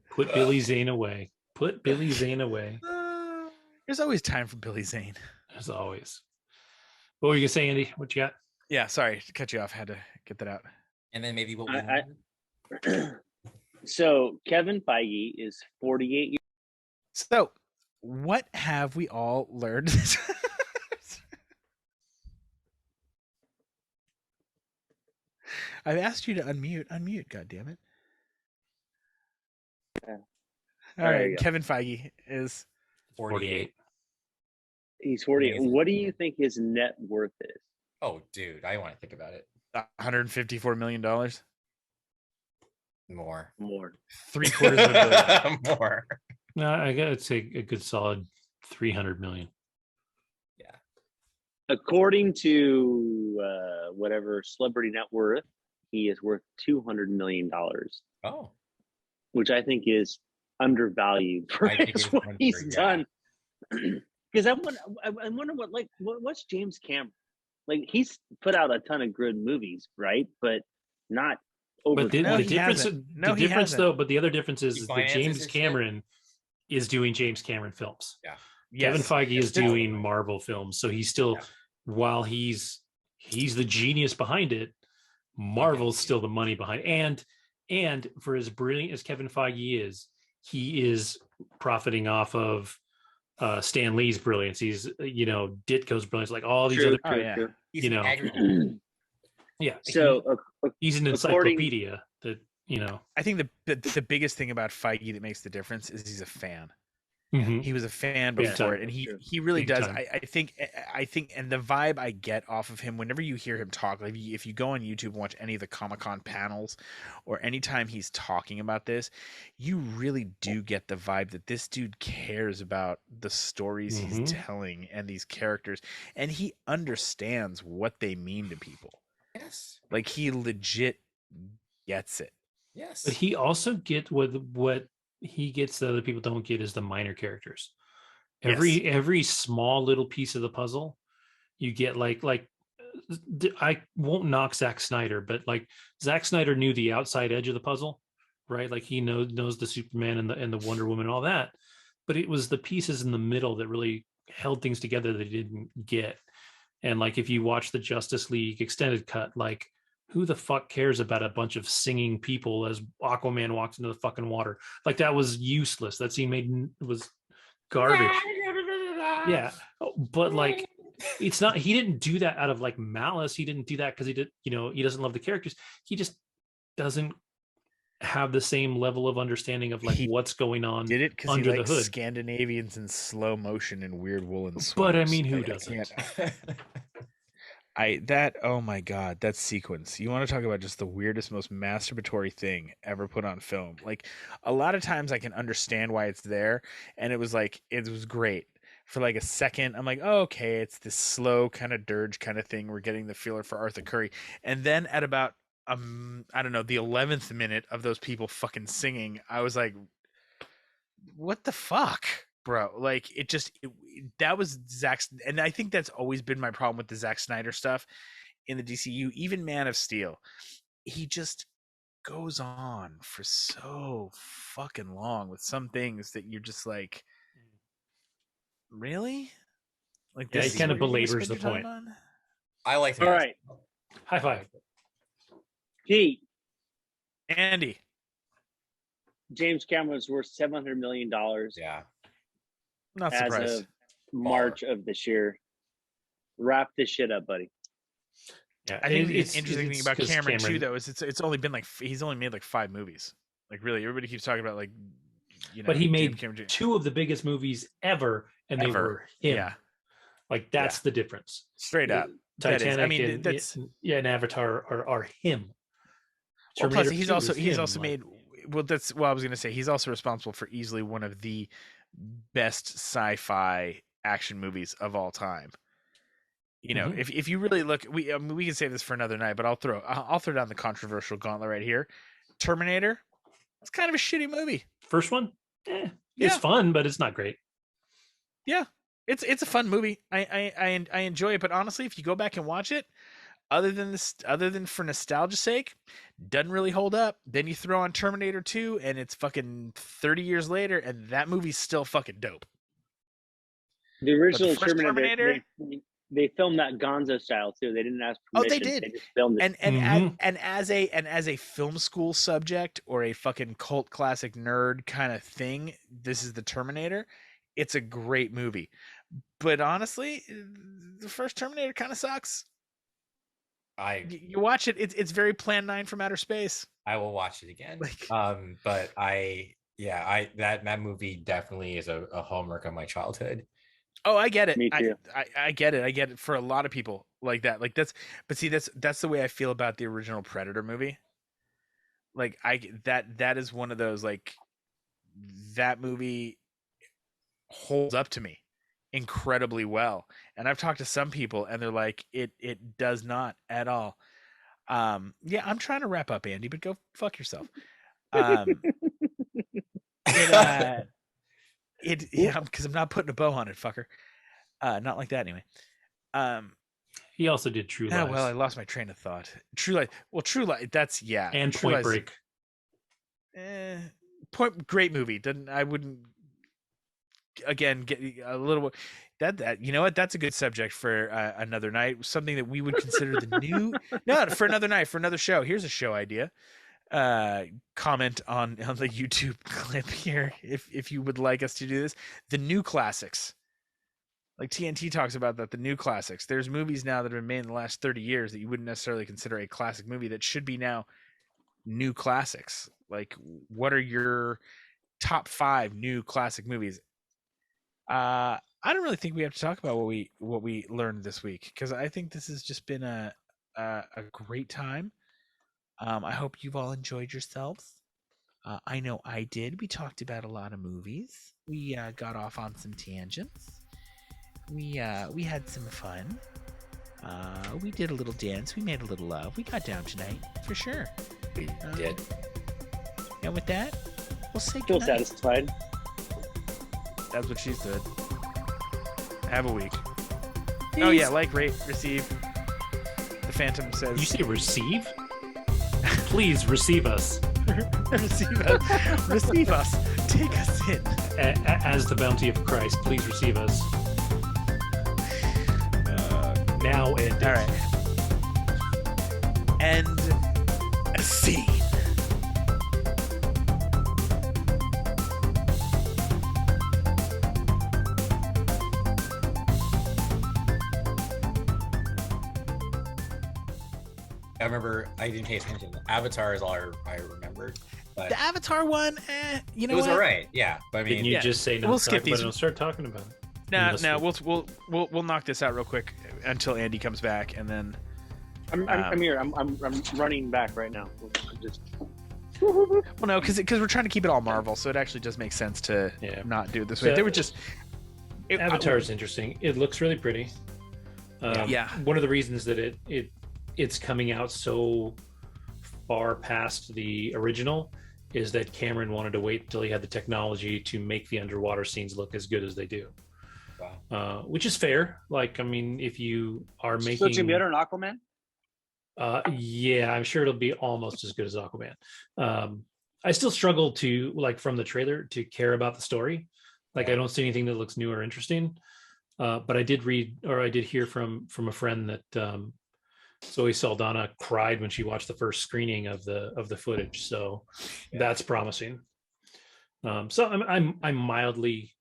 Put Billy Zane away. Put Billy Zane away. There's always time for Billy Zane. As always. What were you gonna say, Andy? What you got? Yeah, sorry to cut you off. Had to get that out. And then maybe what So Kevin Feige is 48 years. So what have we all learned? I've asked you to unmute. Unmute, goddammit. Yeah. All right, Kevin Feige is 48. He's 48. What do you think his net worth is? Oh, dude, I want to think about it. $154 million. More. $750 million. More. No, I gotta say a good solid 300 million. Yeah. According to whatever celebrity net worth, he is worth $200 million, Oh, which I think is undervalued for what he's done. Because I wonder what's James Cameron like? He's put out a ton of good movies, right? But not over. But the difference though, but the other difference is that James Cameron is doing James Cameron films. Yeah. Kevin Feige is doing Marvel films, so he's still, while he's the genius behind it, Marvel's still the money behind. And for as brilliant as Kevin Feige is, he is profiting off of Stan Lee's brilliance. He's Ditko's brilliance, like all these other, So he's an encyclopedia that I think the biggest thing about Feige that makes the difference is he's a fan. Mm-hmm. He was a fan before it, and he really does. I think, and the vibe I get off of him whenever you hear him talk, like if you go on YouTube and watch any of the Comic-Con panels, or anytime he's talking about this, you really do get the vibe that this dude cares about the stories he's telling and these characters, and he understands what they mean to people. Yes, like he legit gets it. Yes, but he also gets what he gets that other people don't get is the minor characters. Every small little piece of the puzzle you get, like I won't knock Zack Snyder, but like Zack Snyder knew the outside edge of the puzzle, right? Like he knows the Superman and the Wonder Woman and all that, but it was the pieces in the middle that really held things together that he didn't get. And like if you watch the Justice League extended cut, like who the fuck cares about a bunch of singing people as Aquaman walks into the fucking water? Like that was useless. That scene was garbage. Yeah, but like it's not. He didn't do that out of like malice. He didn't do that because he did. He doesn't love the characters. He just doesn't have the same level of understanding of like what's going on. Did it because under he likes the hood. Scandinavians in slow motion and weird woolen sweaters. But I mean, who doesn't? Oh my god, that sequence. You want to talk about just the weirdest, most masturbatory thing ever put on film. Like a lot of times I can understand why it's there, and it was great. For like a second, I'm like, oh, okay, it's this slow kind of dirge kind of thing. We're getting the feeler for Arthur Curry. And then at about I don't know, the 11th minute of those people fucking singing, I was like, what the fuck? Bro, like that was Zack, and I think that's always been my problem with the Zack Snyder stuff in the DCU. Even Man of Steel, he just goes on for so fucking long with some things that you're just like, really? Like this he kind of belabors the point. I like that. All right, high five, Pete. Andy. James Cameron's worth $700 million. Yeah. Not surprised. As of March of this year. Wrap this shit up, buddy. Yeah, I think the interesting thing about Cameron too, though, is it's only been like he's only made like 5 movies. Like really, everybody keeps talking about like, but he made 2 of the biggest movies ever, and they were him. Yeah, like that's the difference. Straight up, Titanic. And Avatar are him. Well, plus he's also made. Well, that's I was gonna say. He's also responsible for easily one of the best sci-fi action movies of all time. If you really look, we can save this for another night, but I'll throw down the controversial gauntlet right here. Terminator. It's kind of a shitty movie. First one, it's fun, but it's not great. Yeah, it's a fun movie. I enjoy it, but honestly, if you go back and watch it, other than for nostalgia's sake, doesn't really hold up. Then you throw on Terminator 2, and it's fucking 30 years later, and that movie's still fucking dope. The original Terminator, they filmed that Gonzo style too. They didn't ask permission. Oh, they did. They just filmed it. And as a film school subject or a fucking cult classic nerd kind of thing, this is the Terminator. It's a great movie, but honestly, the first Terminator kind of sucks. You watch it; it's very Plan 9 from outer space. I will watch it again. But that movie definitely is a hallmark of my childhood. Oh, I get it. Me too. I get it. I get it for a lot of people like that. Like that's the way I feel about the original Predator movie. Like that is one of those, like, that movie holds up to me incredibly well. And I've talked to some people and they're like, it does not at all. Yeah, I'm trying to wrap up, Andy, but go fuck yourself. Yeah, because I'm not putting a bow on it, fucker. Not like that anyway. He also did True Lies. Well, I lost my train of thought. True Lies. Well, True Lies. That's and True Point Lies, Break. Great movie. I wouldn't again get a little that you know what, that's a good subject for another night, something that we would consider the new for another night, for another show. Here's a show idea. Comment on the YouTube clip here if you would like us to do this. The new classics, like TNT talks about that, the new classics. There's movies now that have been made in the last 30 years that you wouldn't necessarily consider a classic movie that should be now new classics. Like, what are your top 5 new classic movies? I don't really think we have to talk about what we learned this week, because I think this has just been a great time. I hope you've all enjoyed yourselves. I know I did. We talked about a lot of movies. We got off on some tangents. We had some fun. We did a little dance. We made a little love. We got down tonight, for sure. We did. And with that, we'll say Feel goodnight. satisfied. That's what she said. Have a week. Peace. Oh yeah, like, rate, receive. The Phantom says. You say receive? Please receive us. Receive us. Receive us. Take us in. As the bounty of Christ, please receive us. Now and all right. And a scene. I remember I didn't pay attention. Avatar is all I remembered. But The Avatar one, you know, it was what? all right. Yeah, but I mean, Didn't you just say no? We'll skip these. Don't start talking about it. No, we'll knock this out real quick until Andy comes back, and then I'm here. I'm running back right now. Just well, no, because we're trying to keep it all Marvel, so it actually does make sense to not do it this way. They were just Avatar is interesting. It looks really pretty. Yeah. One of the reasons that it's coming out so far past the original is that Cameron wanted to wait until he had the technology to make the underwater scenes look as good as they do. wow. Which is fair. Like, I mean, if you are making, so it's gonna be better than Aquaman. yeah, I'm sure it'll be almost as good as Aquaman. I still struggle to, like, from the trailer, to care about the story. Like, I don't see anything that looks new or interesting. But I did hear from a friend that Zoe Saldana cried when she watched the first screening of the footage. So that's promising. So I'm mildly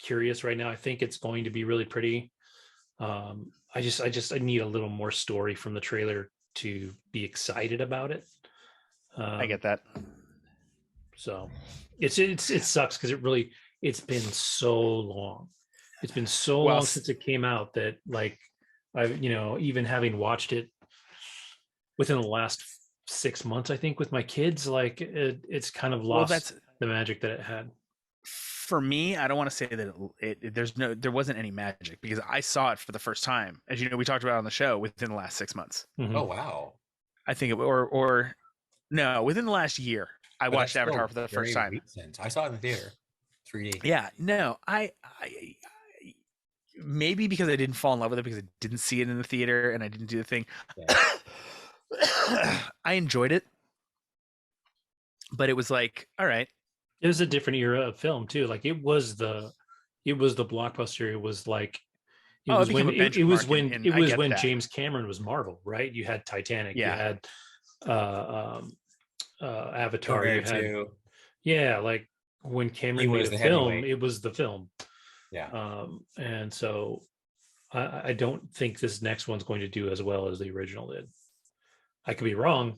curious right now. I think it's going to be really pretty. I need a little more story from the trailer to be excited about it. I get that. So it sucks because it's been so long. It's been so long since it came out that, like, I've, even having watched it within the last 6 months, I think, with my kids, like, it's kind of lost the magic that it had. For me, I don't want to say that there wasn't any magic, because I saw it for the first time, as you know, we talked about on the show, within the last 6 months. Mm-hmm. Oh wow. I think or no, within the last year, I watched Avatar for the first time. Recent. I saw it in the theater, 3D. Yeah, no, I maybe because I didn't fall in love with it because I didn't see it in the theater and I didn't do the thing. Yeah. I enjoyed it, but it was like, all right. It was a different era of film too. Like, it was the blockbuster. It was like, it was when James Cameron was Marvel, right? You had Titanic, you had Avatar, you had like when Cameron made a film, it was the film. Yeah. And so I don't think this next one's going to do as well as the original did. I could be wrong.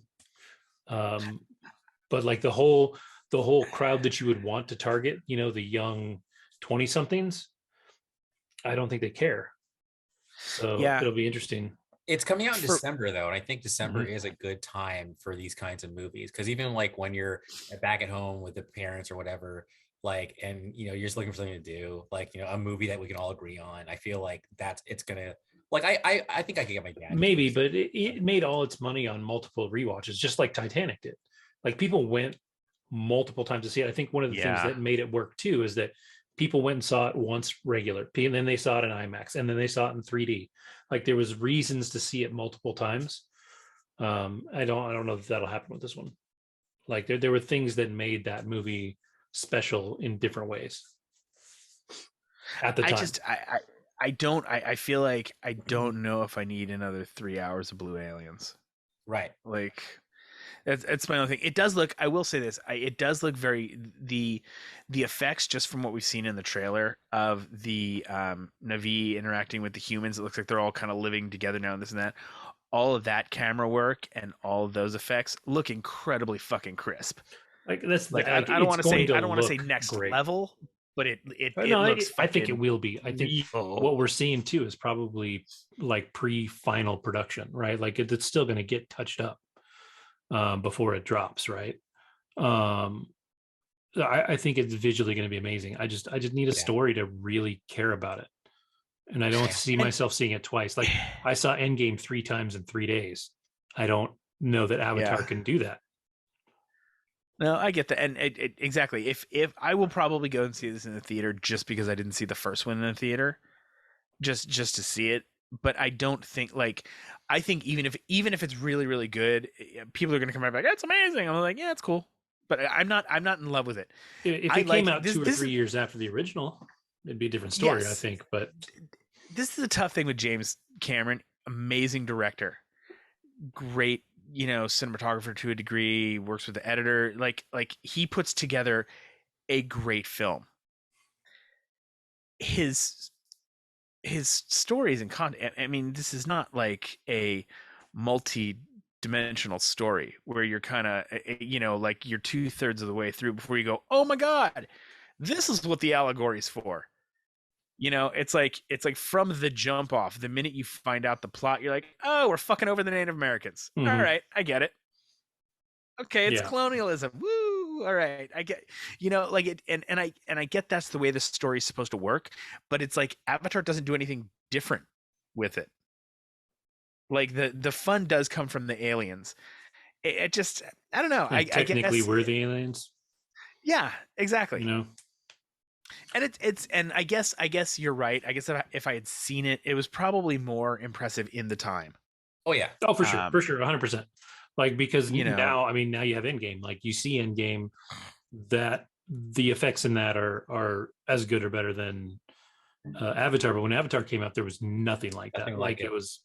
But like the whole crowd that you would want to target, the young 20 somethings, I don't think they care. So it'll be interesting. It's coming out in December though, and I think December is a good time for these kinds of movies, because even like when you're back at home with the parents or whatever, like, and you're just looking for something to do, like, a movie that we can all agree on. I feel like it's gonna, like, I think I could get my dad maybe, but it made all its money on multiple rewatches, just like Titanic did. Like, people went multiple times to see it. I think one of the things that made it work too is that people went and saw it once regular, and then they saw it in IMAX, and then they saw it in 3D. Like, there was reasons to see it multiple times. I don't know if that'll happen with this one. Like, there were things that made that movie special in different ways at the time. I feel like I don't know if I need another 3 hours of Blue Aliens. Right. Like, it's my only thing. It does look, I will say this, it does look very, the effects, just from what we've seen in the trailer of the Na'vi interacting with the humans, it looks like they're all kind of living together now and this and that. All of that camera work and all of those effects look incredibly fucking crisp. Like, that's like, I don't want to say next level, but it looks I think it will be. I think what we're seeing too is probably like pre-final production, right? Like, it's still going to get touched up before it drops, right? I think it's visually going to be amazing. I just need a story to really care about it, and I don't see myself seeing it twice. Like, I saw Endgame 3 times in 3 days. I don't know that Avatar can do that. No, I get that, and exactly. If I will probably go and see this in the theater just because I didn't see the first one in the theater, just to see it. But I don't think, like, I think even if it's really, really good, people are going to come right back. That's amazing. I'm like, yeah, it's cool, but I'm not in love with it. If it came out 2 or 3 years after the original, it'd be a different story, I think. But this is the tough thing with James Cameron. Amazing director, great, cinematographer to a degree, works with the editor. Like he puts together a great film. His stories and content, I mean, this is not like a multi-dimensional story where you're kind of, like, you're 2/3 of the way through before you go, oh my God, this is what the allegory is for. It's like from the jump off, the minute you find out the plot, you're like, oh, we're fucking over the Native Americans. Mm-hmm. All right, I get it. Okay, it's colonialism. Woo! All right, I get, like it, and I get that's the way the story is supposed to work, but it's like Avatar doesn't do anything different with it. Like, the fun does come from the aliens. It just, I don't know. And technically, we're the aliens. Yeah, exactly. And and I guess you're right. I guess if I had seen it, it was probably more impressive in the time. Oh yeah. Oh, for sure, 100%. Like, because now you have Endgame. Like, you see Endgame, that the effects in that are as good or better than Avatar. But when Avatar came out, there was nothing like that. Like, it was